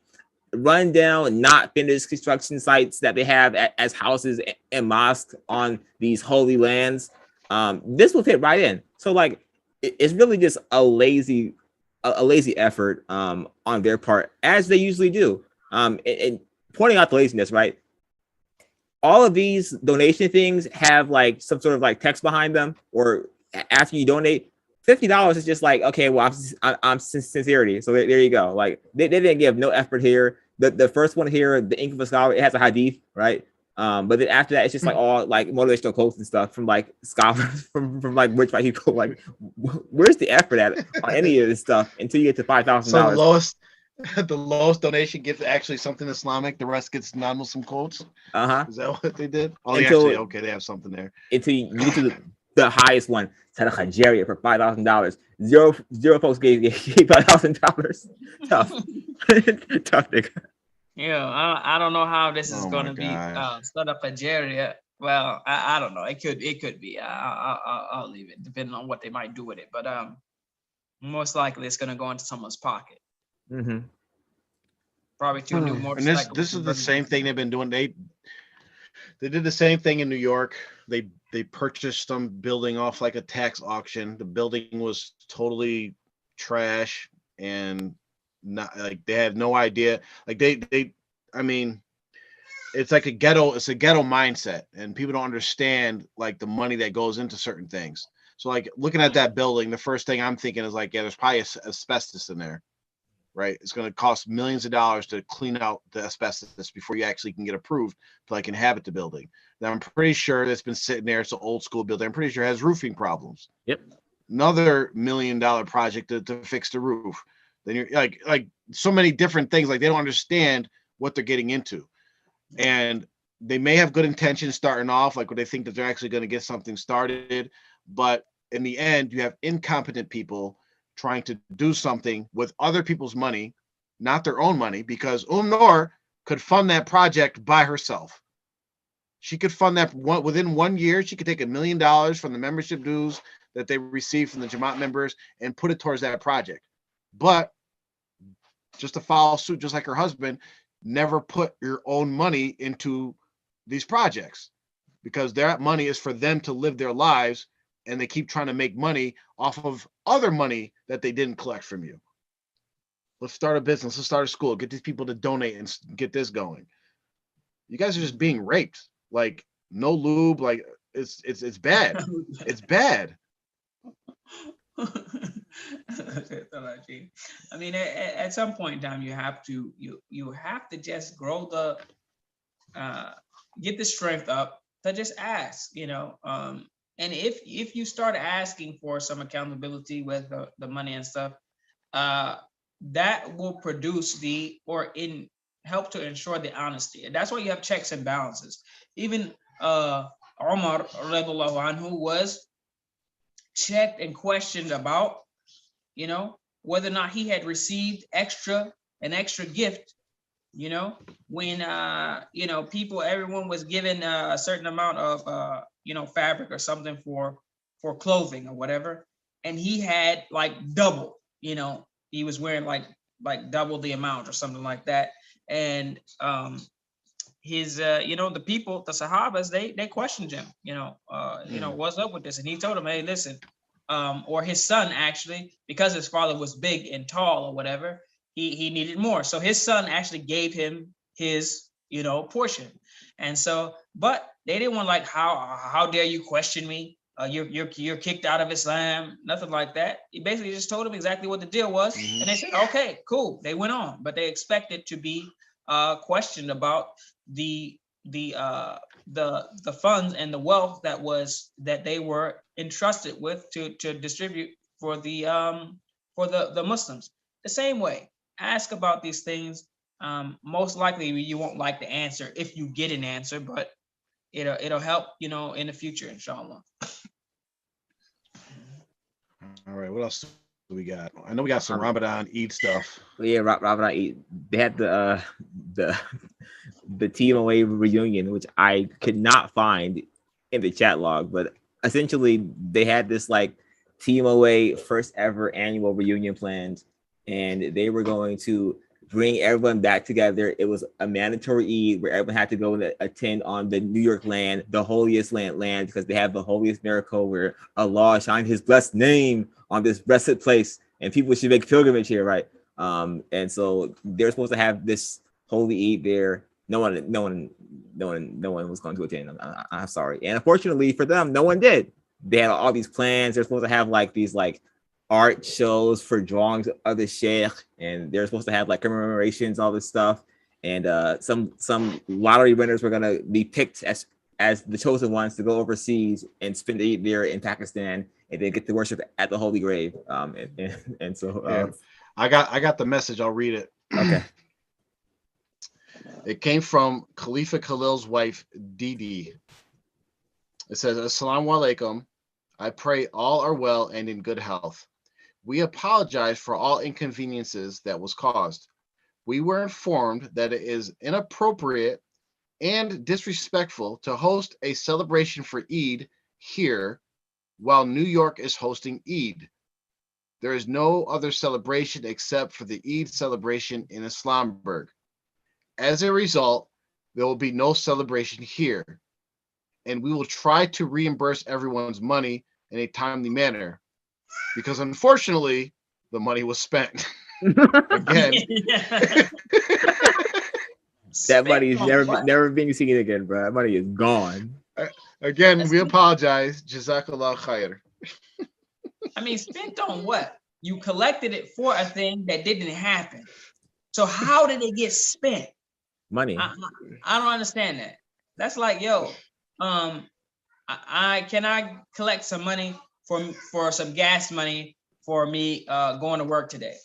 run down, not finished construction sites that they have as houses and mosques on these holy lands. This will fit right in. So like it's really just a lazy effort on their part, as they usually do. And pointing out the laziness, right? All of these donation things have like some sort of like text behind them, or after you donate, $50 is just like, okay, well, I'm sincerity. So there you go. Like they didn't give no effort here. The first one here, the Ink of a Scholar, it has a hadith, right? But then after that, it's just like all like motivational quotes and stuff from like scholars from like rich white people. Like, where's the effort at on any of this stuff until you get to $5,000? So the lowest donation gets actually something Islamic. The rest gets non-Muslim quotes. Is that what they did? Oh, they have something there. Until you get to the highest one, Sadaqah Jariyah for $5,000. Zero folks gave $5,000. Tough, nigga. Yeah, I don't know how this is going to be Sadaqah Jariyah. Well, I don't know. It could be. I'll leave it, depending on what they might do with it. But most likely it's going to go into someone's pocket. Mm-hmm. Probably to a new motorcycle. And this is the same thing they've been doing. They did the same thing in New York. They purchased some building off like a tax auction. The building was totally trash and not like they had no idea. Like I mean, it's like a ghetto mindset, and people don't understand like the money that goes into certain things. So like looking at that building, the first thing I'm thinking is like, yeah, there's probably asbestos in there. Right, it's going to cost millions of dollars to clean out the asbestos before you actually can get approved to like inhabit the building. Now I'm pretty sure that's been sitting there. It's an old school building. I'm pretty sure it has roofing problems. Yep. Another $1 million project to fix the roof. Then you're like so many different things. Like they don't understand what they're getting into. and they may have good intentions starting off, like when they think that they're actually going to get something started, but in the end, you have incompetent people trying to do something with other people's money, not their own money, because Noor could fund that project by herself. She could fund that within 1 year. She could take $1 million from the membership dues that they receive from the Jamaat members and put it towards that project. But just to follow suit, just like her husband, never put your own money into these projects because that money is for them to live their lives, and they keep trying to make money off of other money that they didn't collect from you. Let's start a business. Let's start a school. Get these people to donate and get this going. You guys are just being raped. Like no lube. Like it's bad. It's bad. I mean, at some point in time, you have to just grow the get the strength up to just ask, and if you start asking for some accountability with the money and stuff, that will produce help to ensure the honesty. And that's why you have checks and balances. Even Umar radiallahu anhu was checked and questioned about, whether or not he had received an extra gift, when everyone was given a certain amount of fabric or something for clothing or whatever, and he had like double, he was wearing like double the amount or something like that. And his the people, the Sahabas, they questioned him, what's up with this? And he told them, hey, listen, or his son actually, because his father was big and tall or whatever, he needed more. So his son actually gave him his, portion. And so, but they didn't want like, how dare you question me? You're kicked out of Islam, nothing like that. He basically just told them exactly what the deal was, and they said, okay, cool. They went on, but they expected to be questioned about the funds and the wealth that they were entrusted with to distribute for the Muslims. The same way, ask about these things. Most likely you won't like the answer if you get an answer, but it'll help, in the future, inshallah. All right, what else do we got? I know we got some Ramadan Eid stuff. Yeah, Ramadan Eid. They had the Team Away reunion, which I could not find in the chat log, but essentially they had this like Team Away first ever annual reunion planned, and they were going to bring everyone back together. It was a mandatory Eid where everyone had to go and attend on the New York land, the holiest land, because they have the holiest miracle where Allah shined his blessed name on this blessed place, and people should make pilgrimage here, right? And so they're supposed to have this holy Eid there. No one was going to attend. I'm sorry, and unfortunately for them, no one did. They had all these plans. They're supposed to have like these like art shows for drawings of the sheikh, and they're supposed to have like commemorations, all this stuff. And some lottery winners were gonna be picked as the chosen ones to go overseas and spend the Eid there in Pakistan, and then get to worship at the Holy Grave. And so I got the message. I'll read it. Okay. It came from Khalifa Khalil's wife, Didi. It says, Assalamu alaikum. I pray all are well and in good health. We apologize for all inconveniences that was caused. We were informed that it is inappropriate and disrespectful to host a celebration for Eid here while New York is hosting Eid. There is no other celebration except for the Eid celebration in Islamburg. As a result, there will be no celebration here, and we will try to reimburse everyone's money in a timely manner, because unfortunately, the money was spent. Again. That money is never being seen again, bro. That money is gone. Again, we apologize. Jazakallah khair. I mean, spent on what? You collected it for a thing that didn't happen. So how did it get spent? Money. I don't understand that. That's like, yo, I collect some money for some gas money for me going to work today,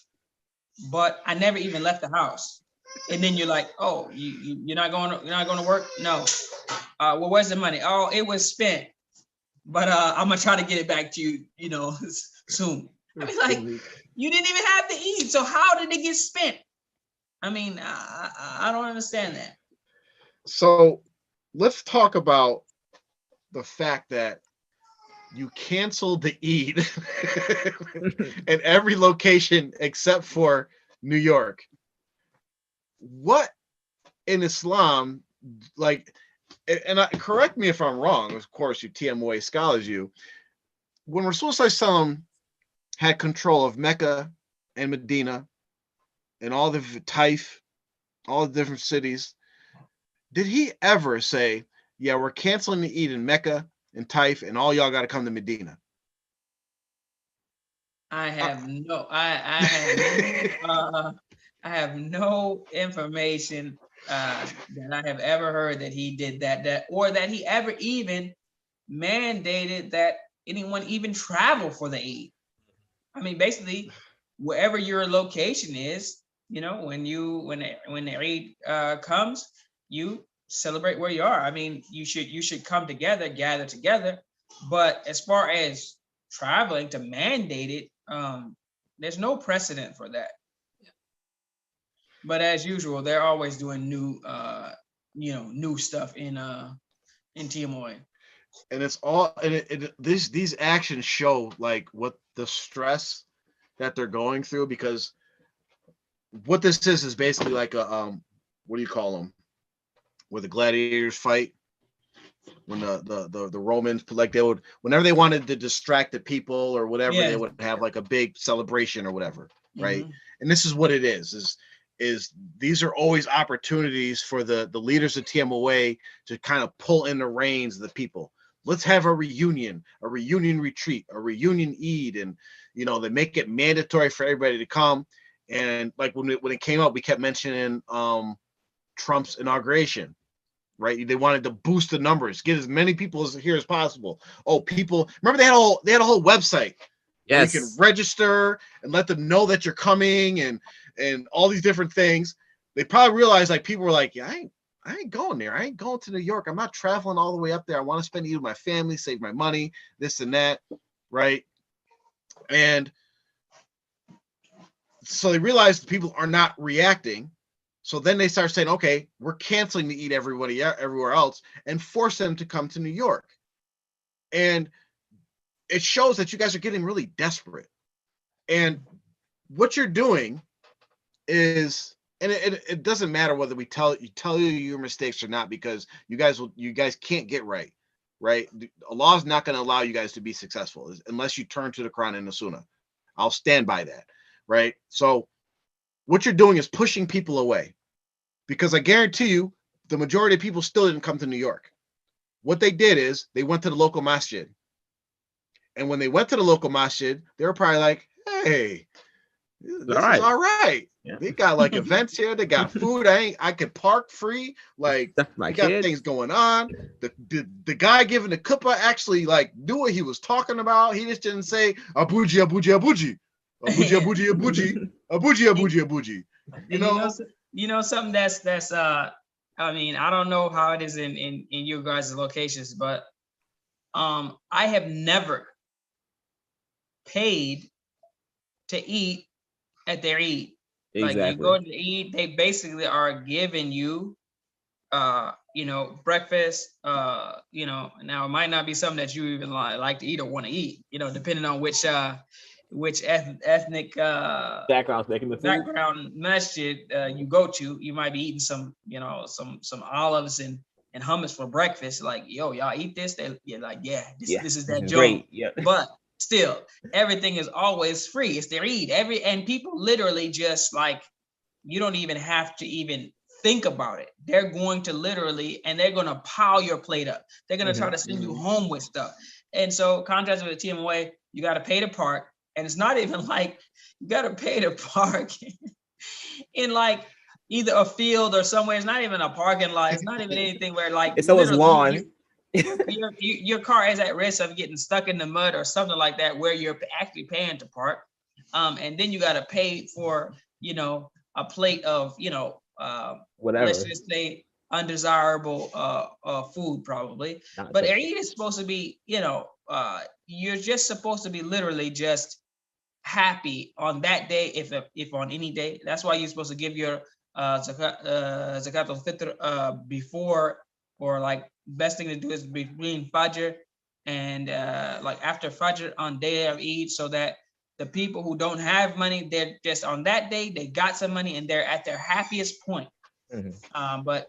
but I never even left the house. And then you're like, oh, you're not going to work? No. Well, where's the money? Oh, it was spent, but I'm gonna try to get it back to you, soon. I mean, like, you didn't even have to eat, so how did it get spent? I mean, I don't understand that. So let's talk about the fact that you canceled the Eid in every location except for New York. What in Islam, like, and correct me if I'm wrong, of course, you TMOA scholars, when Rasul had control of Mecca and Medina and all the Taif, all the different cities, did he ever say, yeah, we're canceling the Eid in Mecca and Taif, and all y'all got to come to Medina? I have no information that I have ever heard that he did that or that he ever even mandated that anyone even travel for the Eid. I mean, basically, wherever your location is, when the Eid comes, you celebrate where you are. I mean, you should come together, gather together. But as far as traveling to mandate it, there's no precedent for that. But as usual, they're always doing new stuff in TMOA. And it's all, and these actions show like what the stress that they're going through, because what this is basically like a what do you call them, where the gladiators fight, when the Romans, like, they would, whenever they wanted to distract the people or whatever, they would have like a big celebration or whatever, right? Mm-hmm. And this is what it is these are always opportunities for the leaders of TMOA to kind of pull in the reins of the people. Let's have a reunion retreat, a reunion Eid, and they make it mandatory for everybody to come. And like when it came out, we kept mentioning Trump's inauguration, right? They wanted to boost the numbers, get as many people here as possible. Oh, people, remember they had a whole website. Yes, you can register and let them know that you're coming, and all these different things. They probably realized, like, people were like, yeah, I ain't going there. I ain't going to New York. I'm not traveling all the way up there. I want to spend Eid with my family, save my money, this and that, right? And so they realized people are not reacting. So then they start saying, okay, we're canceling the Eid everywhere else, and force them to come to New York. And it shows that you guys are getting really desperate. And what you're doing is, and it doesn't matter whether we tell you your mistakes or not, because you guys can't get right. Allah is not going to allow you guys to be successful unless you turn to the Quran and the Sunnah. I'll stand by that, right? So what you're doing is pushing people away, because I guarantee you the majority of people still didn't come to New York. What they did is they went to the local masjid. And when they went to the local masjid, they were probably like, hey, this is all right. Yeah. They got like events here. They got food. I could park free. Like, we got things going on. The guy giving the kuppah actually like knew what he was talking about. He just didn't say abuji, abuji, abuji, abuji, abuji, abuji, abuji, abuji, abuji. You know something that's I mean, I don't know how it is in your guys' locations, but I have never paid to eat at their Eid. Exactly. Like, you go to Eid, they basically are giving you breakfast, now it might not be something that you even like to eat or want to eat, depending on which ethnic background masjid you go to. You might be eating some olives and hummus for breakfast. Like, yo, y'all eat this? You're like, this is that joint. Yeah. But still, everything is always free. It's their Eid. And people literally just, like, you don't even have to even think about it. They're going to literally, and they're going to pile your plate up. They're going to try to send you home with stuff. And so, contrast with the TMOA, you got to pay to park. And it's not even like you got to pay to park in like either a field or somewhere. It's not even a parking lot. It's not even anything where, like, it's always lawn. Your car is at risk of getting stuck in the mud or something like that, where you're actually paying to park. And then you got to pay for, a plate of, Whatever. let's just say undesirable food probably. Not But so- Eid is supposed to be, you're just supposed to be literally just happy on that day, if on any day. That's why you're supposed to give your zakat al-fitr before, or like best thing to do is between Fajr and like after Fajr on day of Eid, so that the people who don't have money, they're just on that day, they got some money and they're at their happiest point. But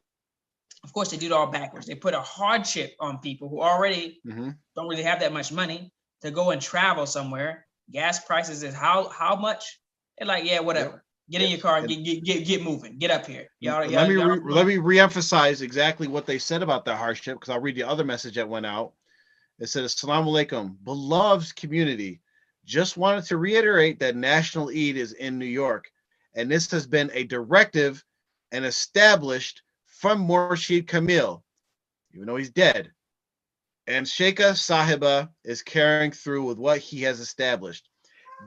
of course, they do it all backwards. They put a hardship on people who already don't really have that much money to go and travel somewhere. Gas prices is how much? They're like, yeah, whatever. Get in your car and get moving. Get up here. Let me reemphasize exactly what they said about that hardship, because I'll read the other message that went out. It said, Assalamu alaikum, beloved community. Just wanted to reiterate that National Eid is in New York, and this has been a directive and established from Murshid Kamil, even though he's dead. And Sheikha Sahiba is carrying through with what he has established.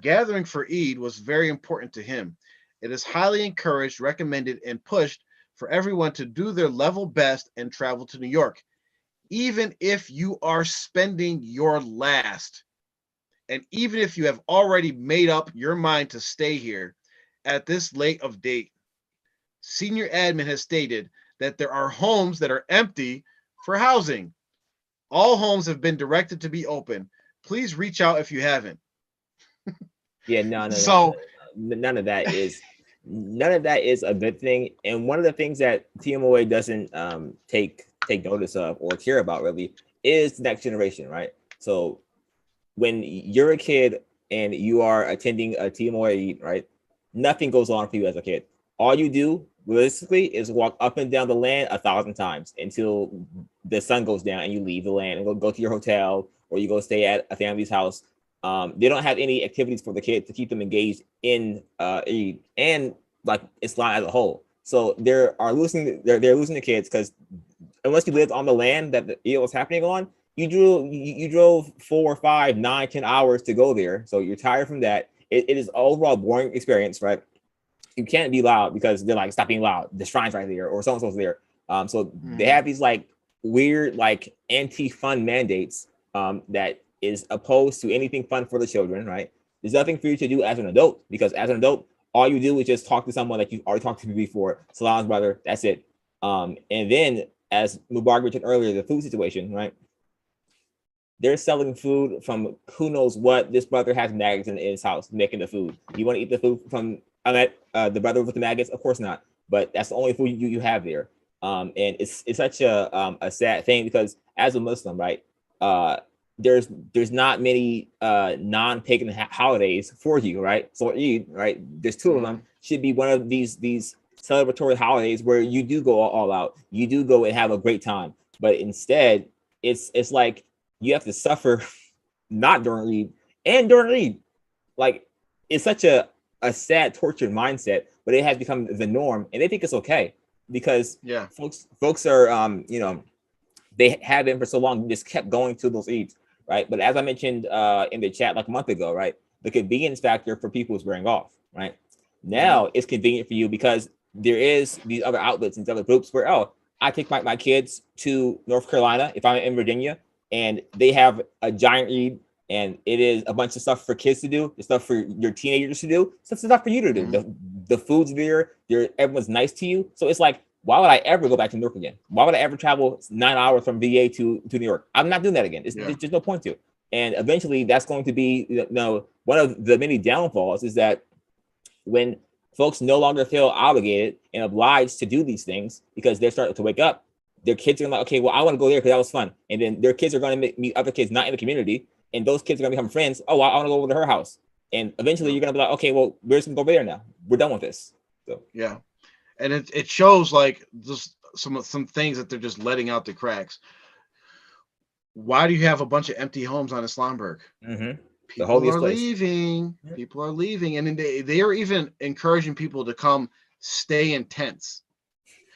Gathering for Eid was very important to him. It is highly encouraged, recommended, and pushed for everyone to do their level best and travel to New York, even if you are spending your last. And even if you have already made up your mind to stay here at this late of date. Senior admin has stated that there are homes that are empty for housing. All homes have been directed to be open. Please reach out if you haven't. Yeah, no. So none of that is a good thing. And one of the things that TMOA doesn't take notice of or care about really is the next generation, right? So when you're a kid and you are attending a TMOA, right, nothing goes on for you as a kid. All you do realistically is walk up and down the land 1,000 times until the sun goes down and you leave the land and go to your hotel, or you go stay at a family's house. They don't have any activities for the kids to keep them engaged in Eid and like Islam as a whole. So they're losing the kids, because unless you lived on the land that the Eid was happening on, you drove 4, 5, 9, 10 hours to go there. So you're tired from that. It is overall boring experience, right? You can't be loud because they're like, stop being loud. The shrine's right there, or so-and-so's there. So they have these like weird, like anti-fun mandates that is opposed to anything fun for the children, right? There's nothing for you to do as an adult, because as an adult, all you do is just talk to someone that you've already talked to before. Salam's brother, that's it. And then, as Mubarak mentioned earlier, the food situation, right? They're selling food from who knows what. This brother has maggots in his house making the food. You want to eat the food from the brother with the maggots? Of course not. But that's the only food you have there. And it's such a sad thing, because as a Muslim, right, there's not many non-pagan holidays for you, right? So Eid, right? There's 2 of them. Should be one of these celebratory holidays where you do go all out. You do go and have a great time. But instead, it's like you have to suffer not during Eid and during Eid. Like, it's such a sad, tortured mindset, but it has become the norm, and they think it's okay because folks are they have been for so long, just kept going to those Eids, right? But as I mentioned in the chat like a month ago, right, the convenience factor for people is wearing off, right? Now it's convenient for you because there is these other outlets and these other groups where, I take my kids to North Carolina if I'm in Virginia, and they have a giant Eid, and it is a bunch of stuff for kids to do, the stuff for your teenagers to do, stuff for you to do. The food's there, everyone's nice to you. So it's like, why would I ever go back to New York again? Why would I ever travel 9 hours from VA to New York? I'm not doing that again. It's just no point to. And eventually that's going to be, one of the many downfalls is that when folks no longer feel obligated and obliged to do these things because they're starting to wake up, their kids are like, okay, well, I want to go there because that was fun. And then their kids are going to meet other kids not in the community, and those kids are going to become friends. Oh, I want to go over to her house. And eventually you're going to be like, okay, well, we're just going to go over there now. We're done with this. So yeah. And it shows like just some things that they're just letting out the cracks. Why do you have a bunch of empty homes on Islamberg? People are leaving. People are leaving. And then they are even encouraging people to come stay in tents.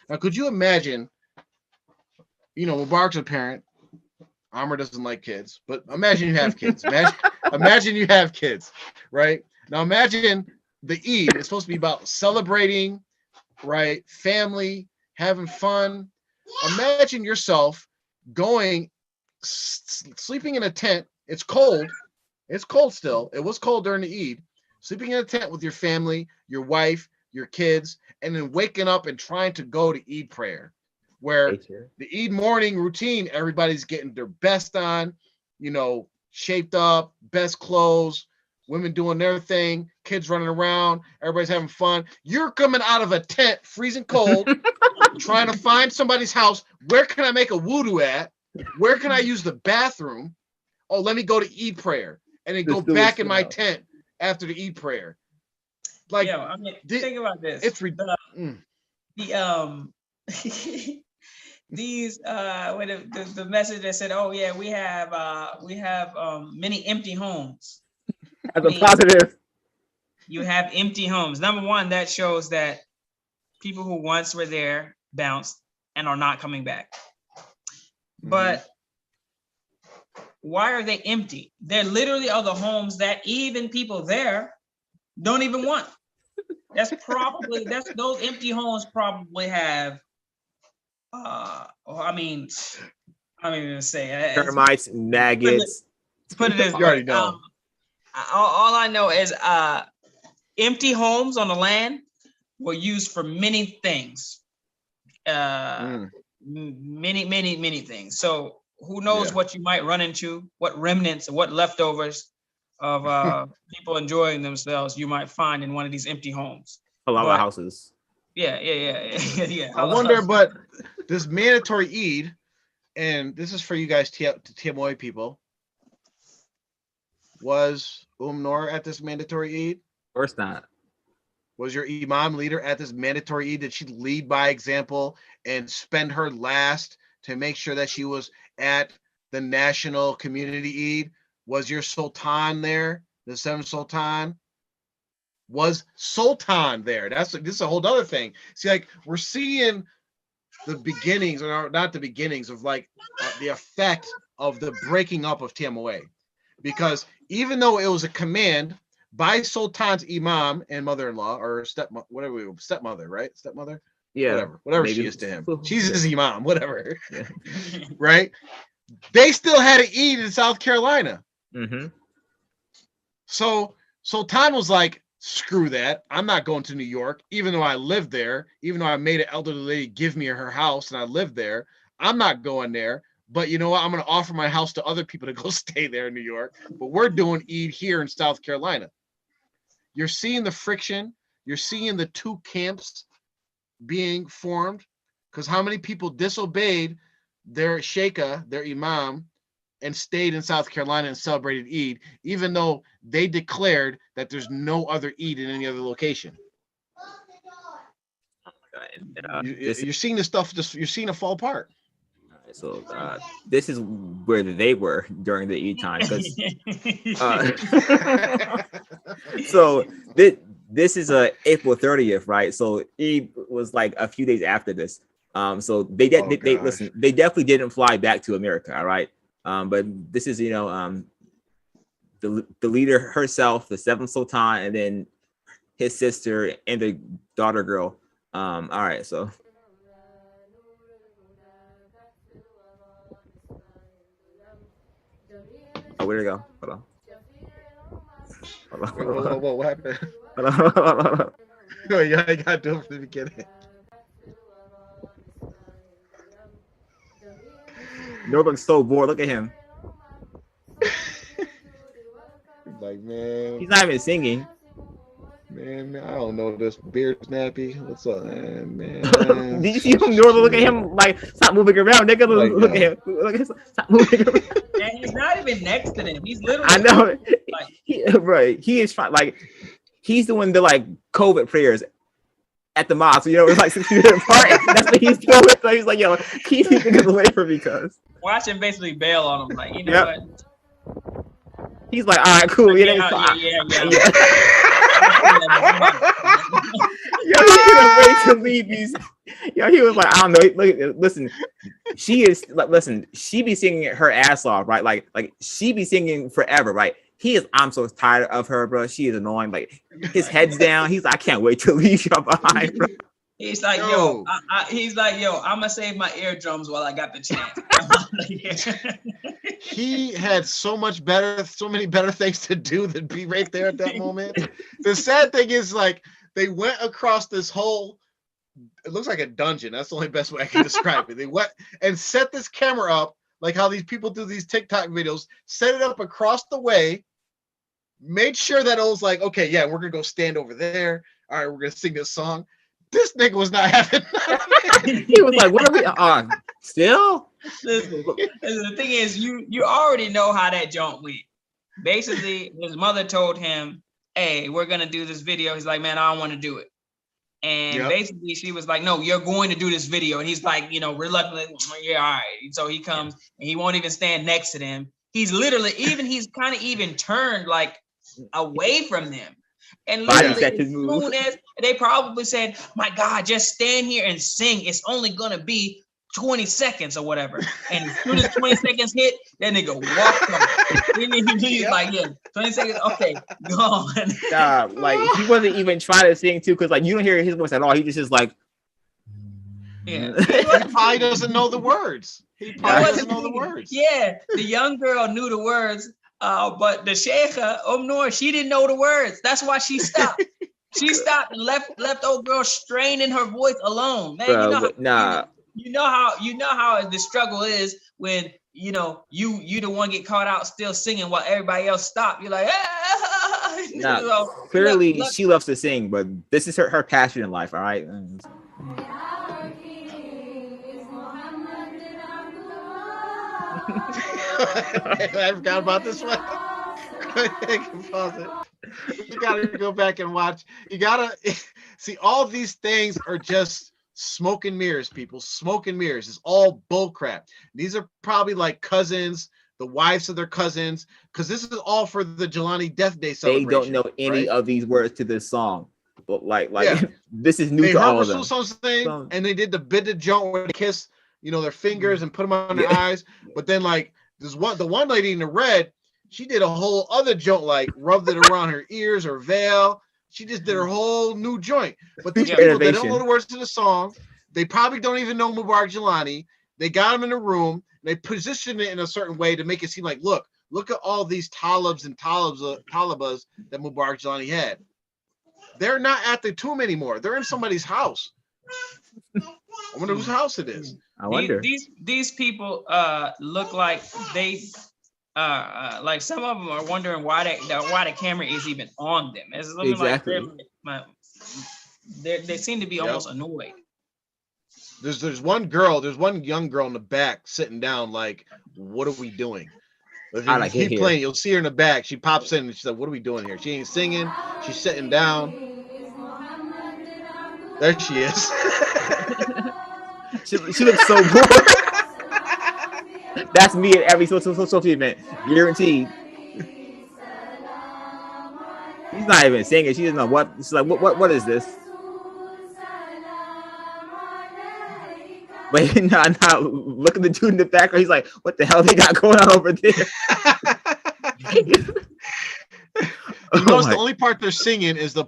Now, could you imagine, Mubarak's a parent. Amr doesn't like kids, but imagine you have kids. Imagine you have kids, right? Now imagine the Eid is supposed to be about celebrating right? Family, having fun. Imagine yourself going, sleeping in a tent. It's cold. It's cold still. It was cold during the Eid. Sleeping in a tent with your family, your wife, your kids, and then waking up and trying to go to Eid prayer, where the Eid morning routine, everybody's getting their best on, you know, shaped up, best clothes, women doing their thing, kids running around, everybody's having fun. You're coming out of a tent, freezing cold, trying to find somebody's house. Where can I make a wudu at? Where can I use the bathroom? Oh, let me go to Eid prayer and then go back in my tent after the Eid prayer. Like, yeah, I mean, think about this. It's these when the message that said, "Oh yeah, we have many empty homes." As a positive. You have empty homes. Number one, that shows that people who once were there bounced and are not coming back. But why are they empty? There literally are the homes that even people there don't even want. Those empty homes probably have I mean, I'm even gonna say termites, maggots. Put it as you already know. All I know is empty homes on the land were used for many things. Many things. So who knows what you might run into, what remnants or what leftovers of people enjoying themselves you might find in one of these empty homes. A lot of houses. Yeah. I wonder, but this mandatory Eid, and this is for you guys, TMOA people, was Noor at this mandatory Eid? Of course not. Was your imam leader at this mandatory Eid? Did she lead by example and spend her last to make sure that she was at the national community Eid? Was your sultan there? The seventh sultan? Was sultan there? This is a whole other thing. See, like, we're seeing the beginnings, or not the beginnings, of like the effect of the breaking up of TMOA. Because even though it was a command by Sultan's imam and mother-in-law, or stepmother, right? Stepmother? Yeah. Whatever she is to him. She's his imam, whatever. Yeah. Right? They still had an Eid in South Carolina. So Sultan was like, screw that. I'm not going to New York, even though I lived there, even though I made an elderly lady give me her house and I lived there. I'm not going there. But you know what? I'm going to offer my house to other people to go stay there in New York. But we're doing Eid here in South Carolina. You're seeing the friction. You're seeing the two camps being formed. Because how many people disobeyed their sheikha, their imam, and stayed in South Carolina and celebrated Eid, even though they declared that there's no other Eid in any other location. You're seeing this stuff, you're seeing it fall apart. So this is where they were during the Eid time. So this is April 30th, right? So Eid was like a few days after this. So they listen. They definitely didn't fly back to America, all right. But this is, the leader herself, the seventh sultan, and then his sister and the daughter girl. All right, so. Oh, where'd it go? Hold on. What happened? Hold on. No, you gotta do it from the beginning. Norbert's so bored. Look at him. Like, man. He's not even singing. Man, I don't know this beard snappy. What's up, man? Did you see him, Norber? Look at him. Like, stop moving around, nigga. Look at him. Stop moving around. And he's not even next to them. He's literally. I know. Right. He is trying. Like, he's doing the COVID prayers at the mosque. It's like 6 feet apart. That's what he's doing. So he's like, yo, keep these niggas away from me, cuz. Watch him basically bail on him. Like, you know what? He's like, all right, cool. Yeah. Yo, he couldn't wait to leave these. Yo, he was like, I don't know. Listen, she be singing her ass off, right? Like she be singing forever, right? I'm so tired of her, bro. She is annoying. Like, his head's down. He's like, I can't wait to leave y'all behind, bro. He's like, Yo. he's like, yo, I'm gonna save my eardrums while I got the chance. He had so many better things to do than be right there at that moment. The sad thing is, like, they went across this whole, it looks like a dungeon. That's the only best way I can describe it. They went and set this camera up, like how these people do these TikTok videos, set it up across the way, made sure that it was like, okay, yeah, we're gonna go stand over there. All right, we're gonna sing this song. This nigga was not having nothing. He was like, what are we on? Still? Listen, the thing is, you already know how that jump went. Basically, his mother told him, hey, we're gonna do this video. He's like, man, I don't want to do it. And basically she was like, no, you're going to do this video. And he's like, reluctantly, yeah, all right. So he comes and he won't even stand next to them. He's literally he's kind of even turned like away from them. And literally, as soon as they probably said, my God, just stand here and sing. It's only going to be 20 seconds or whatever. And as soon as 20 seconds hit, that nigga walked on. He's like, yeah, 20 seconds, okay, gone. Like, he wasn't even trying to sing, too, because, like, you don't hear his voice at all. He just like, yeah. He probably doesn't know the words. Yeah, the young girl knew the words. But the Sheikha, Noor, she didn't know the words. That's why she stopped. She stopped and left old girl straining her voice alone. Man, bro, you know how the struggle is when you the one get caught out still singing while everybody else stopped. You're like, clearly she loves to sing, but this is her passion in life. All right. I forgot about this one. Pause it. You gotta go back and watch. You gotta see, all these things are just smoke and mirrors, people. Smoke and mirrors. It's all bull crap. These are probably like cousins, the wives of their cousins, because this is all for the Jelani Death Day celebration. They don't know any of these words to this song. But like this is new to all of them. Something, and they did the bit of joint where they kiss, their fingers and put them on their eyes. But then like the one lady in the red, she did a whole other joint, like rubbed it around her ears or veil. She just did her whole new joint. But these people, they don't know the words to the song. They probably don't even know Mubarak Jelani. They got him in a room. They positioned it in a certain way to make it seem like, look at all these talibs and talibas that Mubarak Jelani had. They're not at the tomb anymore. They're in somebody's house. I wonder whose house it is. I wonder. These people look like they like some of them are wondering why the camera is even on them. It's looking like they seem to be almost annoyed. There's one young girl in the back sitting down like, what are we doing? If you keep playing, you'll see her in the back. She pops in and she's like, what are we doing here? She ain't singing. She's sitting down. There she is. she looks so bored. That's me at every social event. Guaranteed. He's not even singing. She doesn't know what. She's like, what is this? But now look at the dude in the background. He's like, what the hell they got going on over there? The only part they're singing is the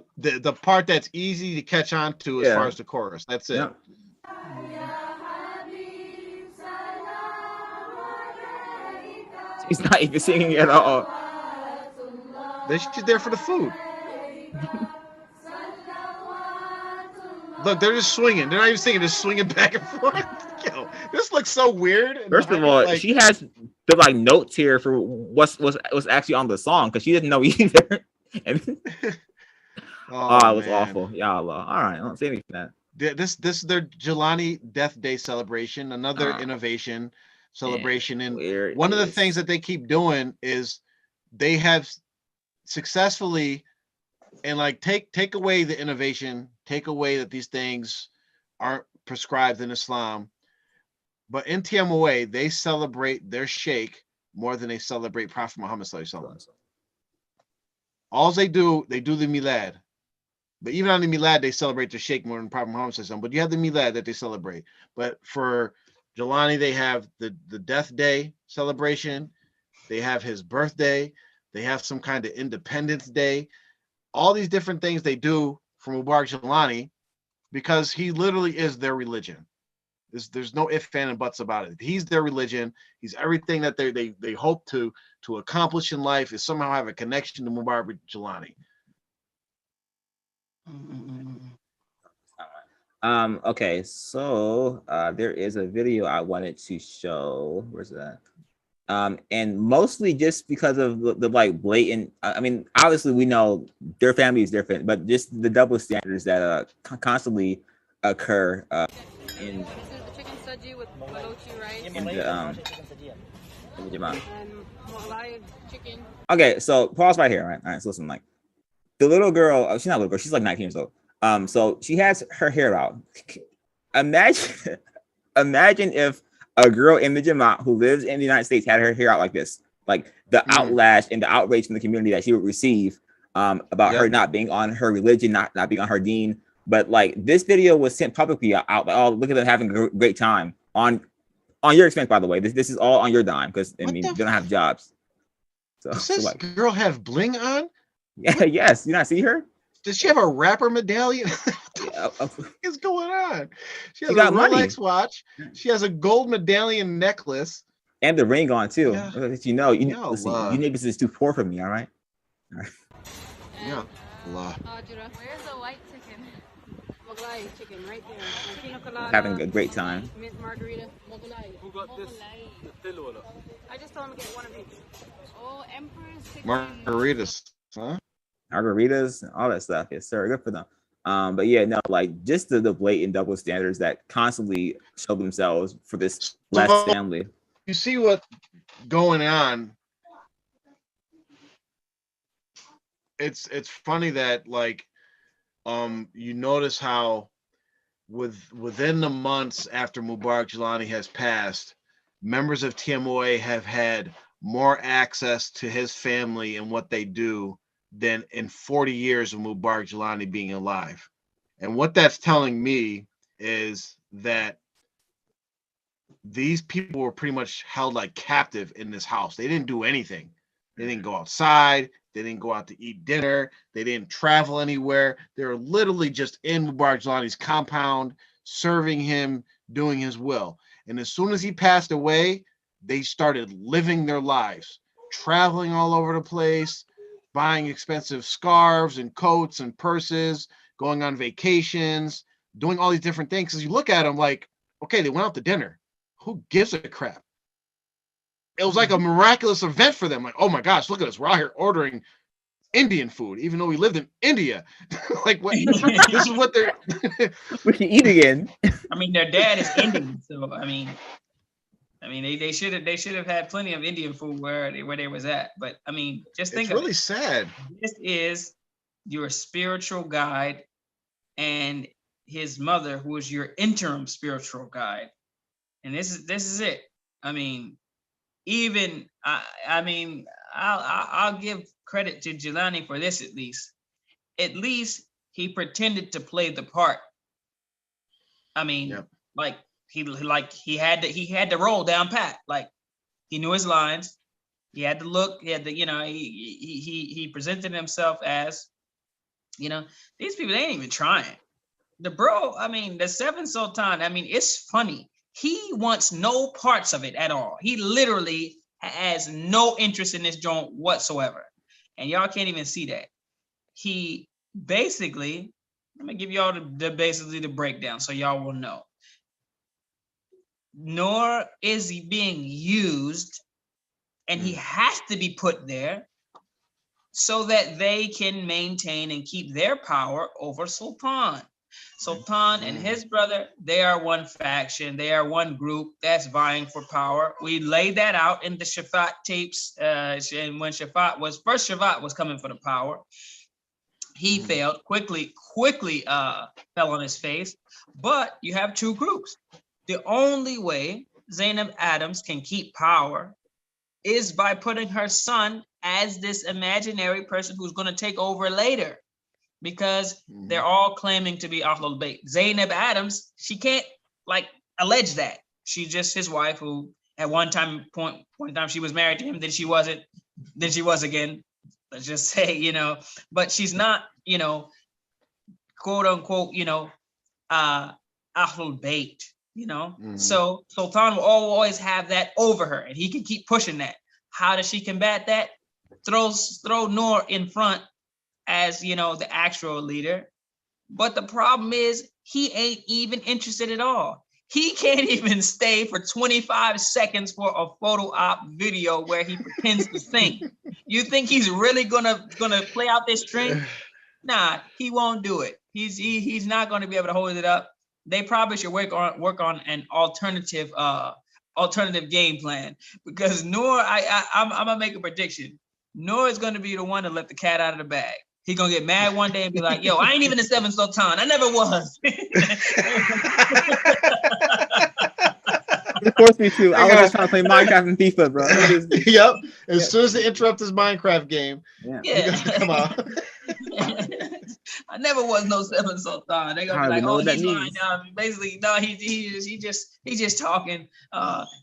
part that's easy to catch on to as far as the chorus. That's it. Yeah. He's not even singing at all. She's there for the food. Look, they're just swinging. They're not even singing. They're swinging back and forth. Yo, this looks so weird. First of all, she has the notes here for what's actually on the song because she didn't know either. It was awful. Ya Allah. All right, I don't say anything for that. This is their Jelani Death Day celebration. Another innovation celebration. And one of the things that they keep doing is they have successfully and take away the innovation, take away that these things aren't prescribed in Islam. But in TMOA, they celebrate their sheikh more than they celebrate Prophet Muhammad sallallahu alaihi wasallam. All they do the milad. But even on the milad, they celebrate the sheikh more than Prophet Muhammad sallallahu alaihi wasallam. But you have the milad that they celebrate. But for Jelani, they have the death day celebration. They have his birthday. They have some kind of Independence Day. All these different things they do for Mubarak Jelani because he literally is their religion. There's no ifs, ands, and buts about it. He's their religion. He's everything that they hope to accomplish in life, is somehow have a connection to Mubarak Jelani. Okay, so there is a video I wanted to show. Where's that? And mostly just because of the like blatant. I mean, obviously we know their family is different, but just the double standards that constantly occur in. This is the chicken saji with balochi rice in the Jama. and Malay chicken. Okay, so pause right here. Right, all right. So listen, like the little girl. She's not a little girl. She's like 19 years old. So she has her hair out. Imagine if a girl in the Jama who lives in the United States had her hair out like this, like the outlash and the outrage from the community that she would receive about her not being on her religion, not being on her deen. But like this video was sent publicly out. Like, oh, look at them having a great time on your expense, by the way. This is all on your dime because I mean they don't have jobs. So, does this girl have bling on? Yeah, yes. You not see her? Does she have a rapper medallion? What is going on? She has a Rolex watch. She has a gold medallion necklace. And the ring on too. Yeah. You know, you niggas is too poor for me, all right? All right. Yeah. Where's the white chicken? Malay chicken right there. Pina colada, having a great time. mint margarita. Who got this? I just told him to get one of each. Oh, Emperor's chicken. Margaritas, huh? Margaritas, all that stuff. Yes, sir. Good for them. But yeah, no, like just the blatant double standards that constantly show themselves for this last family. You see what's going on. It's funny that like you notice how within the months after Mubarak Jelani has passed, members of TMOA have had more access to his family and what they do than in 40 years of Mubarak Jelani being alive. And what that's telling me is that these people were pretty much held like captive in this house. They didn't do anything. They didn't go outside. They didn't go out to eat dinner. They didn't travel anywhere. They were literally just in Mubarak Jelani's compound, serving him, doing his will. And as soon as he passed away, they started living their lives, traveling all over the place, buying expensive scarves and coats and purses, going on vacations, doing all these different things. Because you look at them like, okay, they went out to dinner. Who gives a crap? It was like a miraculous event for them. Like, oh my gosh, look at us. We're out here ordering Indian food, even though we lived in India. Like, what? This is what they're... We can eat again. I mean, their dad is Indian, so I mean, they should have had plenty of Indian food where they was at. But I mean, just think it's really sad. This is your spiritual guide, and his mother, who is your interim spiritual guide, and this is it. I mean, even I'll give credit to Jelani for this at least. At least he pretended to play the part. I mean, like he had to roll down pat. Like he knew his lines. He had to look. He had to, he presented himself as, these people, they ain't even trying. The bro, I mean, the Seven Sultan, I mean, it's funny. He wants no parts of it at all. He literally has no interest in this joint whatsoever. And y'all can't even see that. He basically, let me give y'all the breakdown so y'all will know. Nor is he being used, and he has to be put there so that they can maintain and keep their power over Sultan. Sultan and his brother, they are one faction. They are one group that's vying for power. We laid that out in the Shafat tapes. And when Shafat was coming for the power, he failed quickly fell on his face. But you have two groups. The only way Zainab Adams can keep power is by putting her son as this imaginary person who's going to take over later. Because they're all claiming to be Ahlul Bayt. Zainab Adams, she can't allege that. She's just his wife who at one time she was married to him, then she wasn't, then she was again. Let's just say, but she's not, quote unquote, Ahlul Bayt, So Sultan will always have that over her, and he can keep pushing that. How does she combat that? Throw Noor in front as the actual leader. But the problem is he ain't even interested at all. He can't even stay for 25 seconds for a photo op video where he pretends to sing. You think he's really gonna play out this string? Nah, he won't do it. He's not going to be able to hold it up. They probably should work on an alternative game plan, because Noor, I'm gonna make a prediction. Noor is going to be the one to let the cat out of the bag. He's gonna get mad one day and be like, "Yo, I ain't even the seventh Sultan. I never was." It forced me to. I was just trying to play Minecraft and FIFA, bro. Yep. As soon as they interrupt his Minecraft game, come out. I never was no seventh Sultan. They're gonna be like, "Oh, he's lying now." Basically, no, he just talking.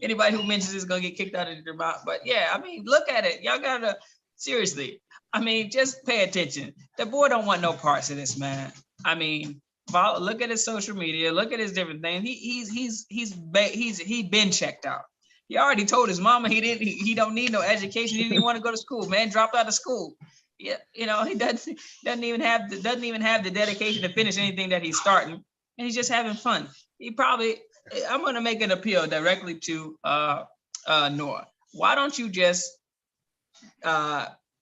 Anybody who mentions this is gonna get kicked out of their mouth. But yeah, I mean, look at it. Y'all gotta seriously. I mean, just pay attention. The boy don't want no parts of this, man. I mean, look at his social media. Look at his different things. He been checked out. He already told his mama he don't need no education. He didn't even want to go to school. Man, dropped out of school. Yeah, he doesn't even have the dedication to finish anything that he's starting, and he's just having fun. I'm gonna make an appeal directly to Noor. Why don't you just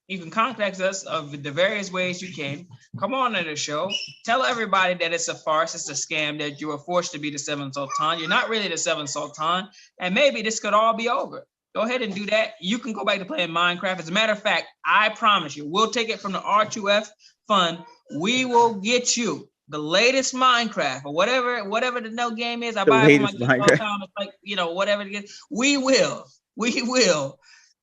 you can contact us of the various ways you can. Come on to the show. Tell everybody that it's a farce, it's a scam, that you were forced to be the seventh Sultan. You're not really the seventh Sultan, and maybe this could all be over. Go ahead and do that. You can go back to playing Minecraft. As a matter of fact, I promise you, we'll take it from the R2F fund. We will get you the latest Minecraft or whatever the no game is. I buy it from my all the time. It's like, whatever it is. We will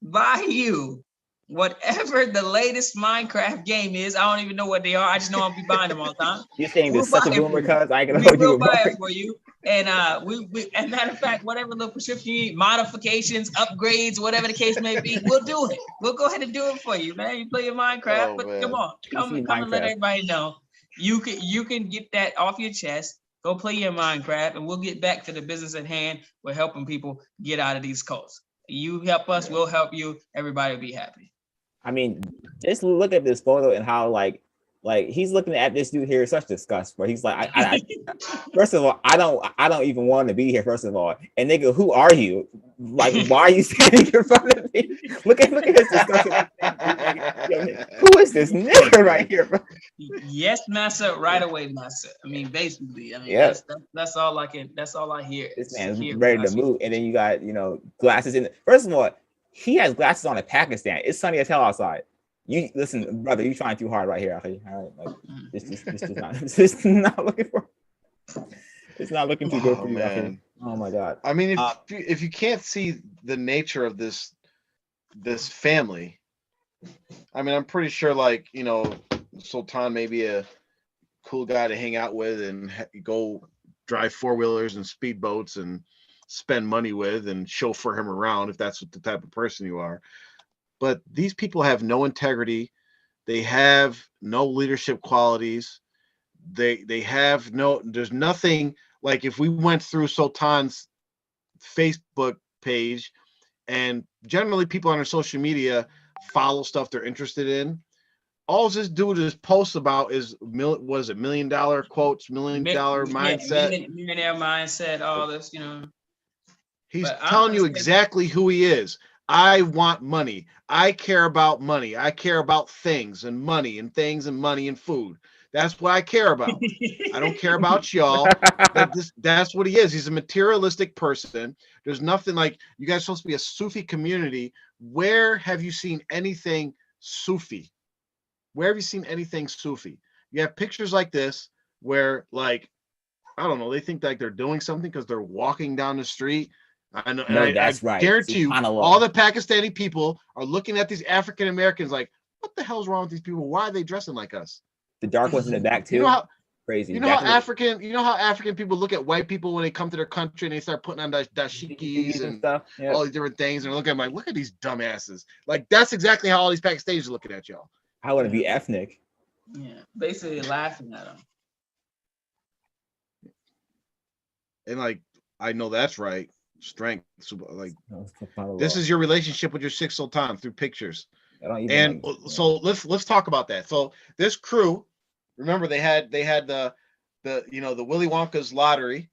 buy you whatever the latest Minecraft game is. I don't even know what they are. I just know I'll be buying them all the time. You're saying this such a boomer, cuz I can hold you. We'll buy it for you. And and matter of fact, whatever little prescription you need, modifications, upgrades, whatever the case may be, we'll do it. We'll go ahead and do it for you, man. You play your Minecraft, but man. Come and let everybody know. You can get that off your chest. Go play your Minecraft, and we'll get back to the business at hand. We're helping people get out of these cults. You help us, we'll help you. Everybody will be happy. I mean, just look at this photo and how like he's looking at this dude here, such disgust. But he's like, I first of all, I don't even want to be here. First of all, and nigga, who are you? Like, why are you standing in front of me? Look at his disgusting. Who is this nigga right here, bro? Yes, massa, right away, massa. I mean, basically, that's all I can. That's all I hear. This man's ready to move, and then you got glasses in. First of all, he has glasses on in Pakistan. It's sunny as hell outside. You listen, brother. You trying too hard right here. Okay? All right, like this is not looking for. It's not looking too good for you. Man. Oh my God. I mean, if you can't see the nature of this family, I mean, I'm pretty sure Sultan may be a cool guy to hang out with and go drive 4-wheelers and speedboats and spend money with and chauffeur him around if that's the type of person you are. But these people have no integrity. They have no leadership qualities. They have there's nothing. Like, if we went through Sultan's Facebook page, and generally people on their social media follow stuff they're interested in, all this dude is posts about is $1 million quotes, $1 million mindset, millionaire mindset, all this, He's telling you exactly who he is. I want money. I care about money. I care about things and money and things and money and food. That's what I care about. I don't care about y'all. That's what he is. He's a materialistic person. There's nothing like, you guys are supposed to be a Sufi community. Where have you seen anything Sufi? Where have you seen anything Sufi? You have pictures like this where, like, I don't know, they think like they're doing something because they're walking down the street. I know, no, that's right. Guarantee you, all the Pakistani people are looking at these African Americans like, what the hell's wrong with these people? Why are they dressing like us? The dark ones in the back too. You know how crazy. You know how African people look at white people when they come to their country and they start putting on dashikis and stuff, all these different things, and look at them like, look at these dumbasses. Like, that's exactly how all these Pakistanis are looking at y'all. I want to be ethnic. Yeah, basically laughing at them. And like, I know that's right. Strength. Like, this is your relationship with your Sikh Sultan through pictures. And so let's talk about that. So this crew, remember they had the the Willy Wonka's lottery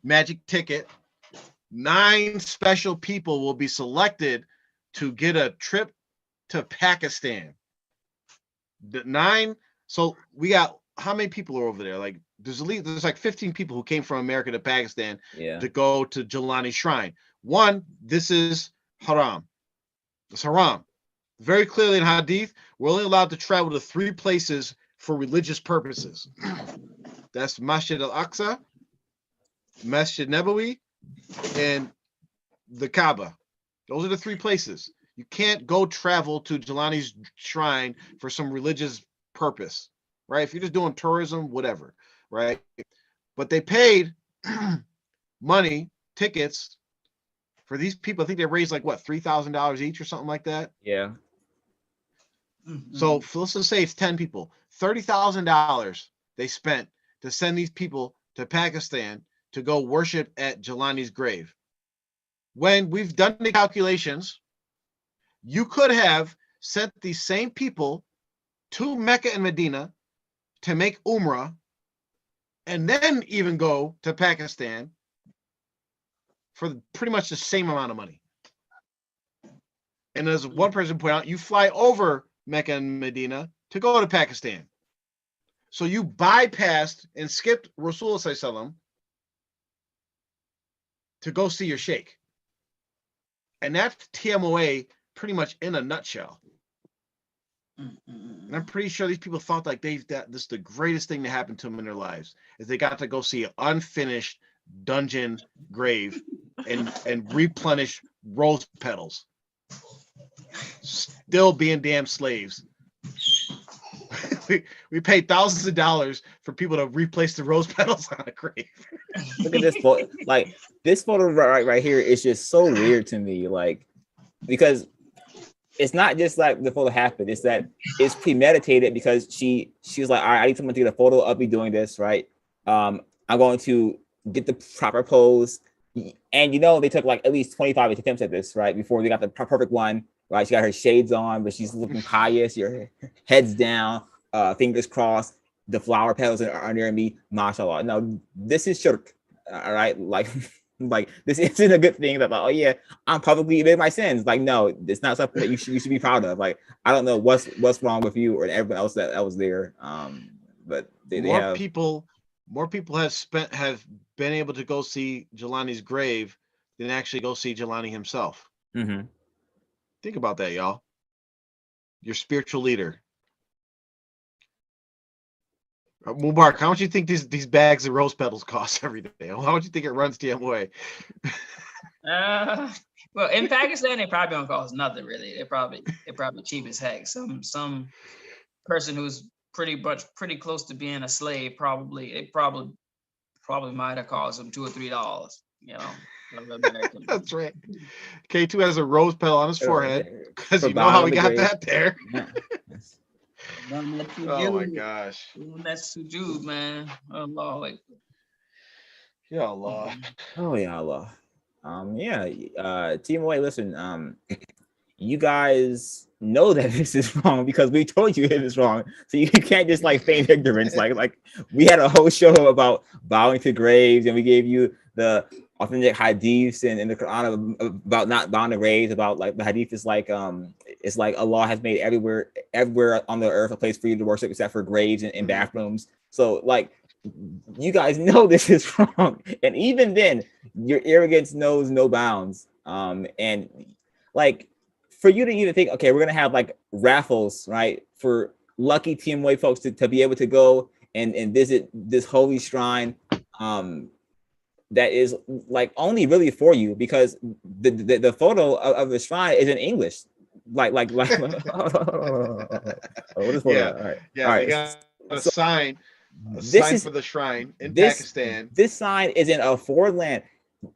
magic ticket. 9 special people will be selected to get a trip to Pakistan. The 9. So we got, how many people are over there? Like there's like 15 people who came from America to Pakistan to go to Jelani's shrine. One, this is haram. It's haram. Very clearly in Hadith, we're only allowed to travel to 3 places for religious purposes. That's Masjid al-Aqsa, Masjid Nabawi, and the Kaaba. Those are the 3 places. You can't go travel to Jelani's shrine for some religious purpose, right? If you're just doing tourism, whatever, right? But they paid money, tickets for these people. I think they raised like what, $3,000 each or something like that. Yeah. So let's just say it's 10 people. $30,000 they spent to send these people to Pakistan to go worship at Jelani's grave. When we've done the calculations, you could have sent these same people to Mecca and Medina to make Umrah and then even go to Pakistan for pretty much the same amount of money. And as one person pointed out, you fly over Mecca and Medina to go to Pakistan. So you bypassed and skipped Rasulullah Sallallahu to go see your sheikh. And that's TMOA pretty much in a nutshell. And I'm pretty sure these people thought like this is the greatest thing that happened to them in their lives, is they got to go see an unfinished dungeon grave and replenish rose petals. Still being damn slaves. we paid thousands of dollars for people to replace the rose petals on a grave. Look at this photo. Like this photo right here is just so weird to me. Like, because it's not just like the photo happened, it's that it's premeditated, because she was like, all right, I need someone to get a photo of me doing this, right? I'm going to get the proper pose. And they took like at least 25 attempts at this, right? Before they got the perfect one, right? She got her shades on, but she's looking pious, your head's down, fingers crossed, the flower petals are near me, mashallah. No, this is shirk, all right? Like this isn't a good thing that, like, oh yeah, I'm publicly admitting my sins. Like, no, it's not something that you should be proud of. Like, I don't know what's wrong with you or everyone else that was there. But more people have been able to go see Jelani's grave than actually go see Jelani himself. Mm-hmm. Think about that, y'all. Your spiritual leader. Mubarak, how much do you think these bags of rose petals cost every day? How much do you think it runs TMOA? Well, in Pakistan, they probably don't cost nothing really. They're probably cheap as heck. Some person who's pretty close to being a slave probably might have cost them $2 or $3. That's right. K2 has a rose petal on his forehead because you know how he got that there. Oh my gosh. That's sujood, man. Allah. Ya Allah. Oh yeah, Allah. TMOA, listen, you guys know that this is wrong because we told you it is wrong. So you can't just like feign ignorance. Like we had a whole show about bowing to graves, and we gave you the authentic hadiths and in the Quran about not bowing to graves, about like the hadith is like it's like Allah has made everywhere on the earth a place for you to worship except for graves and bathrooms. So like you guys know this is wrong, and even then your arrogance knows no bounds. And like for you to even think, okay, we're gonna have like raffles, right, for lucky TMOA folks to be able to go and visit this holy shrine, that is like only really for you, because the photo of the shrine is in English. Like what is photo? All right. They got a sign for the shrine in Pakistan. This sign is in a foreign land.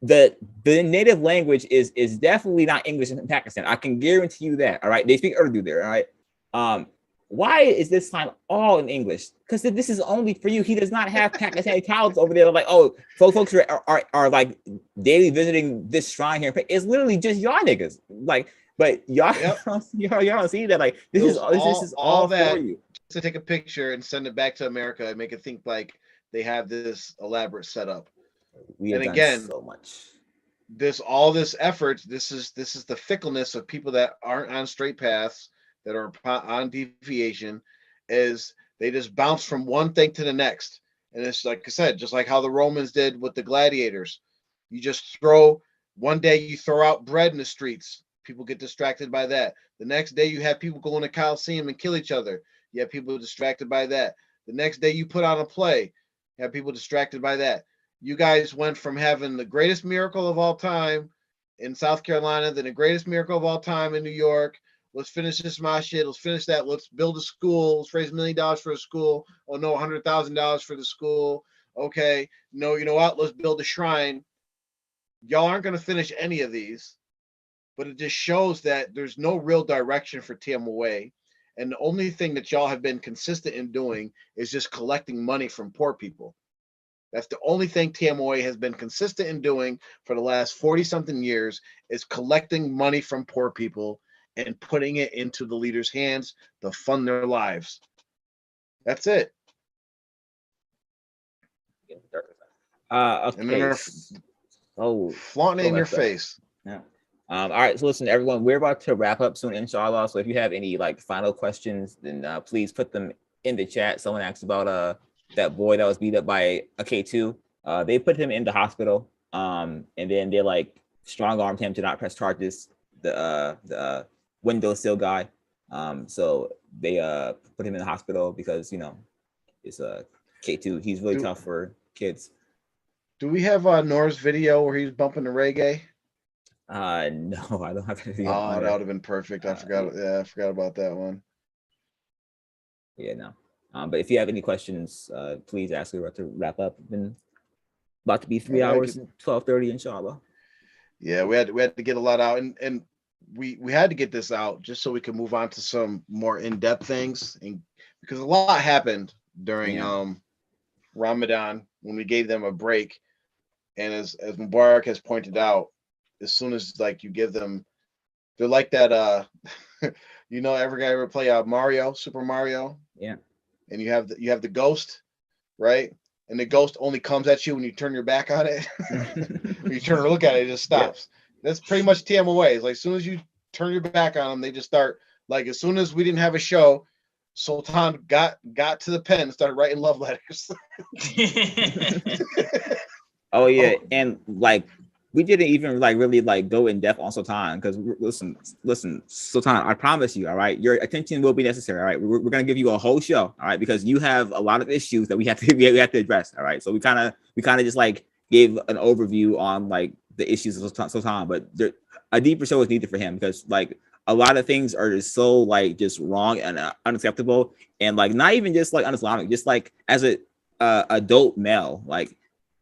The native language is definitely not English in Pakistan. I can guarantee you that. All right, they speak Urdu there. All right. why is this sign all in English? Because this is only for you. He does not have Pakistani cows over there. Like, oh, folks are like daily visiting this shrine here. It's literally just y'all niggas. Like, but y'all, y'all don't see that. Like, this is all that for you. To take a picture and send it back to America and make it think like they have this elaborate setup. We have and done again, so much. All this effort. This is the fickleness of people that aren't on straight paths, that are on deviation, is they just bounce from one thing to the next. And it's like I said, just like how the Romans did with the gladiators. You just one day you throw out bread in the streets. People get distracted by that. The next day you have people go in the Coliseum and kill each other. You have people distracted by that. The next day you put on a play. You have people distracted by that. You guys went from having the greatest miracle of all time in South Carolina, then the greatest miracle of all time in New York. Let's finish this my shit. Let's finish that. Let's build a school. Let's raise $1 million for a school. Oh no, $100,000 for the school. Okay. No, you know what? Let's build a shrine. Y'all aren't going to finish any of these, but it just shows that there's no real direction for TMOA. And the only thing that y'all have been consistent in doing is just collecting money from poor people. That's the only thing TMOA has been consistent in doing for the last 40-something years, is collecting money from poor people and putting it into the leaders' hands to fund their lives. That's it. Okay. And then they're flaunting in your face. Yeah. All right. So listen, everyone, we're about to wrap up soon, inshallah. So if you have any like final questions, then please put them in the chat. Someone asked about that boy that was beat up by a K2. They put him in the hospital. And then they like strong-armed him to not press charges. The windowsill guy. So they put him in the hospital because, you know, it's a K2. He's really tough for kids. Do we have Noor's video where he's bumping the reggae? No, I don't have anything. Oh, that would have been perfect. I forgot. Yeah, I forgot about that one. Yeah, no. But if you have any questions, please ask. We're about to wrap up. Been about to be 3 hours and 12:30, inshallah. Yeah, we had to get a lot out, and we had to get this out just so we could move on to some more in-depth things, and because a lot happened during Ramadan when we gave them a break, and as Mubarak has pointed out, as soon as like you give them, they're like that. You know, every guy ever play Super Mario? Yeah. And you have the ghost, right? And the ghost only comes at you when you turn your back on it. When you turn and look at it, it just stops. Yeah. That's pretty much TMOA. It's like as soon as you turn your back on them, they just start. Like as soon as we didn't have a show, Sultan got to the pen and started writing love letters. Oh yeah, and like we didn't even like really like go in depth on Sultan because listen, Sultan, I promise you, all right, your attention will be necessary. All right, we're gonna give you a whole show, all right, because you have a lot of issues that we have to address. All right, so we kind of just like gave an overview on like the issues of Sultan, but a deeper show is needed for him because like a lot of things are just so like just wrong and unacceptable, and like not even just like un-Islamic, just like as a adult male, like.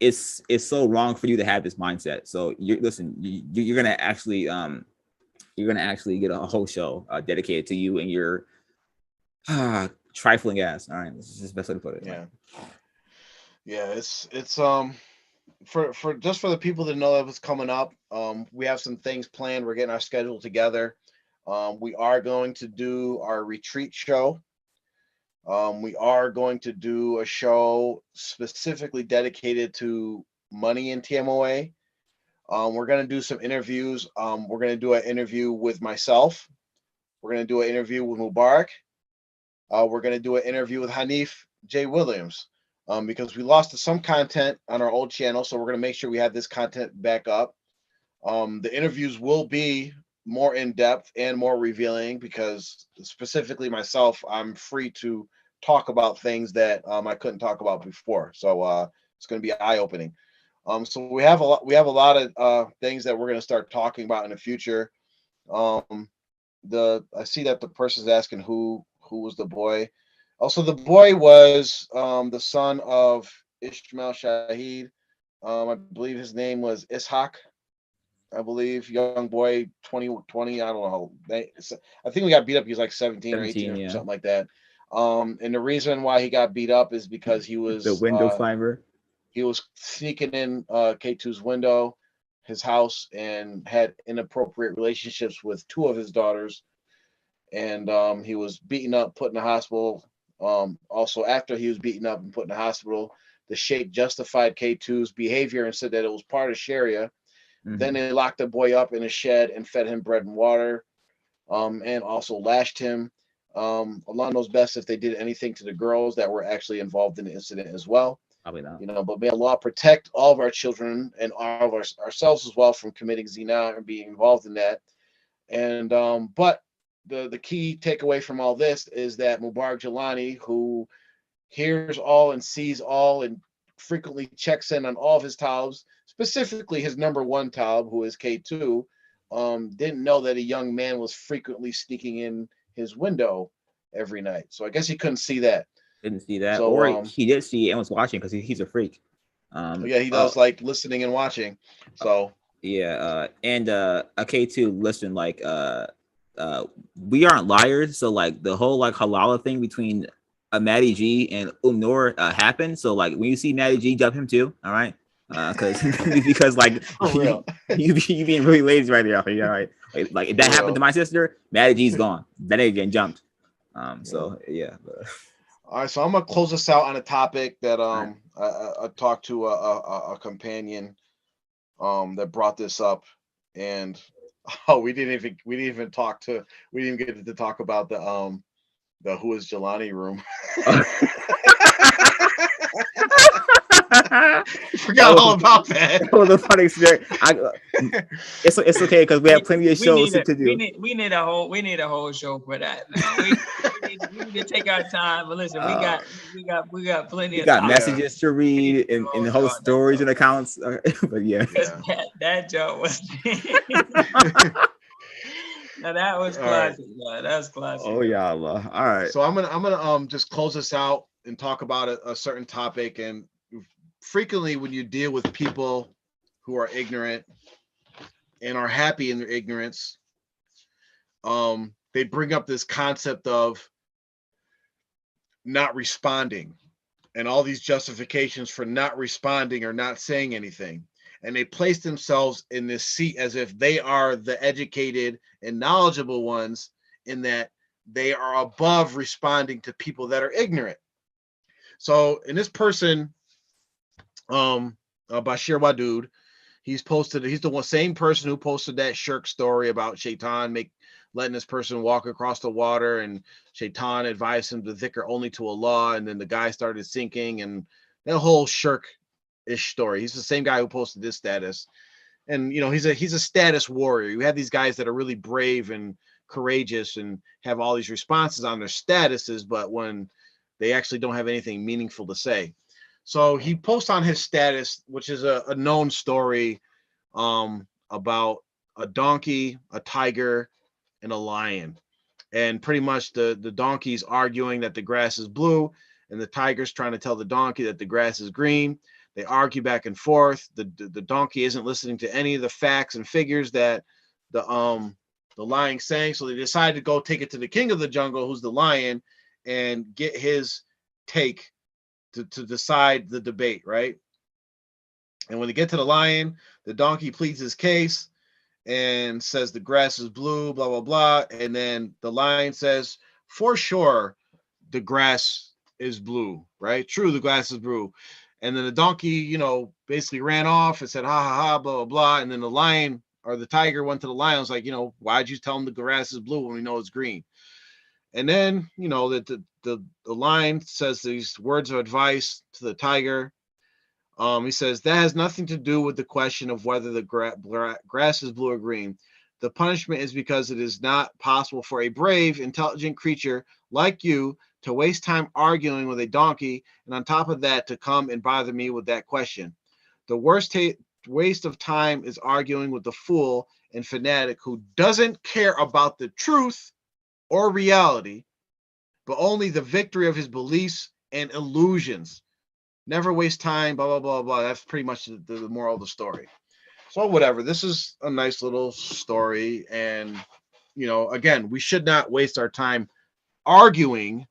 It's so wrong for you to have this mindset. So you're gonna actually get a whole show dedicated to you and your trifling ass. All right, this is the best way to put it. Yeah. It's for just for the people that know that what's coming up. We have some things planned. We're getting our schedule together. We are going to do our retreat show. We are going to do a show specifically dedicated to money in TMOA. We're going to do some interviews. We're going to do an interview with myself. We're going to do an interview with Mubarak. We're going to do an interview with Hanif J. Williams because we lost some content on our old channel. So we're going to make sure we have this content back up. The interviews will be more in-depth and more revealing because specifically myself, I'm free to talk about things that I couldn't talk about before. So it's going to be eye-opening. So we have a lot of things that we're going to start talking about in the future. I see that the person's asking who was the boy. Also, the boy was the son of Ishmael Shahid. I believe his name was Ishaq. I believe young boy, 20. I don't know. I think we got beat up. He was like 17 or 18 or something like that. And the reason why he got beat up is because he was The window climber. he was sneaking in K2's window, his house, and had inappropriate relationships with two of his daughters. And he was beaten up, put in the hospital. Also, after he was beaten up and put in the hospital, the sheikh justified K2's behavior and said that it was part of Sharia. Then they locked the boy up in a shed and fed him bread and water, and also lashed him. Allah knows best if they did anything to the girls that were actually involved in the incident as well. Probably not. You know, but may Allah protect all of our children and all of ourselves as well from committing zina and being involved in that. And but the key takeaway from all this is that Mubarak Jalani, who hears all and sees all and frequently checks in on all of his talibs, specifically his number one talib, who is K2, didn't know that a young man was frequently sneaking in his window every night. So I guess he couldn't see that. Didn't see that, So, or he did see it and was watching because he's a freak. Yeah, he does like listening and watching. So yeah, and K2, listen, like we aren't liars, so like the whole like halala thing between Maddie G and Noor happened. So like when you see Maddie G, jump him too, all right? Because like you being really lazy right there, all right? Like if that happened to my sister, Maddie G's gone. That ain't getting jumped. So yeah. All right, so I'm gonna close this out on a topic that I talked to a companion that brought this up, and we didn't even get to talk about the Who is Jelani room. Forgot all about that. That was a funny story. It's okay because we have plenty of shows to do. We need a whole show for that. We need to take our time. But listen, we got plenty. We got messages to read and the whole stories and accounts. But yeah. That joke was. Now that was classic. Right. That's classic. Oh yeah, Allah. All right. So I'm gonna just close this out and talk about a certain topic. And frequently, when you deal with people who are ignorant and are happy in their ignorance, they bring up this concept of not responding and all these justifications for not responding or not saying anything. And they place themselves in this seat as if they are the educated and knowledgeable ones, in that they are above responding to people that are ignorant. So in this person, Bashir Wadud, he's the same person who posted that shirk story about Shaitan letting this person walk across the water, and Shaitan advised him to dhikr only to Allah, and then the guy started sinking, and that whole shirk-ish story. He's the same guy who posted this status. And you know, he's a status warrior. You have these guys that are really brave and courageous and have all these responses on their statuses, but when they actually don't have anything meaningful to say. So he posts on his status, which is a known story, about a donkey, a tiger, and a lion. And pretty much the donkey's arguing that the grass is blue, and the tiger's trying to tell the donkey that the grass is green. They argue back and forth. The donkey isn't listening to any of the facts and figures that the lion's saying. So they decide to go take it to the king of the jungle, who's the lion, and get his take to decide the debate, right? And when they get to the lion, the donkey pleads his case and says the grass is blue, blah, blah, blah. And then the lion says, for sure, the grass is blue, right? True, the grass is blue. And then the donkey, you know, basically ran off and said, ha, ha, ha, blah, blah, blah. And then the lion or the tiger went to the lion, was like, you know, why'd you tell him the grass is blue when we know it's green? And then, you know, that the lion says these words of advice to the tiger. He says, that has nothing to do with the question of whether the grass is blue or green. The punishment is because it is not possible for a brave, intelligent creature like you to waste time arguing with a donkey, and on top of that, to come and bother me with that question. The worst waste of time is arguing with the fool and fanatic who doesn't care about the truth or reality, but only the victory of his beliefs and illusions. Never waste time, blah, blah, blah, blah. That's pretty much the moral of the story. So whatever, this is a nice little story. And, you know, again, we should not waste our time arguing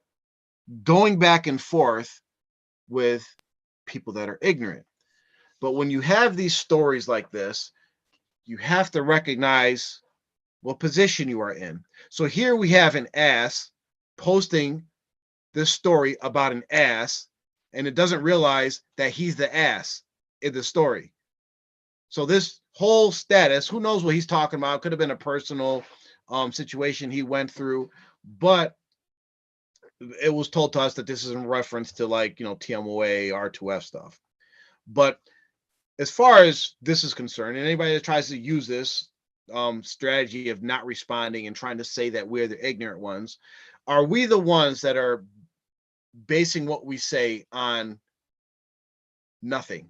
going back and forth with people that are ignorant. But when you have these stories like this, you have to recognize what position you are in. So here we have an ass posting this story about an ass, and it doesn't realize that he's the ass in the story. So this whole status, who knows what he's talking about? Could have been a personal situation he went through, but it was told to us that this is in reference to, like, TMOA, R2F stuff. But as far as this is concerned, and anybody that tries to use this strategy of not responding and trying to say that we're the ignorant ones, are we the ones that are basing what we say on nothing?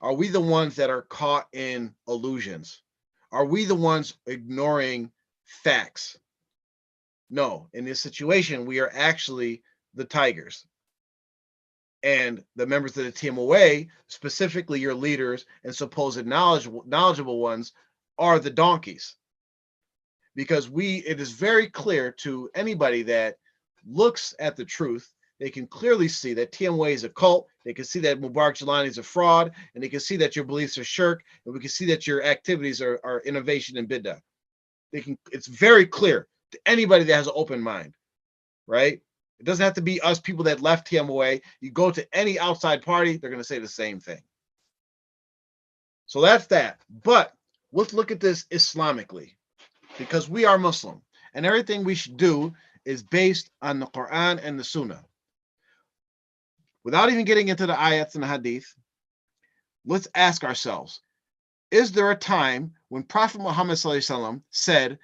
Are we the ones that are caught in illusions? Are we the ones ignoring facts? No, in this situation, we are actually the tigers. And the members of the TMOA, specifically your leaders and supposed knowledgeable ones, are the donkeys. Because it is very clear to anybody that looks at the truth, they can clearly see that TMOA is a cult. They can see that Mubarak Jelani is a fraud, and they can see that your beliefs are shirk, and we can see that your activities are innovation and bid'ah. It's very clear to anybody that has an open mind, right? It doesn't have to be us people that left TMOA. You go to any outside party, they're going to say the same thing. So that's that. But let's look at this Islamically, because we are Muslim, and everything we should do is based on the Quran and the Sunnah. Without even getting into the ayats and the hadith, let's ask ourselves, is there a time when Prophet Muhammad ﷺ said,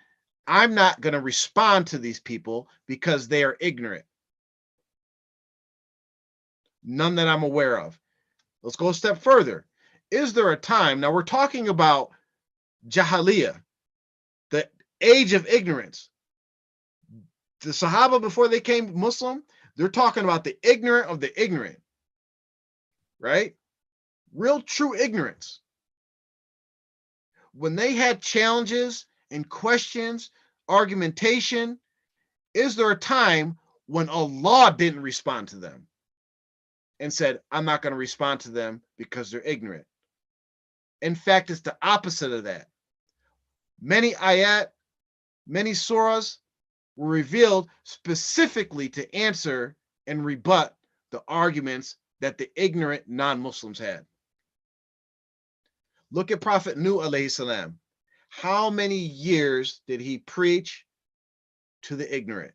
I'm not going to respond to these people because they are ignorant? None that I'm aware of. Let's go a step further. Is there a time, now we're talking about Jahiliyyah, the age of ignorance. The Sahaba, before they came Muslim, they're talking about the ignorant of the ignorant, right? Real true ignorance. When they had challenges and questions, argumentation, is there a time when Allah didn't respond to them and said, I'm not going to respond to them because they're ignorant? In fact, it's the opposite of that. Many ayat, many surahs were revealed specifically to answer and rebut the arguments that the ignorant non-Muslims had. Look at Prophet Nuh alayhi salam. How many years did he preach to the ignorant?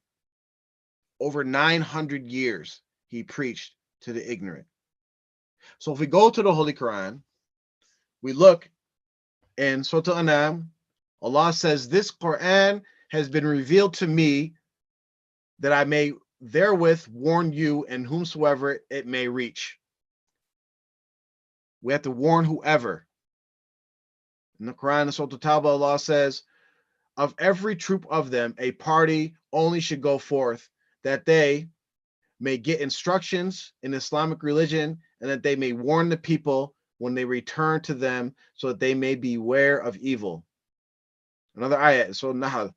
Over 900 years he preached to the ignorant. So if we go to the Holy Quran, we look in Surah Al-An'am, Allah says, this Quran has been revealed to me that I may therewith warn you and whomsoever it may reach. We have to warn whoever. In the Quran, in Surah Al-Tawbah, Allah says, of every troop of them, a party only should go forth, that they may get instructions in Islamic religion, and that they may warn the people when they return to them, so that they may beware of evil. Another ayat, so Nahl,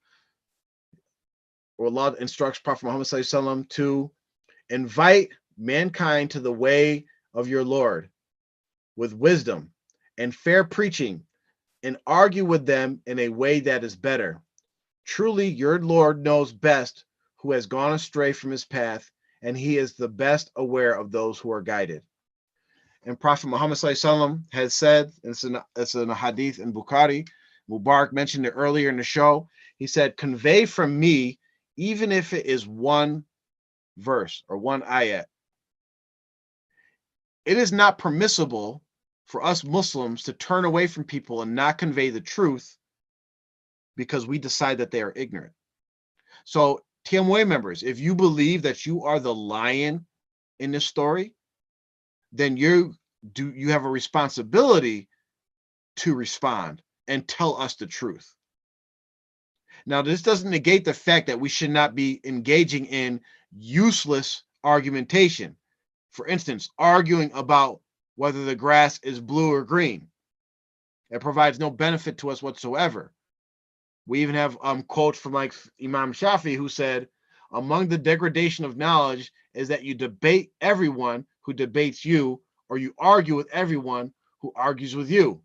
where Allah instructs Prophet Muhammad ﷺ to invite mankind to the way of your Lord with wisdom and fair preaching, and argue with them in a way that is better. Truly, your Lord knows best who has gone astray from his path, and he is the best aware of those who are guided. And Prophet Muhammad ﷺ has said, it's in a hadith in Bukhari, Mubarak mentioned it earlier in the show, he said, convey from me, even if it is one verse or one ayat. It is not permissible for us Muslims to turn away from people and not convey the truth because we decide that they are ignorant. So TMOA members, if you believe that you are the lion in this story, then you have a responsibility to respond and tell us the truth. Now, this doesn't negate the fact that we should not be engaging in useless argumentation. For instance, arguing about whether the grass is blue or green. It provides no benefit to us whatsoever. We even have quotes from like Imam Shafi, who said, Among the degradation of knowledge is that you debate everyone who debates you, or you argue with everyone who argues with you.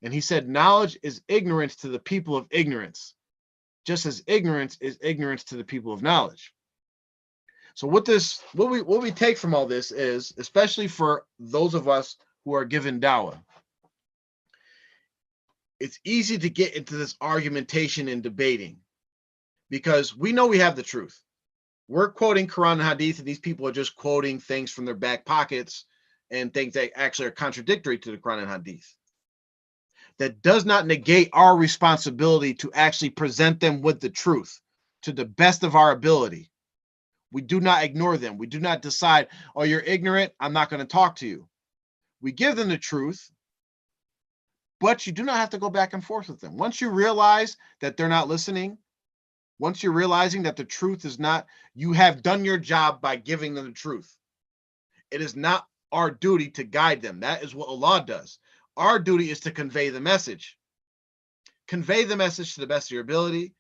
And he said, knowledge is ignorance to the people of ignorance, just as ignorance is ignorance to the people of knowledge. So what we take from all this is, especially for those of us who are given dawah, it's easy to get into this argumentation and debating because we know we have the truth. We're quoting Quran and Hadith, and these people are just quoting things from their back pockets and things that actually are contradictory to the Quran and Hadith. That does not negate our responsibility to actually present them with the truth to the best of our ability. We do not ignore them. We do not decide, oh, you're ignorant, I'm not going to talk to you. We give them the truth, but you do not have to go back and forth with them. Once you realize that they're not listening, once you're realizing that the truth is not, you have done your job by giving them the truth. It is not our duty to guide them. That is what Allah does. Our duty is to convey the message. Convey the message to the best of your ability.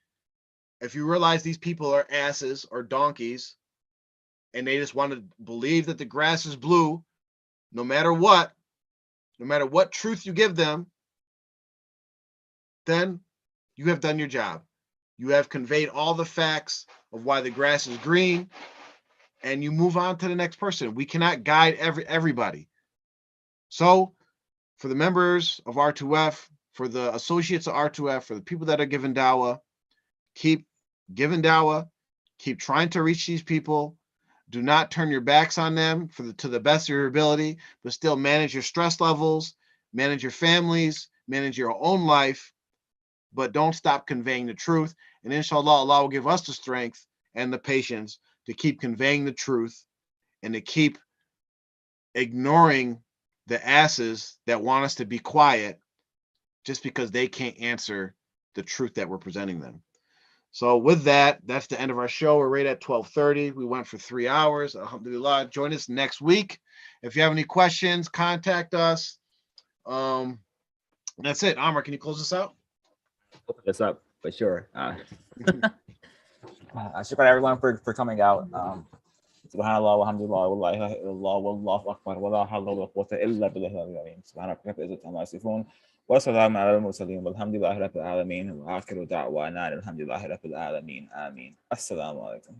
If you realize these people are asses or donkeys, and they just want to believe that the grass is blue, no matter what truth you give them, then you have done your job. You have conveyed all the facts of why the grass is green, and you move on to the next person. We cannot guide everybody. So for the members of R2F, for the associates of R2F, for the people that are given dawah, keep giving dawah, keep trying to reach these people. Do not turn your backs on them to the best of your ability, but still manage your stress levels, manage your families, manage your own life, but don't stop conveying the truth. And inshallah, Allah will give us the strength and the patience to keep conveying the truth and to keep ignoring the asses that want us to be quiet just because they can't answer the truth that we're presenting them. So with that, that's the end of our show. We're right at 12:30. We went for 3 hours. Alhamdulillah. Join us next week. If you have any questions, contact us. That's it. Amr, can you close this out? Open this up for sure. Shukran everyone for coming out. Subhanallah, walhamdulillah, wallahi illallah, wallahu akbar, wala hawla wala quwwata illa billahi al-azim. Subhanaka rabbil izzati amma yasifun. Wa salamun ala al-mursalin. Walhamdulillahi rabbil alamin. Wa akhiru da'wana alhamdulillahi rabbil alamin. Ameen. Assalamu alaikum.